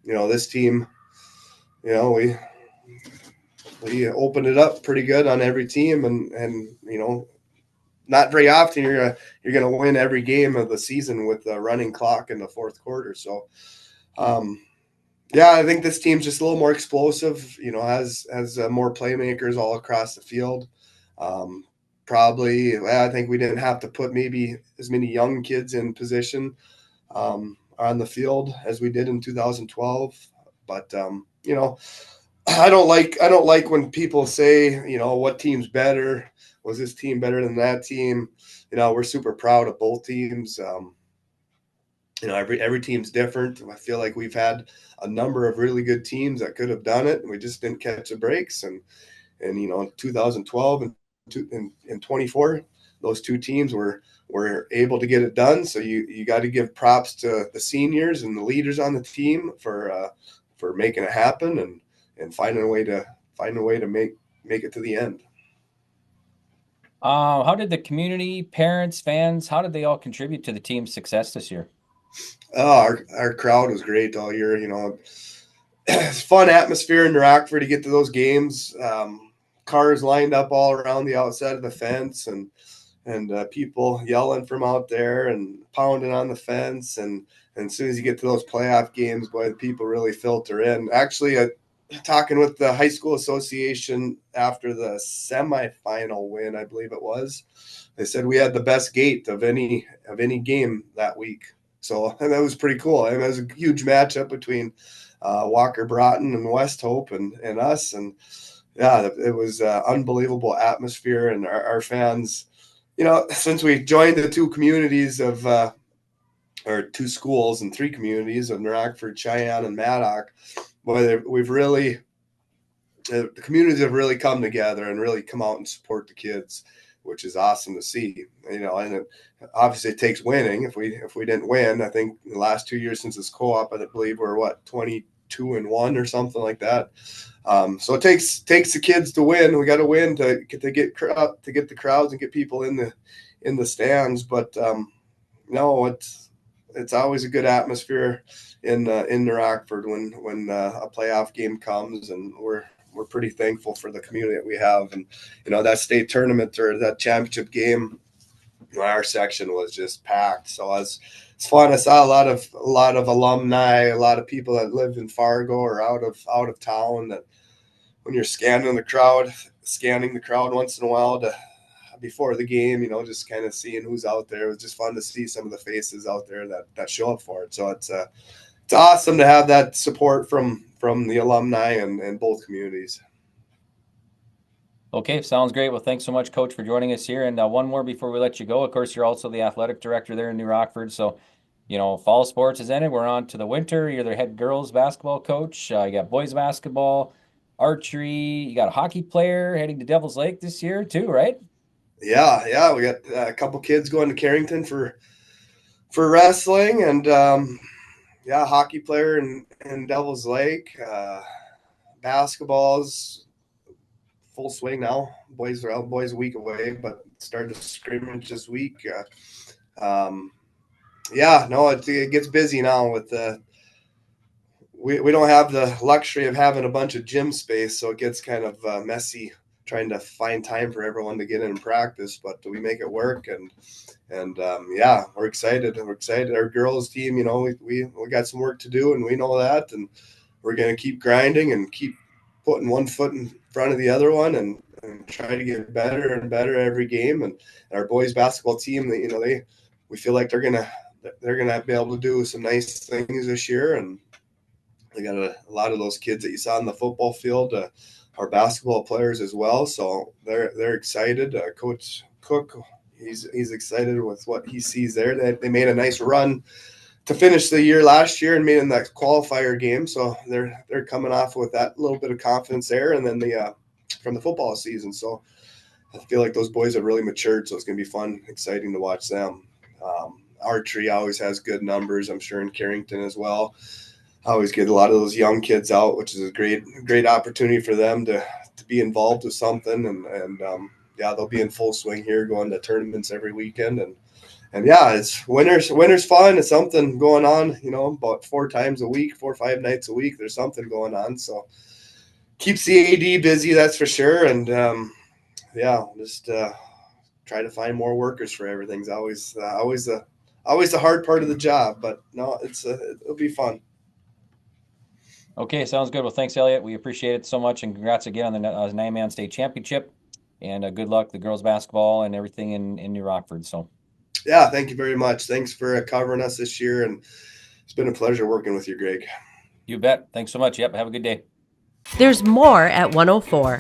this team, we opened it up pretty good on every team, and not very often you're going to win every game of the season with a running clock in the fourth quarter. So I think this team's just a little more explosive, has more playmakers all across the field. I think we didn't have to put maybe as many young kids in position. on the field as we did in 2012. But you know, I don't like when people say, you know, what team's better? Was this team better than that team? You know, we're super proud of both teams. You know, every team's different. I feel like we've had a number of really good teams that could have done it, and we just didn't catch the breaks. And you know, 2012 and 24, those two teams were able to get it done. So you got to give props to the seniors and the leaders on the team for making it happen and finding a way to make it to the end. How did the community, parents, fans, how did they all contribute to the team's success this year? Oh, our crowd was great all year. You know, it's fun atmosphere in Rockford to get to those games. Cars lined up all around the outside of the fence, and people yelling from out there and pounding on the fence. And as soon as you get to those playoff games, boy, the people really filter in. Actually, talking with the high school association after the semifinal win, I believe it was, they said we had the best gate of any game that week. So and that was pretty cool. And it was a huge matchup between Walker Broughton and West Hope and us. And yeah, it was unbelievable atmosphere. And our fans, you know, since we joined the two communities of or two schools and three communities of Rockford-Sheyenne and Maddock, boy, the communities have really come together and really come out and support the kids, which is awesome to see. You know, and obviously it takes winning. If we didn't win, I think the last 2 years since this co-op, I believe we're 22-1 or something like that. So it takes the kids to win. We got to win to get the crowds and get people in the stands. But no, it's always a good atmosphere in Rockford when a playoff game comes, and we're pretty thankful for the community that we have. And you know, that state tournament or that championship game, our section was just packed. So it's fun. I saw a lot of alumni, a lot of people that live in Fargo or out of town, that when you're scanning the crowd once in a while before the game, you know, just kind of seeing who's out there. It was just fun to see some of the faces out there that show up for it. So it's awesome to have that support from the alumni and both communities. Okay, sounds great. Well, thanks so much, Coach, for joining us here. And one more before we let you go. Of course, you're also the athletic director there in New Rockford. So, you know, fall sports has ended. We're on to the winter. You're the head girls basketball coach. You got boys basketball, archery. You got a hockey player heading to Devil's Lake this year too, right? Yeah. We got a couple kids going to Carrington for wrestling, and hockey player in Devil's Lake. Basketball's full swing now. Boys are out. Boys a week away, but started to scrimmage this week. It gets busy now with we don't have the luxury of having a bunch of gym space, so it gets kind of messy trying to find time for everyone to get in and practice, but we make it work. And we're excited. Our girls team, you know, we got some work to do, and we know that, and we're going to keep grinding and keep putting one foot in front of the other one and try to get better and better every game. And our boys basketball team, you know, we feel like they're gonna be able to do some nice things this year. And they got a lot of those kids that you saw on the football field are basketball players as well. So they're excited. Coach Cook, he's excited with what he sees there. They made a nice run to finish the year last year and made in that qualifier game. So they're coming off with that little bit of confidence there, and then from the football season. So I feel like those boys have really matured. So it's going to be fun, exciting to watch them. Archery always has good numbers, I'm sure, in Carrington as well. I always get a lot of those young kids out, which is a great opportunity for them to be involved with something. And they'll be in full swing here, going to tournaments every weekend. And it's winter's fun. It's something going on, you know, about 4 or 5 nights a week. There's something going on. So keeps the AD busy, that's for sure. And just try to find more workers for everything. It's always the hard part of the job, but no, it'll be fun. Okay, sounds good. Well, thanks, Elliott. We appreciate it so much, and congrats again on the 9-man state championship. And good luck, the girls basketball and everything in New Rockford. So, yeah, thank you very much. Thanks for covering us this year, and It's been a pleasure working with you, Greg. You bet. Thanks so much. Yep. Have a good day. There's more at 104.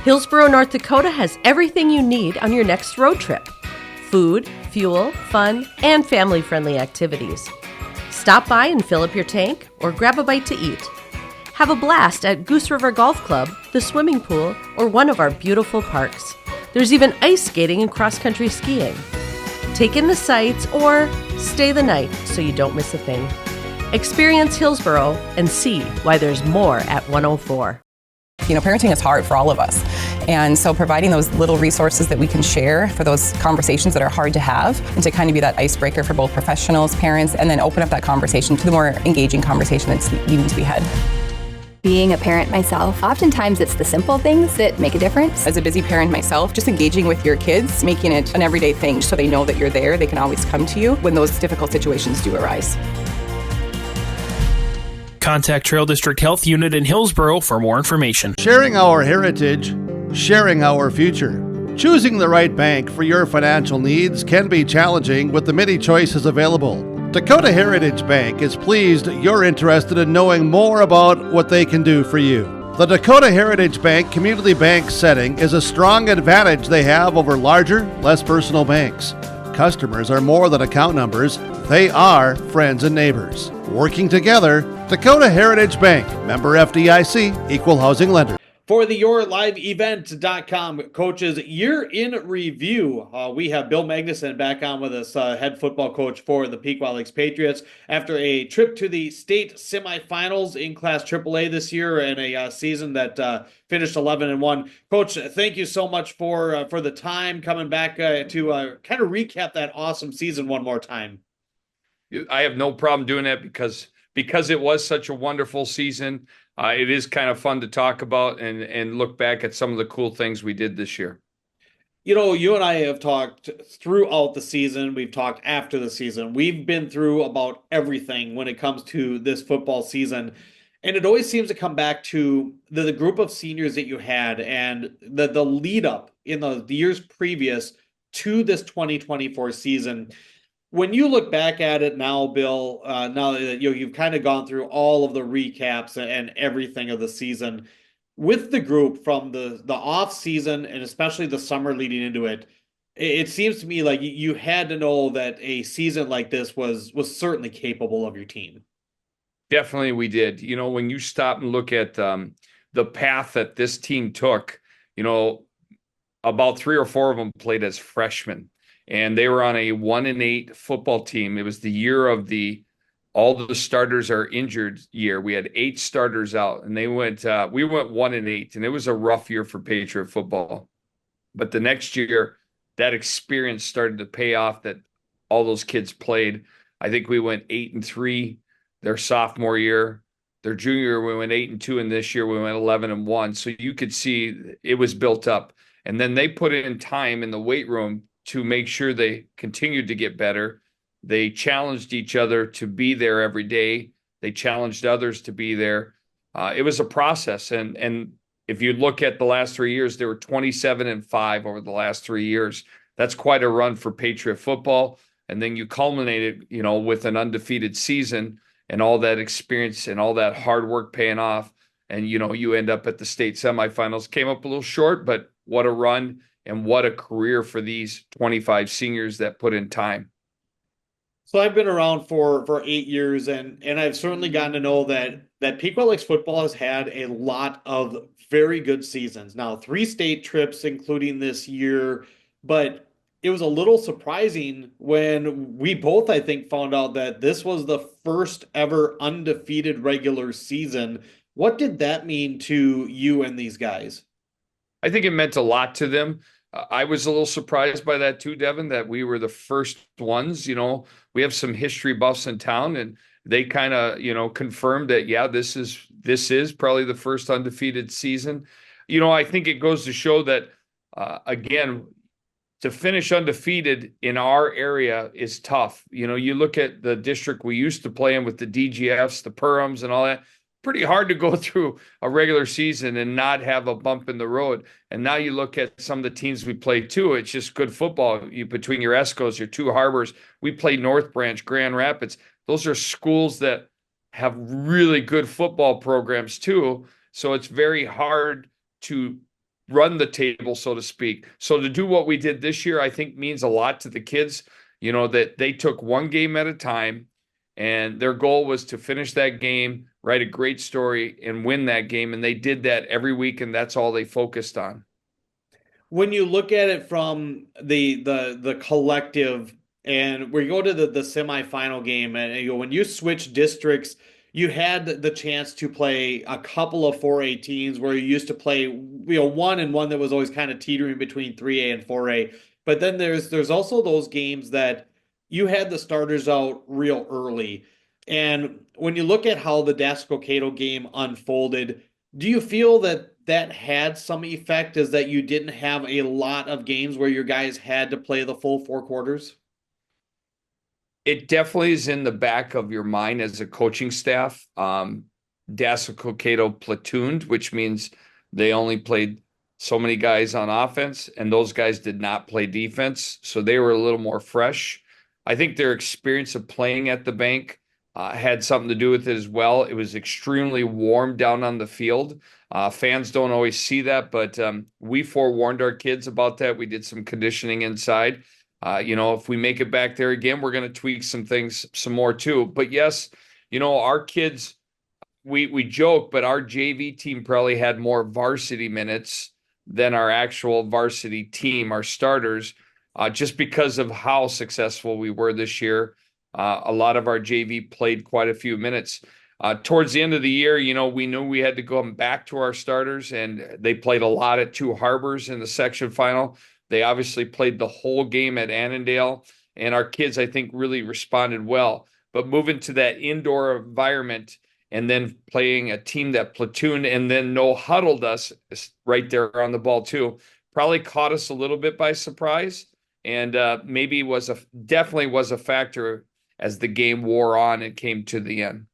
Hillsborough, North Dakota has everything you need on your next road trip. Food, fuel, fun, and family-friendly activities. Stop by and fill up your tank or grab a bite to eat. Have a blast at Goose River Golf Club, the swimming pool, or one of our beautiful parks. There's even ice skating and cross-country skiing. Take in the sights or stay the night so you don't miss a thing. Experience Hillsborough and see why there's more at 104. Parenting is hard for all of us. And so providing those little resources that we can share for those conversations that are hard to have and to kind of be that icebreaker for both professionals, parents, and then open up that conversation to the more engaging conversation that's needing to be had. Being a parent myself, oftentimes it's the simple things that make a difference. As a busy parent myself, just engaging with your kids, making it an everyday thing so they know that you're there, they can always come to you when those difficult situations do arise. Contact Trail District Health Unit in Hillsborough for more information. Sharing our heritage, sharing our future. Choosing the right bank for your financial needs can be challenging with the many choices available. Dakota Heritage Bank is pleased you're interested in knowing more about what they can do for you. The Dakota Heritage Bank community bank setting is a strong advantage they have over larger, less personal banks. Customers are more than account numbers, they are friends and neighbors. Working together, Dakota Heritage Bank, member FDIC, equal housing lender. For the YourLiveEvent.com Coaches Year in Review, we have Bill Magnuson back on with us, head football coach for the Pequot Lakes Patriots, after a trip to the state semifinals in Class AAA this year and a season that finished 11-1. Coach, thank you so much for the time coming back to kind of recap that awesome season one more time. I have no problem doing that because it was such a wonderful season. It is kind of fun to talk about and look back at some of the cool things we did this year. You and I have talked throughout the season. We've talked after the season. We've been through about everything when it comes to this football season. And it always seems to come back to the group of seniors that you had and the lead up in the years previous to this 2024 season. When you look back at it now, Bill, now that you've kind of gone through all of the recaps and everything of the season, with the group from the off season and especially the summer leading into it, it seems to me like you had to know that a season like this was certainly capable of your team. Definitely we did. When you stop and look at the path that this team took, about 3 or 4 of them played as freshmen. And they were on a 1-8 football team. It was the year of all the starters are injured year. We had 8 starters out, and we went 1-8, and it was a rough year for Patriot football. But the next year, that experience started to pay off. That all those kids played. I think we went 8-3 their sophomore year. Their junior year, we went 8-2, and this year we went 11-1. So you could see it was built up. And then they put in time in the weight room to make sure they continued to get better. They challenged each other to be there every day. They challenged others to be there. It was a process. And if you look at the last 3 years, they were 27-5 over the last 3 years. That's quite a run for Patriot football. And then you culminated, with an undefeated season and all that experience and all that hard work paying off. And, you end up at the state semifinals. Came up a little short, but what a run. And what a career for these 25 seniors that put in time. So I've been around for 8 years, and I've certainly gotten to know that Pequot Lakes football has had a lot of very good seasons. Now, 3 state trips, including this year, but it was a little surprising when we both, I think, found out that this was the first ever undefeated regular season. What did that mean to you and these guys? I think it meant a lot to them. I was a little surprised by that too, Devin, that we were the first ones. We have some history buffs in town, and they kind of, confirmed that, yeah, this is probably the first undefeated season. I think it goes to show that, again, to finish undefeated in our area is tough. You look at the district we used to play in with the DGFs, the Perhams and all that. Pretty hard to go through a regular season and not have a bump in the road. And now you look at some of the teams we play too. It's just good football. Between your Escos, your 2 Harbors, we play North Branch, Grand Rapids. those are schools that have really good football programs too. So it's very hard to run the table, so to speak. So to do what we did this year, I think means a lot to the kids, that they took one game at a time, and their goal was to finish that game, write a great story, and win that game. And they did that every week, and that's all they focused on. When you look at it from the collective, and we go to the semifinal game, and when you switch districts, you had the chance to play a couple of 4A teams where you used to play, one and one that was always kind of teetering between 3A and 4A. But then there's also those games that you had the starters out real early. And when you look at how the Dassel-Cokato game unfolded, do you feel that had some effect, is that you didn't have a lot of games where your guys had to play the full 4 quarters? It definitely is in the back of your mind as a coaching staff. Dassel-Cokato platooned, which means they only played so many guys on offense, and those guys did not play defense. So they were a little more fresh. I think their experience of playing at the bank had something to do with it as well. It was extremely warm down on the field. Fans don't always see that, but we forewarned our kids about that. We did some conditioning inside. If we make it back there again, we're going to tweak some things some more too. But yes, our kids, we joke, but our JV team probably had more varsity minutes than our actual varsity team, our starters, just because of how successful we were this year. A lot of our JV played quite a few minutes. Towards the end of the year, we knew we had to go back to our starters, and they played a lot at Two Harbors in the section final. They obviously played the whole game at Annandale, and our kids, I think, really responded well. But moving to that indoor environment and then playing a team that platooned and then no-huddled us right there on the ball too, probably caught us a little bit by surprise, and maybe definitely was a factor as the game wore on and came to the end.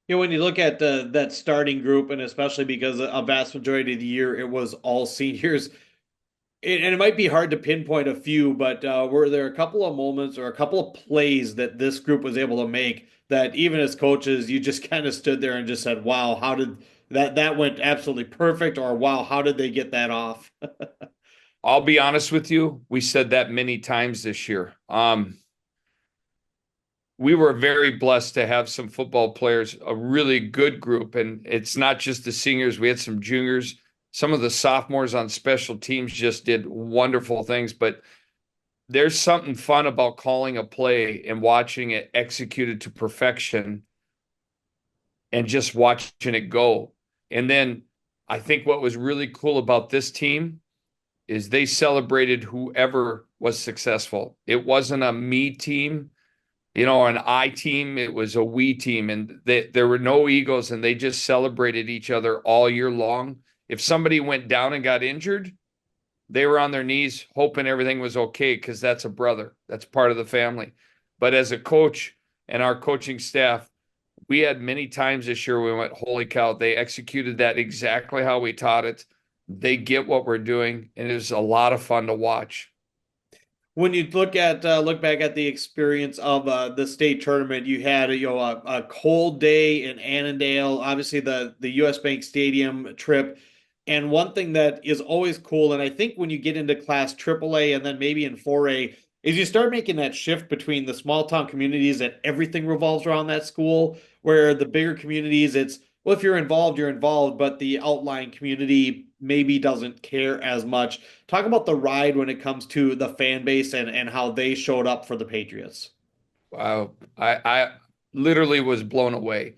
When you look at that starting group, and especially because a vast majority of the year it was all seniors, and it might be hard to pinpoint a few, but were there a couple of moments or a couple of plays that this group was able to make that even as coaches, you just kind of stood there and just said, wow, how did that went absolutely perfect, or wow, how did they get that off? I'll be honest with you. We said that many times this year. We were very blessed to have some football players, a really good group. And it's not just the seniors. We had some juniors. Some of the sophomores on special teams just did wonderful things. But there's something fun about calling a play and watching it executed to perfection and just watching it go. And then I think what was really cool about this team is they celebrated whoever was successful. It wasn't a me team, an I team. It was a we team, and there were no egos, and they just celebrated each other all year long. If somebody went down and got injured, they were on their knees hoping everything was okay, because that's a brother. That's part of the family. But as a coach and our coaching staff, we had many times this year we went, holy cow, they executed that exactly how we taught it. They get what we're doing, and it was a lot of fun to watch. When you look back at the experience of the state tournament, you had a cold day in Annandale, obviously the U.S. Bank Stadium trip, and one thing that is always cool, and I think when you get into Class AAA and then maybe in 4A, is you start making that shift between the small town communities that everything revolves around that school, where the bigger communities, it's, well, if you're involved, but the outlying community maybe doesn't care as much. Talk about the ride when it comes to the fan base and how they showed up for the Patriots. Wow. I literally was blown away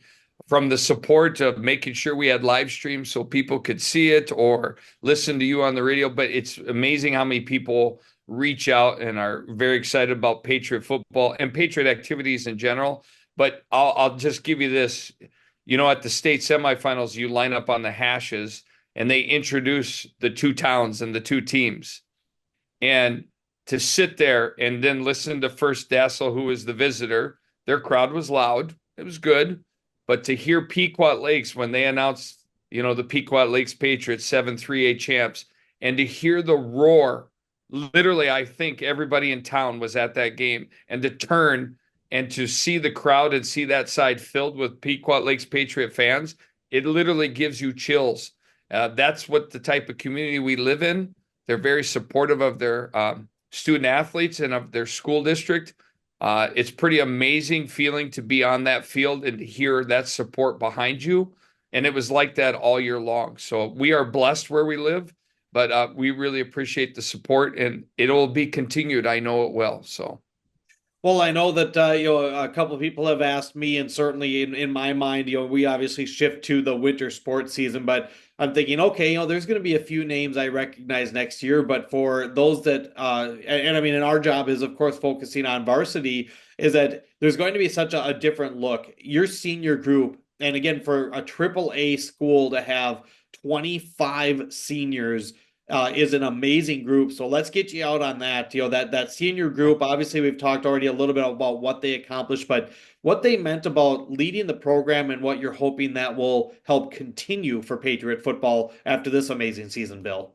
from the support of making sure we had live streams so people could see it or listen to you on the radio. But it's amazing how many people reach out and are very excited about Patriot football and Patriot activities in general. But I'll just give you this. At the state semifinals, you line up on the hashes and they introduce the two towns and the two teams. And to sit there and then listen to First Dassel, who was the visitor, their crowd was loud. It was good. But to hear Pequot Lakes when they announced, the Pequot Lakes Patriots 7-3A champs, and to hear the roar, literally, I think everybody in town was at that game, and to turn and to see the crowd and see that side filled with Pequot Lakes Patriot fans, it literally gives you chills. That's what the type of community we live in. They're very supportive of their student athletes and of their school district. It's pretty amazing feeling to be on that field and to hear that support behind you. And it was like that all year long. So we are blessed where we live, but we really appreciate the support, and it'll be continued. I know it will. So. Well, I know that a couple of people have asked me, and certainly in my mind, we obviously shift to the winter sports season, but I'm thinking, okay, there's going to be a few names I recognize next year, but for those that, and I mean, and our job is, of course, focusing on varsity, is that there's going to be such a different look. Your senior group, and again, for a AAA school to have 25 seniors is an amazing group. So let's get you out on that. That senior group, obviously we've talked already a little bit about what they accomplished, but what they meant about leading the program and what you're hoping that will help continue for Patriot football after this amazing season, Bill.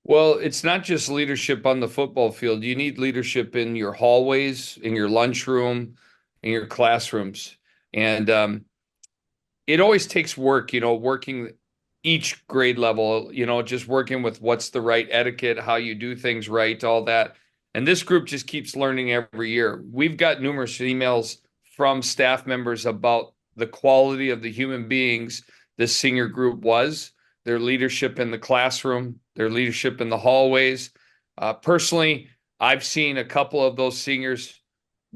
Well, it's not just leadership on the football field. You need leadership in your hallways, in your lunchroom, in your classrooms. And it always takes work, working each grade level, just working with what's the right etiquette, how you do things right, all that. And this group just keeps learning every year. We've got numerous emails from staff members about the quality of the human beings this senior group was, their leadership in the classroom, their leadership in the hallways. Personally, I've seen a couple of those seniors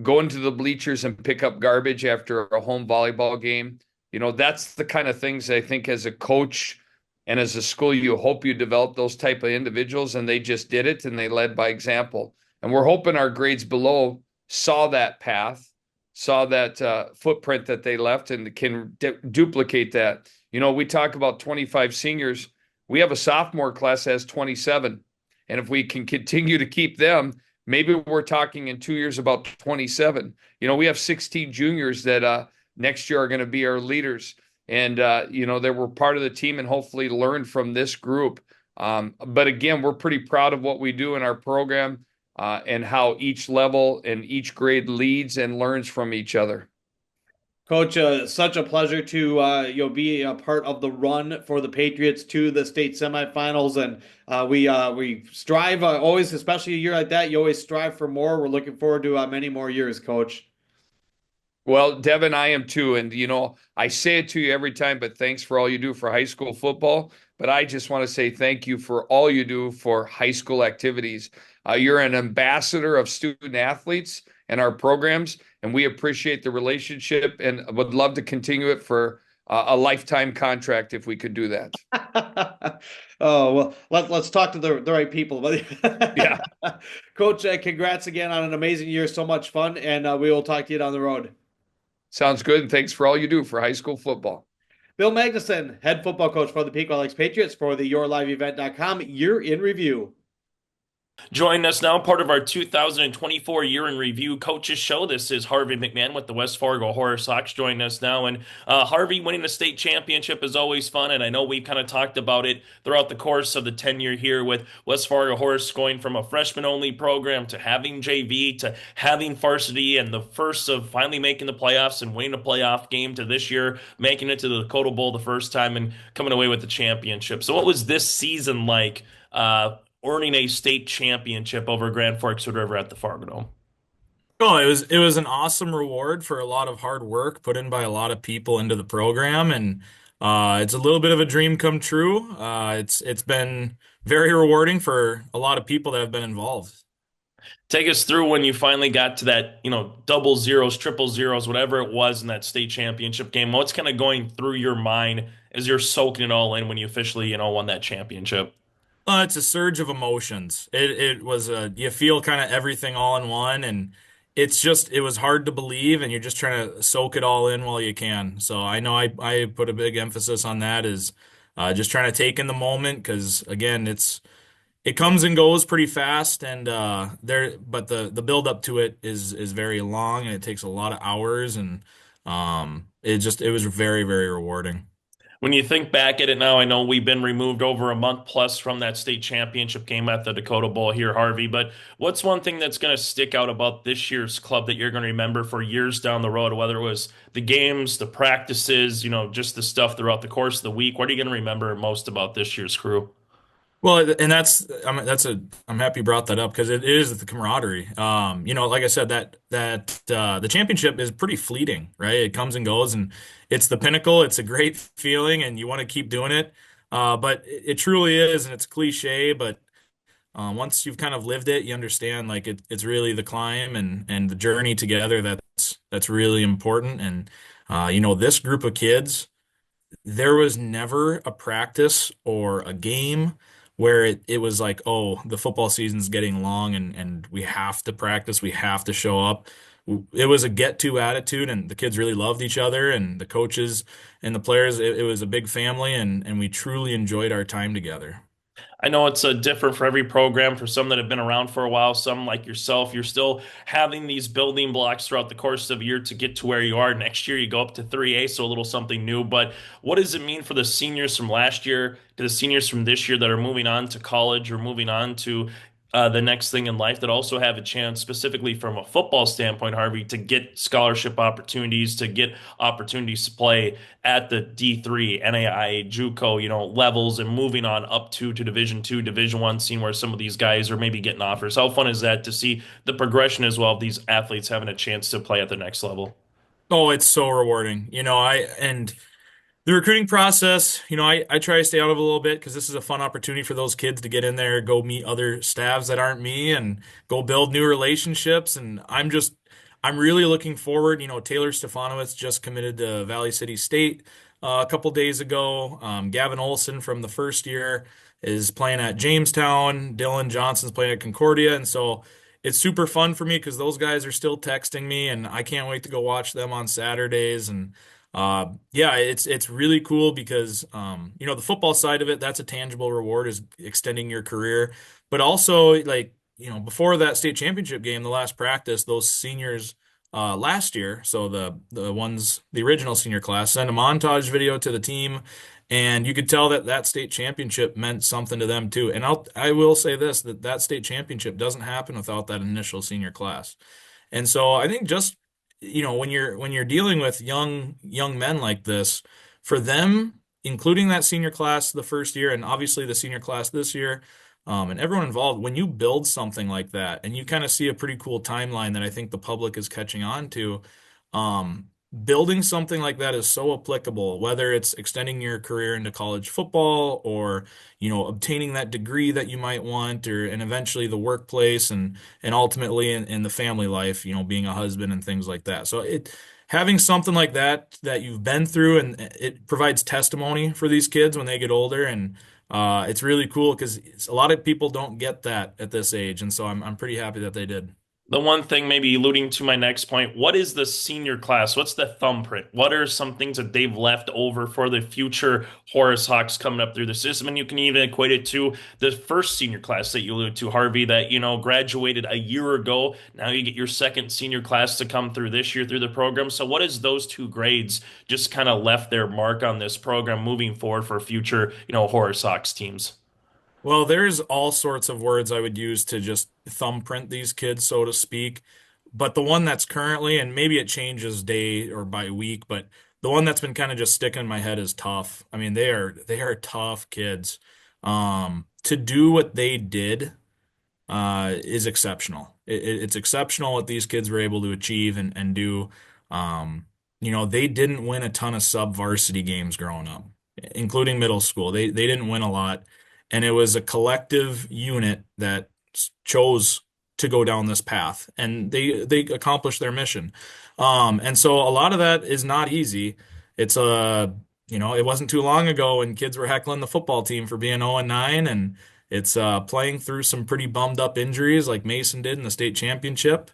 go into the bleachers and pick up garbage after a home volleyball game. That's the kind of things I think as a coach and as a school, you hope you develop those type of individuals, and they just did it, and they led by example. And we're hoping our grades below saw that path, saw that footprint that they left, and can duplicate that. We talk about 25 seniors. We have a sophomore class that has 27. And if we can continue to keep them, maybe we're talking in 2 years about 27. We have 16 juniors that next year are going to be our leaders. And, they were part of the team and hopefully learned from this group. But again, we're pretty proud of what we do in our program and how each level and each grade leads and learns from each other. Coach, such a pleasure to be a part of the run for the Patriots to the state semifinals, and we strive always, especially a year like that. You always strive for more. We're looking forward to many more years, Coach. Well, Devin, I am too. And, I say it to you every time, but thanks for all you do for high school football. But I just want to say thank you for all you do for high school activities. You're an ambassador of student athletes and our programs, and we appreciate the relationship and would love to continue it for a lifetime contract if we could do that. Oh, well, let's talk to the right people. Yeah. Coach, congrats again on an amazing year. So much fun, and we will talk to you down the road. Sounds good, and thanks for all you do for high school football. Bill Magnuson, head football coach for the Pequot Lakes Patriots for the YourLiveEvent.com Year in Review. Joining us now, part of our 2024 Year in Review Coaches Show. This is Harvey McMahon with the West Fargo Horace Sox joining us now. And Harvey, winning the state championship is always fun, and I know we've kind of talked about it throughout the course of the tenure here with West Fargo Horace going from a freshman-only program to having JV to having varsity, and the first of finally making the playoffs and winning a playoff game to this year, making it to the Dakota Bowl the first time and coming away with the championship. So what was this season like earning a state championship over Grand Forks Hood River at the Fargo Dome? Oh, it was an awesome reward for a lot of hard work put in by a lot of people into the program, and it's a little bit of a dream come true. It's been very rewarding for a lot of people that have been involved. Take us through when you finally got to that, double zeros, triple zeros, whatever it was in that state championship game. What's kind of going through your mind as you're soaking it all in when you officially, won that championship? It's a surge of emotions. It was you feel kind of everything all in one, and it was hard to believe, and you're just trying to soak it all in while you can. So I know I put a big emphasis on that, is just trying to take in the moment, because again, it comes and goes pretty fast, and but the build up to it is very long, and it takes a lot of hours, and it was very, very rewarding. When you think back at it now, I know we've been removed over a month plus from that state championship game at the Dakota Bowl here, Harvey. But what's one thing that's going to stick out about this year's club that you're going to remember for years down the road, whether it was the games, the practices, just the stuff throughout the course of the week? What are you going to remember most about this year's crew? Well, and I'm happy you brought that up because it is the camaraderie. Like I said, the championship is pretty fleeting, right? It comes and goes, and it's the pinnacle. It's a great feeling, and you want to keep doing it. But it truly is, and it's cliche, but once you've kind of lived it, you understand like it's really the climb and the journey together that's really important. And this group of kids, there was never a practice or a game where it was like, oh, the football season's getting long and we have to practice, we have to show up. It was a get-to attitude, and the kids really loved each other, and the coaches and the players. It was a big family, and we truly enjoyed our time together. I know it's different for every program. For some that have been around for a while, some like yourself, you're still having these building blocks throughout the course of a year to get to where you are. Next year, you go up to 3A, so a little something new. But what does it mean for the seniors from last year to the seniors from this year that are moving on to college or moving on to the next thing in life that also have a chance, specifically from a football standpoint, Harvey, to get scholarship opportunities, to get opportunities to play at the D3, NAIA, JUCO, levels, and moving on up to Division II, Division I, seeing where some of these guys are maybe getting offers. How fun is that to see the progression as well of these athletes having a chance to play at the next level? Oh, it's so rewarding. The recruiting process, I try to stay out of it a little bit because this is a fun opportunity for those kids to get in there, go meet other staffs that aren't me, and go build new relationships. And I'm really looking forward. Taylor Stefanowitz just committed to Valley City State a couple days ago. Gavin Olson from the first year is playing at Jamestown. Dylan Johnson's playing at Concordia. And so it's super fun for me because those guys are still texting me, and I can't wait to go watch them on Saturdays. And it's really cool because the football side of it, that's a tangible reward, is extending your career. But also, before that state championship game, the last practice, those seniors last year, so the original senior class, sent a montage video to the team, and you could tell that state championship meant something to them too. And I will say this, that state championship doesn't happen without that initial senior class. And so I think just when you're dealing with young men like this, for them, including that senior class the first year, and obviously the senior class this year, and everyone involved, when you build something like that, and you kind of see a pretty cool timeline that I think the public is catching on to, building something like that is so applicable, whether it's extending your career into college football or, obtaining that degree that you might want, and eventually the workplace and ultimately in the family life, being a husband and things like that. So having something like that you've been through, and it provides testimony for these kids when they get older. And it's really cool because a lot of people don't get that at this age. And so I'm pretty happy that they did. The one thing, maybe alluding to my next point, what is the senior class? What's the thumbprint? What are some things that they've left over for the future Horace Hawks coming up through the system? And you can even equate it to the first senior class that you alluded to, Harvey, that, graduated a year ago. Now you get your second senior class to come through this year through the program. So what is those two grades just kind of left their mark on this program moving forward for future, Horace Hawks teams? Well, there's all sorts of words I would use to just thumbprint these kids, so to speak. But the one that's currently, and maybe it changes day or by week, but the one that's been kind of just sticking in my head is tough. I mean, they are tough kids. To do what they did is exceptional. It's exceptional what these kids were able to achieve and do. They didn't win a ton of sub-varsity games growing up, including middle school. They didn't win a lot. And it was a collective unit that chose to go down this path, and they accomplished their mission. And so a lot of that is not easy. It's it wasn't too long ago when kids were heckling the football team for being 0-9, and it's playing through some pretty bummed up injuries like Mason did in the state championship,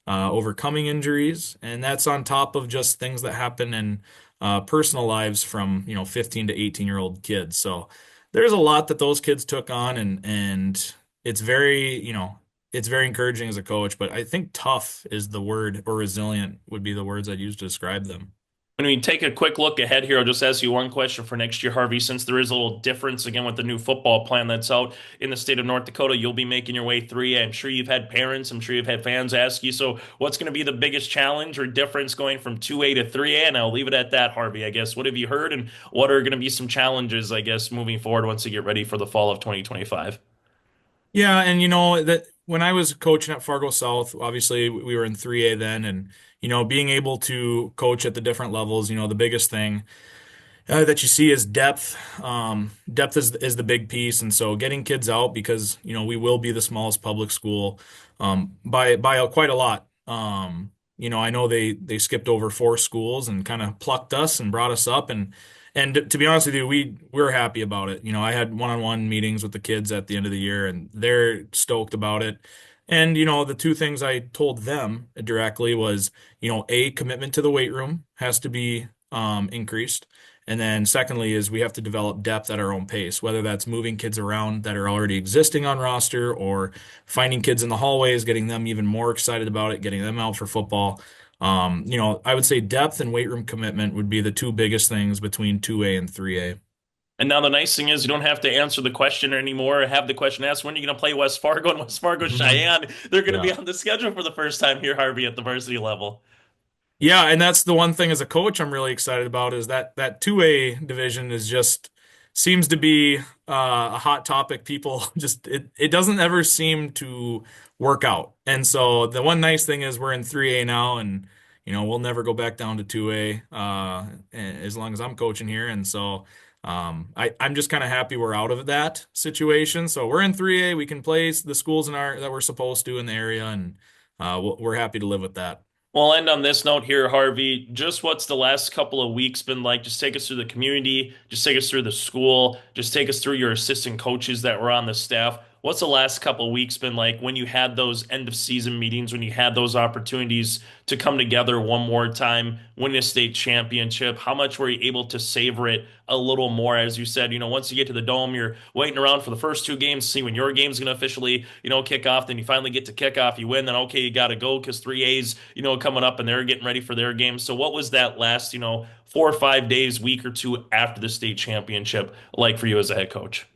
overcoming injuries, and that's on top of just things that happen in personal lives from 15 to 18-year-old kids. So there's a lot that those kids took on, and it's very, it's very encouraging as a coach, but I think tough is the word, or resilient would be the words I'd use to describe them. When we take a quick look ahead here, I'll just ask you one question for next year, Harvey. Since there is a little difference again with the new football plan that's out in the state of North Dakota, you'll be making your way 3A. I'm sure you've had parents, I'm sure you've had fans ask you, so what's going to be the biggest challenge or difference going from 2A to 3A? And I'll leave it at that, Harvey, I guess. What have you heard, and what are going to be some challenges, I guess, moving forward once you get ready for the fall of 2025? Yeah, and that when I was coaching at Fargo South, obviously we were in 3A then, and being able to coach at the different levels, the biggest thing that you see is depth. Depth is the big piece, and so getting kids out because we will be the smallest public school by quite a lot. I know they skipped over 4 schools and kind of plucked us and brought us up, and to be honest with you, we're happy about it. I had one-on-one meetings with the kids at the end of the year, and they're stoked about it. And the 2 things I told them directly was, a commitment to the weight room has to be increased. And then secondly is we have to develop depth at our own pace, whether that's moving kids around that are already existing on roster or finding kids in the hallways, getting them even more excited about it, getting them out for football. I would say depth and weight room commitment would be the 2 biggest things between 2A and 3A. And now the nice thing is you don't have to answer the question anymore or have the question asked, when are you going to play West Fargo and West Fargo-Cheyenne? They're going to be on the schedule for the first time here, Harvey, at the varsity level. Yeah, and that's the one thing as a coach I'm really excited about is that 2A division is just seems to be a hot topic. People just it doesn't ever seem to work out. And so the one nice thing is we're in 3A now, and we'll never go back down to 2A as long as I'm coaching here. And so I'm just kind of happy we're out of that situation. So we're in 3A. We can play the schools that we're supposed to in the area, and we're happy to live with that. We'll end on this note here, Harvey. Just what's the last couple of weeks been like? Just take us through the community. Just take us through the school. Just take us through your assistant coaches that were on the staff. What's the last couple of weeks been like when you had those end of season meetings, when you had those opportunities to come together one more time, win a state championship? How much were you able to savor it a little more? As you said, once you get to the dome, you're waiting around for the first 2 games to see when your game's going to officially, kick off. Then you finally get to kick off. You win, then okay, you got to go because 3A's, coming up and they're getting ready for their game. So what was that last, 4 or 5 days, week or 2 after the state championship like for you as a head coach?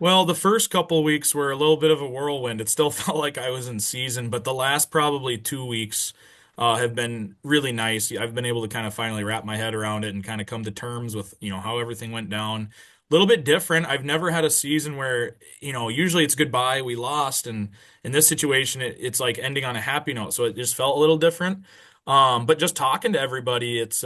Well, the first couple of weeks were a little bit of a whirlwind. It still felt like I was in season, but the last probably 2 weeks have been really nice. I've been able to kind of finally wrap my head around it and kind of come to terms with, how everything went down. A little bit different. I've never had a season where, usually it's goodbye, we lost. And in this situation, it's like ending on a happy note. So it just felt a little different. But just talking to everybody, it's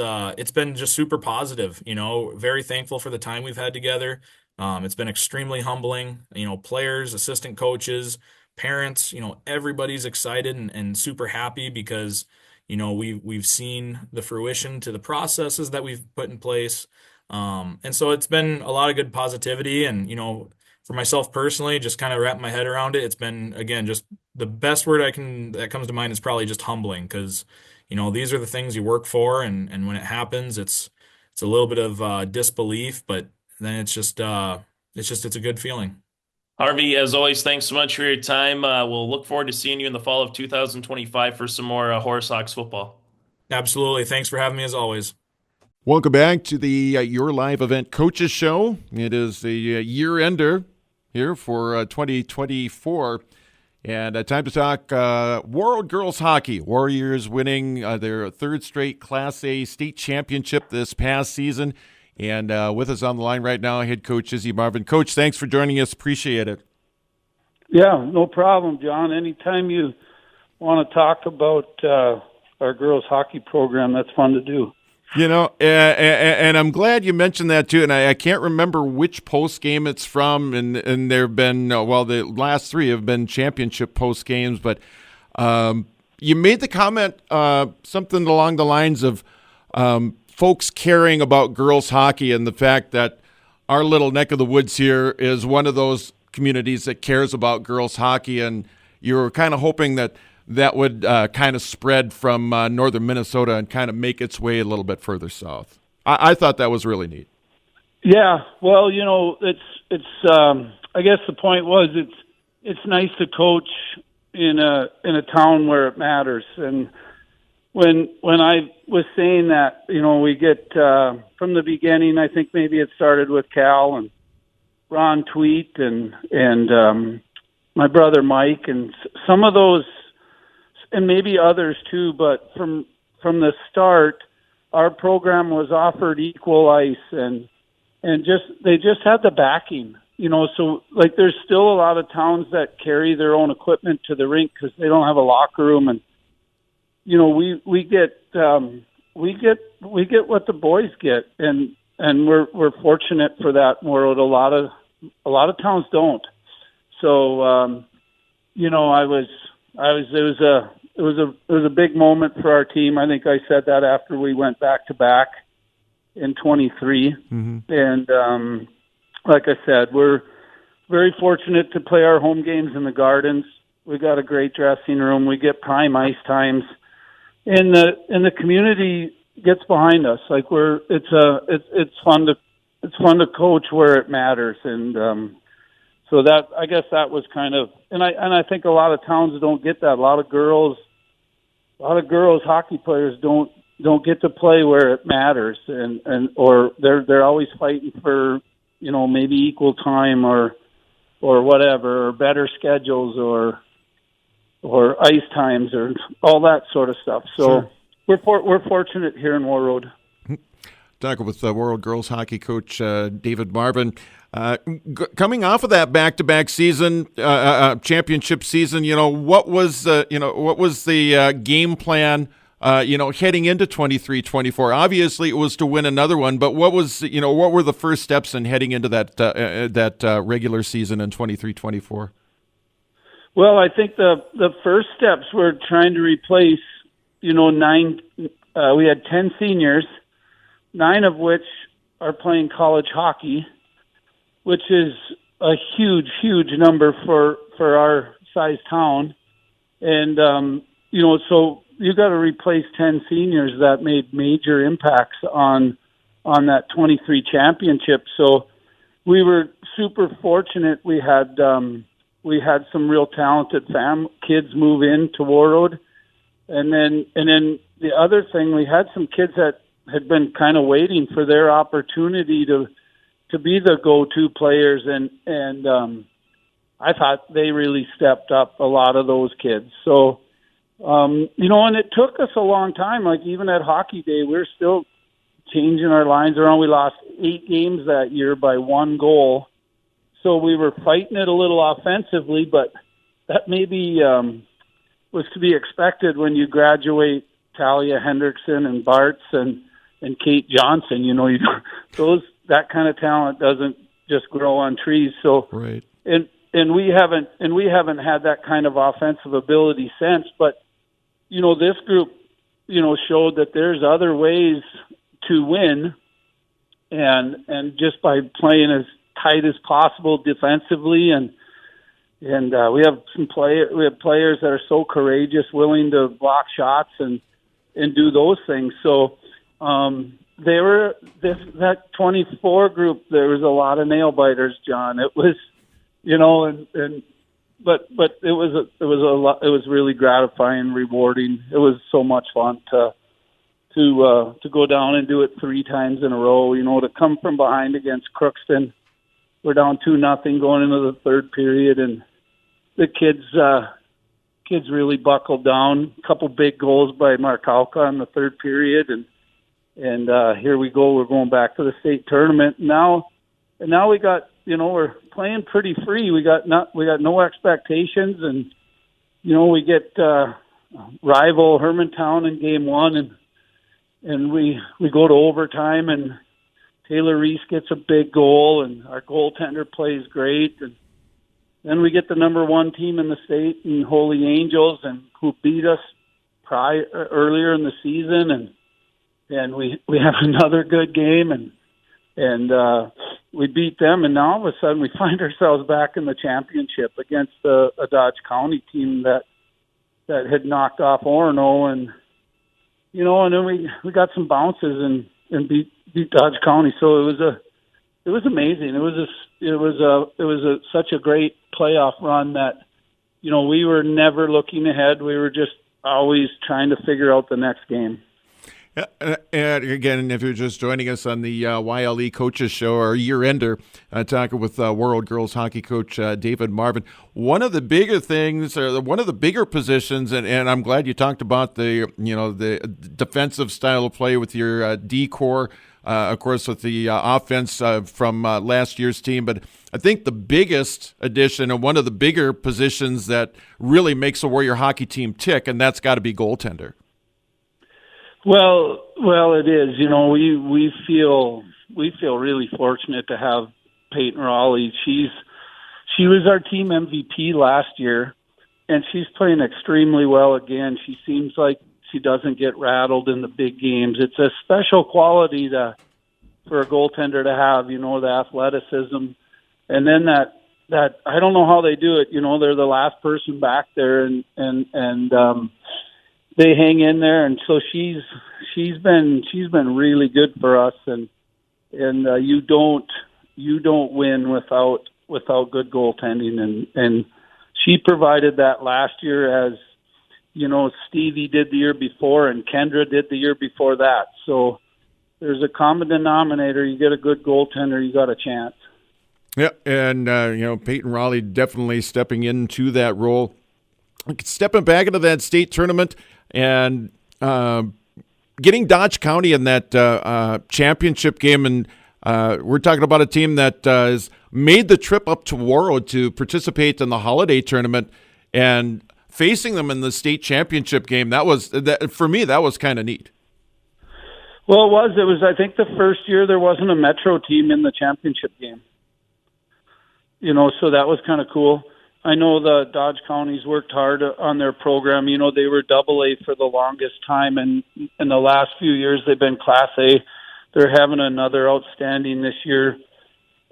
been just super positive, very thankful for the time we've had together. It's been extremely humbling, players, assistant coaches, parents, everybody's excited and super happy because, we've seen the fruition to the processes that we've put in place. And so it's been a lot of good positivity and, for myself personally, just kind of wrap my head around it. It's been, again, just the best word that comes to mind is probably just humbling because, these are the things you work for. And when it happens, it's a little bit of disbelief, but then it's a good feeling. Harvey, as always, thanks so much for your time. We'll look forward to seeing you in the fall of 2025 for some more Horace Hawks football. Absolutely. Thanks for having me as always. Welcome back to the Your Live Event Coaches Show. It is the year-ender here for 2024. And time to talk Warroad girls hockey. Warriors winning their 3rd straight Class A state championship this past season. And with us on the line right now, head coach Izzy Marvin. Coach, thanks for joining us. Appreciate it. Yeah, no problem, John. Anytime you want to talk about our girls hockey program, that's fun to do. And I'm glad you mentioned that too. And I can't remember which post game it's from. And there have been, the last 3 have been championship post games. But you made the comment, something along the lines of folks caring about girls hockey and the fact that our little neck of the woods here is one of those communities that cares about girls hockey. And you were kind of hoping that would kind of spread from northern Minnesota and kind of make its way a little bit further south. I thought that was really neat. Yeah, well, it's I guess the point was it's nice to coach in a town where it matters, and when I was saying that, we get from the beginning, I think maybe it started with Cal and Ron Tweet and my brother Mike and some of those, and maybe others too, but from the start, our program was offered equal ice and they just had the backing, so like there's still a lot of towns that carry their own equipment to the rink because they don't have a locker room, and we get what the boys get, and we're fortunate for that in Warroad. A lot of towns don't. So it was a big moment for our team. I think I said that after we went back to back in 23. Mm-hmm. And like I said, we're very fortunate to play our home games in the Gardens. We got a great dressing room. We get prime ice times, and the community gets behind us. Like it's fun to coach where it matters, and so that, I guess that was kind of, and I think a lot of towns don't get that. A lot of girls hockey players don't get to play where it matters, and or they're always fighting for maybe equal time or whatever, or better schedules or ice times or all that sort of stuff. So Sure. we're fortunate here in Warroad. Talking with Warroad girls hockey coach David Marvin. Coming off of that back-to-back season, championship season, what was the game plan? Heading into 23-24. Obviously, it was to win another one. But what were the first steps in heading into that regular season in 23-24? Well, I think the first steps were trying to replace, 9. We had 10 seniors, 9 of which are playing college hockey, which is a huge, huge number for our size town. And, so you got to replace 10 seniors that made major impacts on that 23 championship. So we were super fortunate. We had some real talented kids move into Warroad. And then the other thing, we had some kids that had been kind of waiting for their opportunity to be the go-to players, and I thought they really stepped up, a lot of those kids. So, and it took us a long time. Like even at Hockey Day, we're still changing our lines around. We lost 8 games that year by 1 goal. So we were fighting it a little offensively, but that maybe was to be expected when you graduate Talia Hendrickson and Bartz and Kate Johnson. That kind of talent doesn't just grow on trees. So, right. And we haven't had that kind of offensive ability since. But this group, showed that there's other ways to win, and just by playing as tight as possible defensively, and we have players that are so courageous, willing to block shots and do those things. So that 24 group, there was a lot of nail biters, John. It was, but it was really gratifying, rewarding. It was so much fun to go down and do it 3 times in a row. To come from behind against Crookston. We're down 2-0 going into the third period, and the kids really buckled down. A couple big goals by Markalka in the third period, and here we go. We're going back to the state tournament now. And now we got, we're playing pretty free. We got no expectations, and we get rival Hermantown in game 1, and we go to overtime, and Taylor Reese gets a big goal, and our goaltender plays great, and then we get the number 1 team in the state in Holy Angels, and who beat us earlier in the season, and we have another good game, and we beat them, and now all of a sudden we find ourselves back in the championship against a Dodge County team that had knocked off Orono, and and then we got some bounces and beat Dodge County. So it was amazing. It was such a great playoff run that we were never looking ahead. We were just always trying to figure out the next game. And again, if you're just joining us on the YLE Coaches Show, our year-ender, talking with Warroad girls hockey coach David Marvin. One of the bigger things, or one of the bigger positions, and I'm glad you talked about the defensive style of play with your D-core, of course, with the offense from last year's team. But I think the biggest addition and one of the bigger positions that really makes a Warrior hockey team tick, and that's got to be goaltender. Well, it is. We feel really fortunate to have Peyton Raleigh. She was our team MVP last year, and she's playing extremely well again. She seems like she doesn't get rattled in the big games. It's a special quality for a goaltender to have. The athleticism, and then that I don't know how they do it. They're the last person back there, and they hang in there, and so she's been really good for us, and you don't win without good goaltending, and she provided that last year, as Stevie did the year before, and Kendra did the year before that. So there's a common denominator. You get a good goaltender, you got a chance. Yeah, and Peyton Raleigh definitely stepping into that role, stepping back into that state tournament. And getting Dodge County in that championship game, and we're talking about a team that has made the trip up to Warroad to participate in the holiday tournament, and facing them in the state championship game. For me, that was kind of neat. Well, it was. I think the first year there wasn't a Metro team in the championship game. So that was kind of cool. I know the Dodge Counties worked hard on their program. They were AA for the longest time, and in the last few years they've been Class A. They're having another outstanding year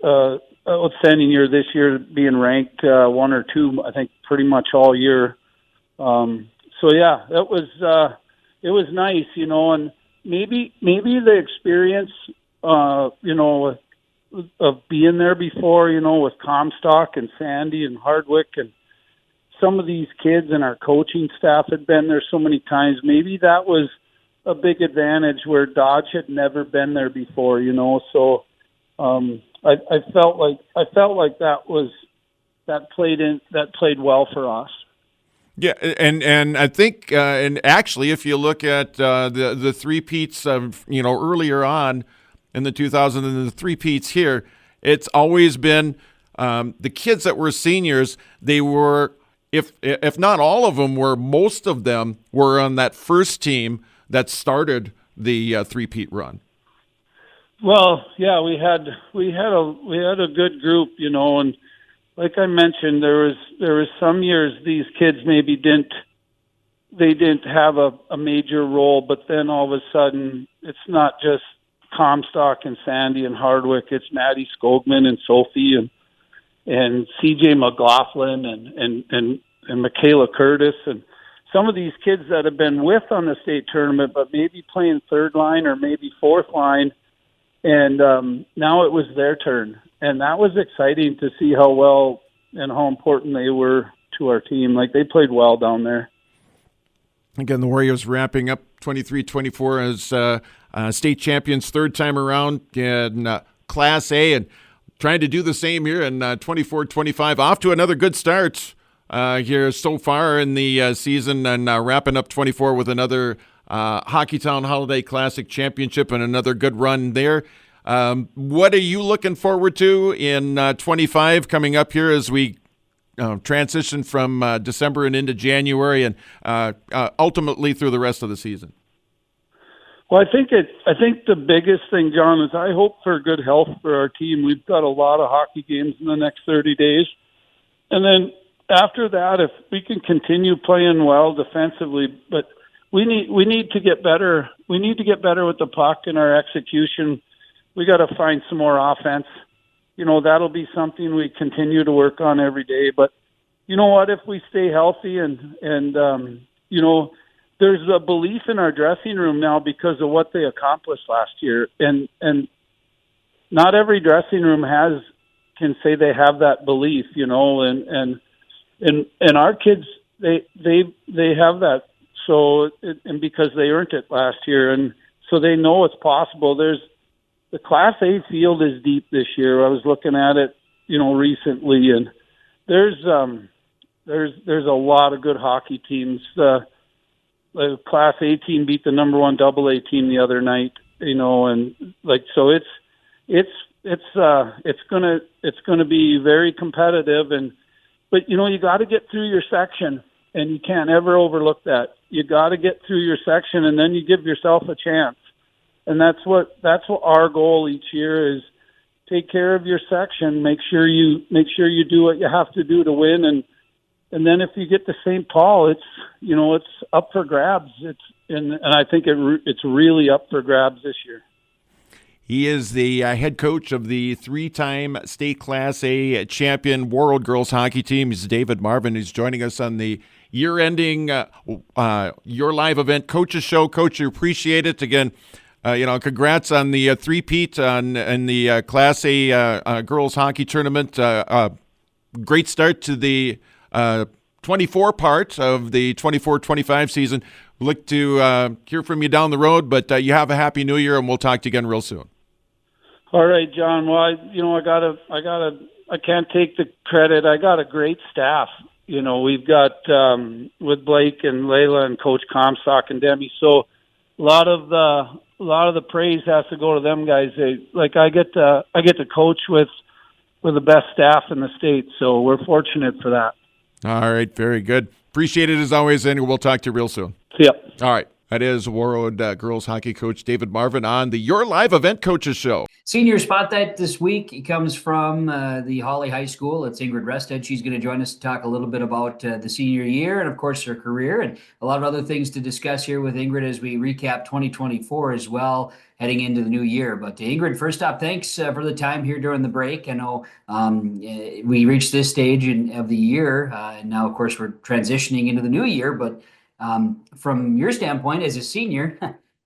this year, being ranked 1 or 2, I think, pretty much all year. So yeah, it was nice, and maybe the experience, of being there before, with Comstock and Sandy and Hardwick, and some of these kids and our coaching staff had been there so many times. Maybe that was a big advantage where Dodge had never been there before, So I felt like that played well for us. Yeah, and I think and actually, if you look at the three-peats earlier on in the 2000 and the three-peats here, it's always been the kids that were seniors. They were, if not all of them, most of them were on that first team that started the three-peat run. Well, yeah, we had a good group, and like I mentioned, there was some years these kids maybe didn't have a major role, but then all of a sudden it's not just Comstock and Sandy and Hardwick, it's Maddie Skogman and Sophie and CJ McLaughlin and Michaela Curtis, and some of these kids that have been with on the state tournament but maybe playing third line or maybe fourth line, and now it was their turn, and that was exciting to see how well and how important they were to our team. Like, they played well down there. Again, the Warriors wrapping up 23-24 as state champions third time around in Class A, and trying to do the same here in 24-25. Off to another good start here so far in the season, and wrapping up 24 with another Hockeytown Holiday Classic Championship and another good run there. What are you looking forward to in 25 coming up here as we transition from December and into January, and ultimately through the rest of the season? Well, I think the biggest thing, John, is I hope for good health for our team. We've got a lot of hockey games in the next 30 days. And then after that, if we can continue playing well defensively, but we need to get better. We need to get better with the puck and our execution. We got to find some more offense. That'll be something we continue to work on every day. But you know what? If we stay healthy and there's a belief in our dressing room now because of what they accomplished last year, and not every dressing room can say they have that belief, and our kids they have that And because they earned it last year, and so they know it's possible. The Class A field is deep this year. I was looking at it, recently, and there's a lot of good hockey teams. The Class A team beat the number 1 AA team the other night, and so it's gonna be very competitive, but you got to get through your section, and you can't ever overlook that. You got to get through your section, and then you give yourself a chance. And that's what our goal each year is: take care of your section, make sure you do what you have to do to win, and then if you get to St. Paul, it's up for grabs. And I think it's really up for grabs this year. He is the head coach of the 3-time state Class A champion Warroad girls hockey team. He's David Marvin. He's joining us on the year-ending Your Live event Coaches Show. Coach, you appreciate it. Again, congrats on the three-peat in the Class A girls hockey tournament. Great start to the 24 part of the 24-25 season. Look to hear from you down the road, but you have a happy new year, and we'll talk to you again real soon. All right, John. Well, I can't take the credit. I got a great staff. We've got with Blake and Layla and Coach Comstock and Demi. So a lot of the praise has to go to them guys. I get to coach with the best staff in the state. So we're fortunate for that. All right, very good. Appreciate it as always, and we'll talk to you real soon. See ya. All right. That is Warroad girls hockey coach David Marvin on the Your Live Event Coaches Show. Senior spotlight this week, it comes from the Hawley High School. It's Ingrid Rustad. She's going to join us to talk a little bit about the senior year and, of course, her career and a lot of other things to discuss here with Ingrid as we recap 2024 as well, heading into the new year. But Ingrid, first off, thanks for the time here during the break. I know we reached this stage of the year, and now, of course, we're transitioning into the new year, but from your standpoint as a senior,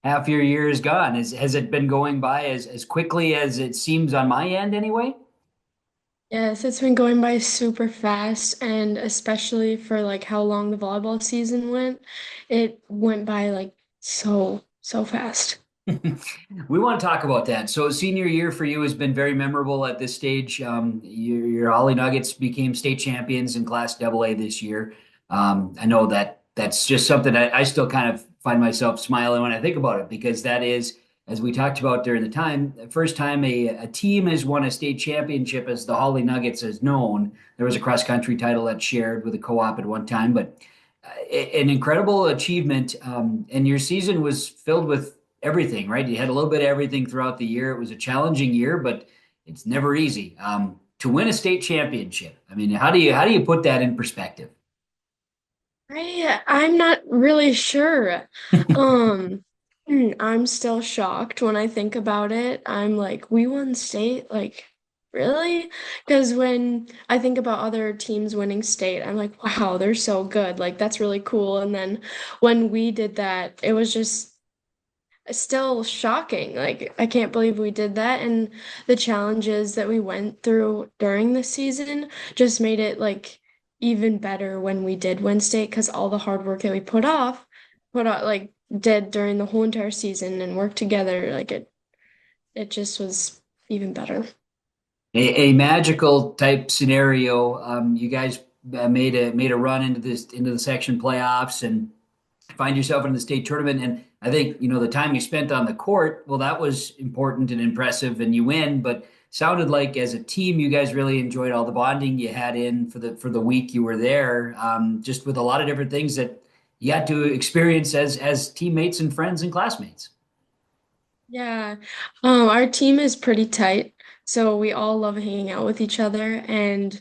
half your year is gone. Has it been going by as quickly as it seems on my end anyway? Yes, it's been going by super fast, and especially for how long the volleyball season went, it went by so fast. We want to talk about that. So senior year for you has been very memorable at this stage. Your Hawley Nuggets became state champions in Class AA this year. I know that's just something I still kind of find myself smiling when I think about it, because that is, as we talked about during the first time a team has won a state championship as the Hawley Nuggets is known. There was a cross-country title that's shared with a co-op at one time, but an incredible achievement. And your season was filled with everything, right? You had a little bit of everything throughout the year. It was a challenging year, but it's never easy. To win a state championship, I mean, how do you put that in perspective? I'm not really sure. I'm still shocked when I think about it. I'm like, we won state? Really? Because when I think about other teams winning state, I'm like, wow, they're so good. That's really cool. And then when we did that, it was just still shocking. I can't believe we did that. And the challenges that we went through during the season just made it even better when we did win state, because all the hard work that we put out did during the whole entire season and worked together, it just was even better. A magical type scenario. You guys made a run into the section playoffs and find yourself in the state tournament. And I think the time you spent on the court, well, that was important and impressive, and you win. But sounded like as a team, you guys really enjoyed all the bonding you had in for the week you were there, just with a lot of different things that you got to experience as teammates and friends and classmates. Yeah, our team is pretty tight, so we all love hanging out with each other, and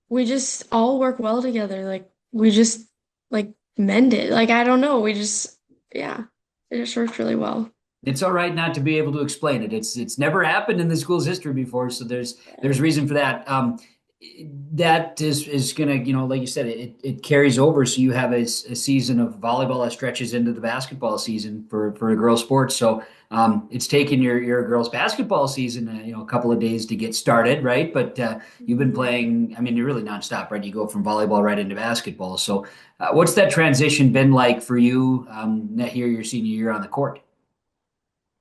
we just all work well together. We just mend it. I don't know, it just worked really well. It's all right not to be able to explain it. It's never happened in the school's history before, so there's reason for that. that is going to, like you said, it carries over. So you have a season of volleyball that stretches into the basketball season for a girls sports. So it's taken your girls basketball season, a couple of days to get started, right? But you've been playing, I mean, you're really nonstop, right? You go from volleyball right into basketball. So what's that transition been like for you here your senior year on the court?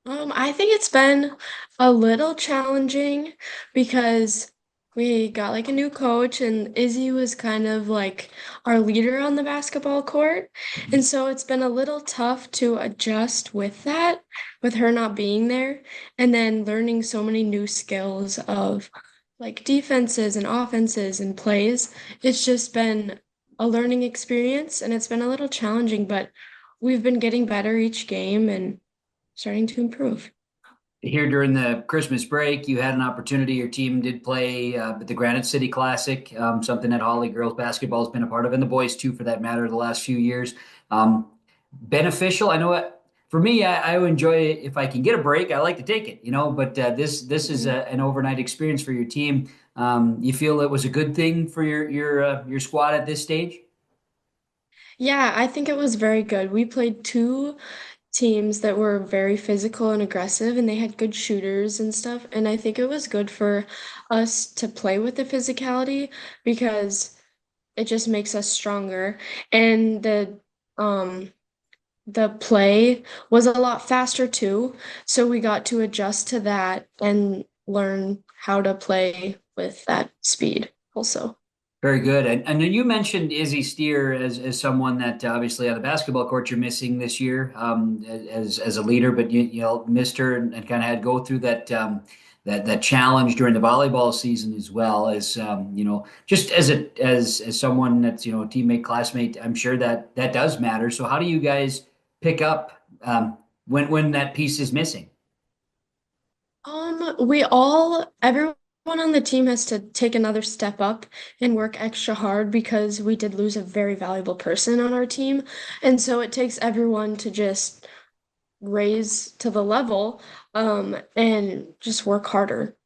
I think it's been a little challenging because we got like a new coach and Izzy was kind of like our leader on the basketball court. And so it's been a little tough to adjust with that, with her not being there, and then learning so many new skills of like defenses and offenses and plays. It's just been a learning experience and it's been a little challenging, but we've been getting better each game and starting to improve. Here during the Christmas break, you had an opportunity. Your team did play at the Granite City Classic, something that Hawley girls basketball has been a part of, and the boys too, for that matter, the last few years. Beneficial. I know for me, I enjoy it if I can get a break. I like to take it, But this is an overnight experience for your team. You feel it was a good thing for your squad at this stage? Yeah, I think it was very good. We played two teams that were very physical and aggressive, and they had good shooters and stuff. And I think it was good for us to play with the physicality because it just makes us stronger. And the play was a lot faster too, so we got to adjust to that and learn how to play with that speed also. Very good. And then you mentioned Izzy Steer as someone that obviously on the basketball court you're missing this year as a leader, but you missed her and kind of had to go through that challenge during the volleyball season as well as just as someone that's teammate, classmate. I'm sure that does matter. So how do you guys pick up when that piece is missing? Everyone on the team has to take another step up and work extra hard because we did lose a very valuable person on our team. And so it takes everyone to just raise to the level and just work harder.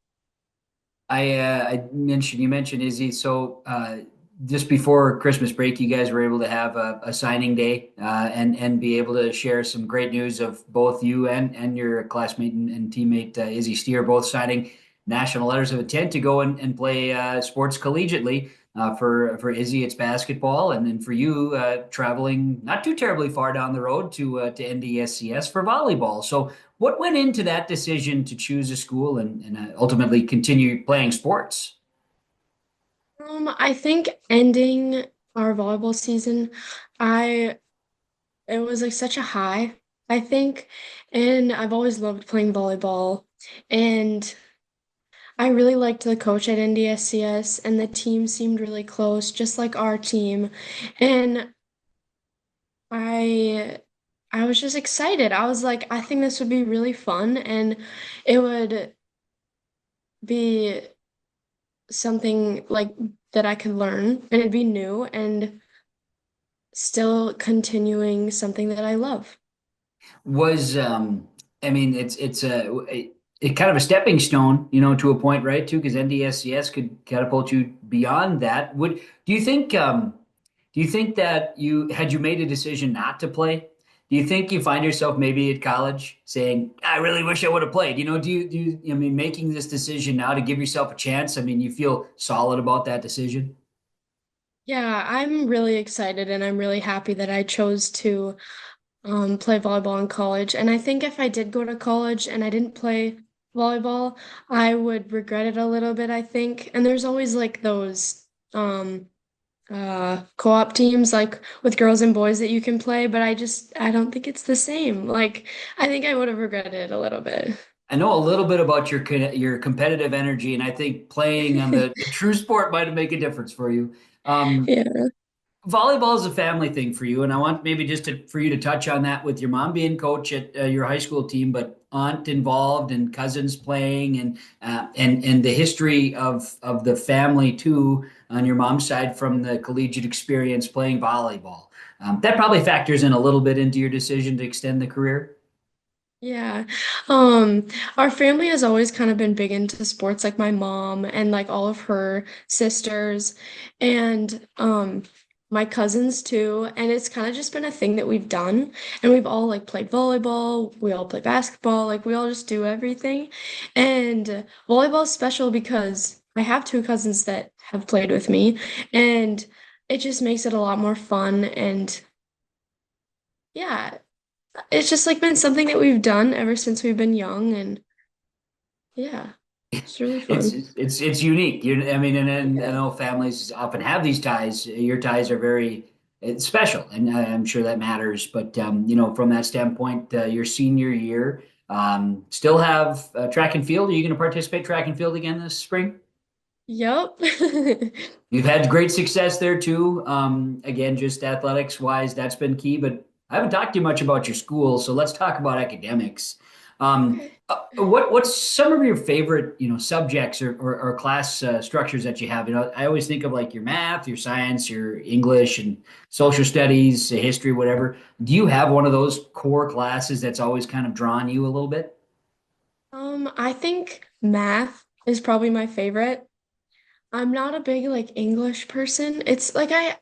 You mentioned Izzy. So just before Christmas break, you guys were able to have a signing day and be able to share some great news of both you and your classmate and teammate Izzy Steer both signing national letters of intent to go and play sports collegiately. For Izzy, it's basketball, and then for you, traveling not too terribly far down the road to NDSCS for volleyball. So what went into that decision to choose a school and ultimately continue playing sports? I think ending our volleyball season, it was like such a high, I think, and I've always loved playing volleyball, and I really liked the coach at NDSCS, and the team seemed really close, just like our team. And I was just excited. I was like, I think this would be really fun, and it would be something like that I could learn, and it'd be new and still continuing something that I love. It's kind of a stepping stone, to a point, right? Too, because NDSCS could catapult you beyond that. Do you think that had you made a decision not to play? Do you think you find yourself maybe at college saying, "I really wish I would have played"? Making this decision now to give yourself a chance? You feel solid about that decision? Yeah, I'm really excited and I'm really happy that I chose to play volleyball in college. And I think if I did go to college and I didn't play volleyball, I would regret it a little bit, I think. And there's always like those co-op teams like with girls and boys that you can play, but I don't think it's the same. Like I think I would have regretted it a little bit. I know a little bit about your competitive energy, and I think playing on the true sport might make a difference for you. Yeah. Volleyball is a family thing for you, and I want maybe just for you to touch on that with your mom being coach at your high school team, but aunt involved and cousins playing, and the history of the family too on your mom's side from the collegiate experience playing volleyball. That probably factors in a little bit into your decision to extend the career. Yeah. Our family has always kind of been big into sports, like my mom and like all of her sisters and my cousins too. And it's kind of just been a thing that we've done. And we've all like played volleyball, we all play basketball, like we all just do everything. And volleyball is special because I have two cousins that have played with me, and it just makes it a lot more fun. And yeah, it's just like been something that we've done ever since we've been young, and yeah, it's really It's fun. it's unique. I mean, and I know families often have these ties. Your ties are very it's special, and I'm sure that matters. But from that standpoint, your senior year, still have track and field. Are you going to participate track and field again this spring? Yep. You've had great success there too. Again, just athletics wise, that's been key. But I haven't talked to you much about your school, so let's talk about academics. What's some of your favorite subjects or class structures that you have? I always think of like your math, your science, your English, and social studies, history, whatever. Do you have one of those core classes that's always kind of drawn you a little bit? I think math is probably my favorite. I'm not a big like English person. It's like I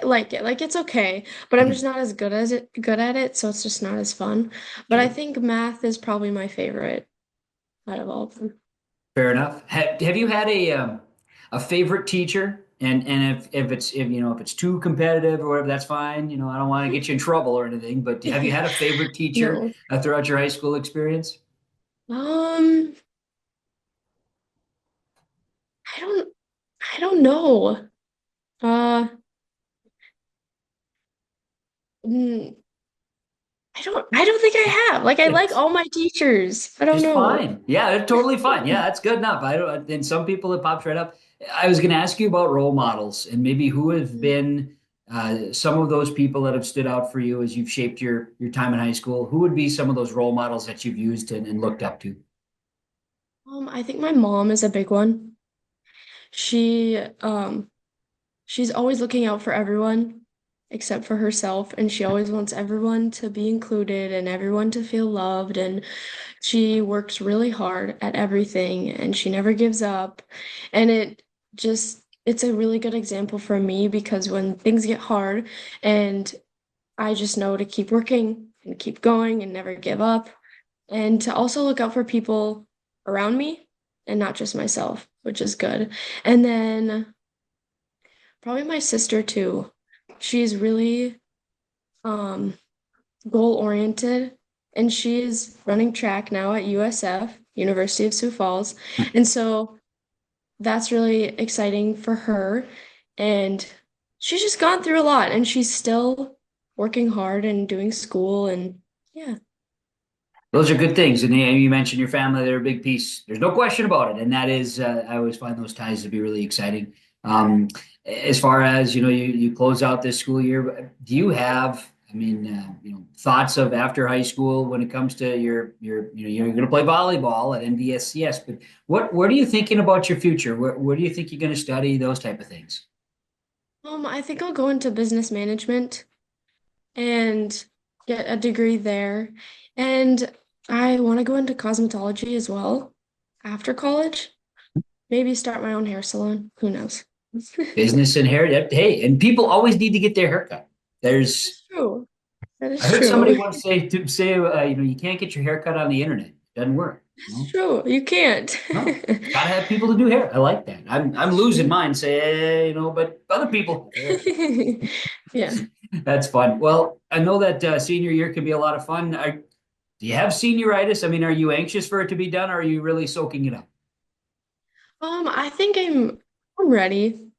like it. Like it's okay, but I'm just not as good at it, so it's just not as fun. But I think math is probably my favorite out of all of them. Fair enough. Have you had a favorite teacher? And if it's too competitive or whatever, that's fine. I don't want to get you in trouble or anything. But have you had a favorite teacher No. throughout your high school experience? Um, I don't I don't know. Uh, mm, I don't think I have. Like I like It's all my teachers. I don't just know. fine. Yeah, it's totally fine. Yeah, that's good enough. I don't. And some people it pops right up. I was going to ask you about role models and maybe who have been some of those people that have stood out for you as you've shaped your time in high school. Who would be some of those role models that you've used and looked up to? I think my mom is a big one. She she's always looking out for everyone except for herself, and she always wants everyone to be included and everyone to feel loved, and she works really hard at everything and she never gives up. And it's a really good example for me because when things get hard and I just know to keep working and keep going and never give up and to also look out for people around me and not just myself, which is good. And then probably my sister too. She's really um goal oriented, and she's running track now at USF, University of Sioux Falls. And so that's really exciting for her. And she's just gone through a lot and she's still working hard and doing school, and yeah. Those are good things. And you mentioned your family; they're a big piece. There's no question about it. And that is, I always find those ties to be really exciting. As far as you close out this school year, do you have, I mean, thoughts of after high school when it comes to you're going to play volleyball at NDSCS, but what are you thinking about your future? Where do you think you're going to study? Those type of things. I think I'll go into business management and get a degree there. And I want to go into cosmetology as well after college. Maybe start my own hair salon. Who knows? Business and hair. Hey, and people always need to get their haircut. There's True. That is I heard true. somebody once say you can't get your hair cut on the internet. It doesn't work. It's true. You can't. No, gotta have people to do hair. I like that. I'm losing mine. Say but other people. Yeah. That's fun. Well, I know that senior year can be a lot of fun. Do you have senioritis? I mean, are you anxious for it to be done, or are you really soaking it up? I think I'm ready.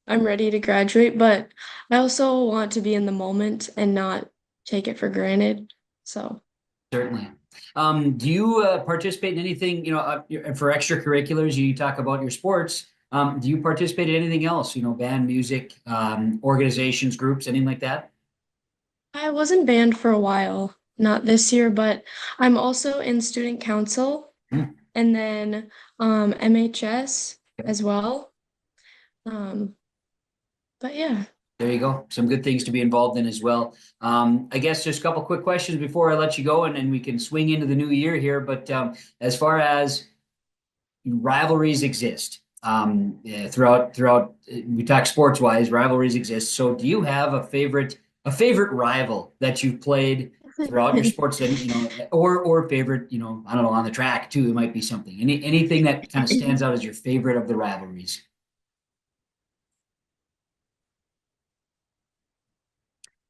I'm ready to graduate, but I also want to be in the moment and not take it for granted. So, Certainly. Do you participate in anything, for extracurriculars? You talk about your sports. Do you participate in anything else? Band, music, organizations, groups, anything like that? I was in band for a while, not this year, but I'm also in student council and then MHS as well. But yeah. There you go. Some good things to be involved in as well. I guess just a couple quick questions before I let you go, and we can swing into the new year here. But as far as rivalries exist, throughout we talk sports wise, rivalries exist. So do you have a favorite rival that you've played throughout your sports, and or favorite, I don't know, on the track too? It might be something. Anything that kind of stands out as your favorite of the rivalries?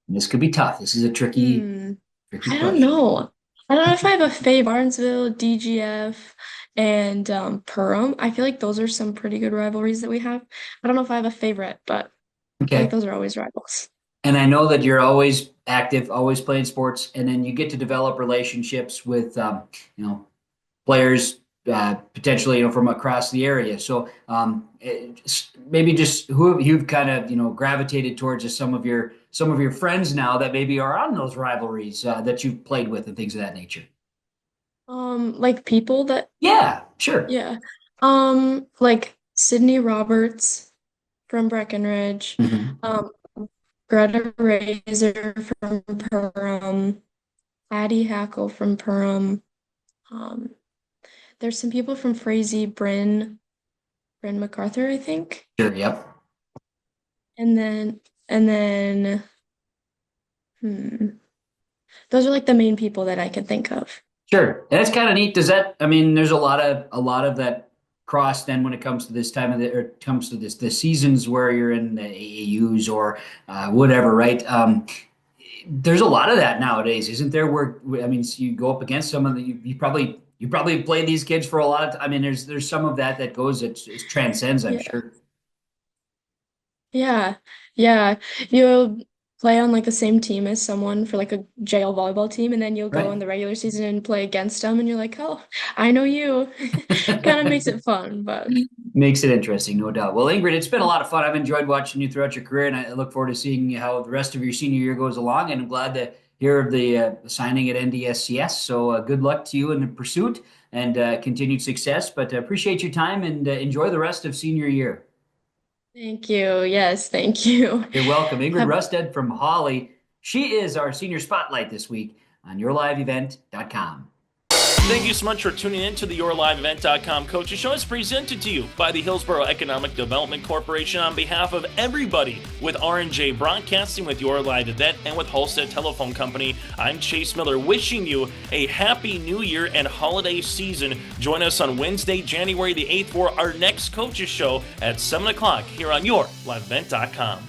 And this could be tough. This is a tricky I question. don't know. I don't know if I have a fave. Barnesville, DGF, and Perham. I feel like those are some pretty good rivalries that we have. I don't know if I have a favorite, but I feel like those are always rivals. And I know that you're always active, always playing sports, and then you get to develop relationships with, players potentially, from across the area. So maybe just who you've kind of, gravitated towards as some of your friends now that maybe are on those rivalries that you've played with and things of that nature. Like people that. Yeah, sure. Yeah. Like Sydney Roberts from Breckenridge. Greta Razor from Perham, Addie Hackle from Perham. There's some people from Frazee, Bryn MacArthur, I think. Sure, yep. And then those are like the main people that I can think of. Sure. And that's kind of neat. There's a lot of that cross then when it comes to this time of the seasons where you're in the AAUs or whatever, right? There's a lot of that nowadays, isn't there? Where you go up against some of the you probably played these kids for a lot of time. There's some of that goes, it transcends, I'm sure. Yeah. You'll play on like the same team as someone for like a jail volleyball team, and then you'll go in the regular season and play against them, and you're like, oh, I know you. Kind of makes it fun, but makes it interesting, no doubt. Well, Ingrid, it's been a lot of fun. I've enjoyed watching you throughout your career, and I look forward to seeing how the rest of your senior year goes along, and I'm glad to hear of the signing at NDSCS. So good luck to you in the pursuit and continued success, but appreciate your time and enjoy the rest of senior year. thank you. Yes, thank you. You're welcome. Ingrid Rustad from Hawley. She is our senior spotlight this week on YourLiveEvent.com. Thank you so much for tuning in to the YourLiveEvent.com Coaches Show. It's presented to you by the Hillsborough Economic Development Corporation on behalf of everybody with R&J Broadcasting, with Your Live Event, and with Halstead Telephone Company. I'm Chase Miller, wishing you a happy new year and holiday season. Join us on Wednesday, January the 8th for our next Coaches Show at 7 o'clock here on YourLiveEvent.com.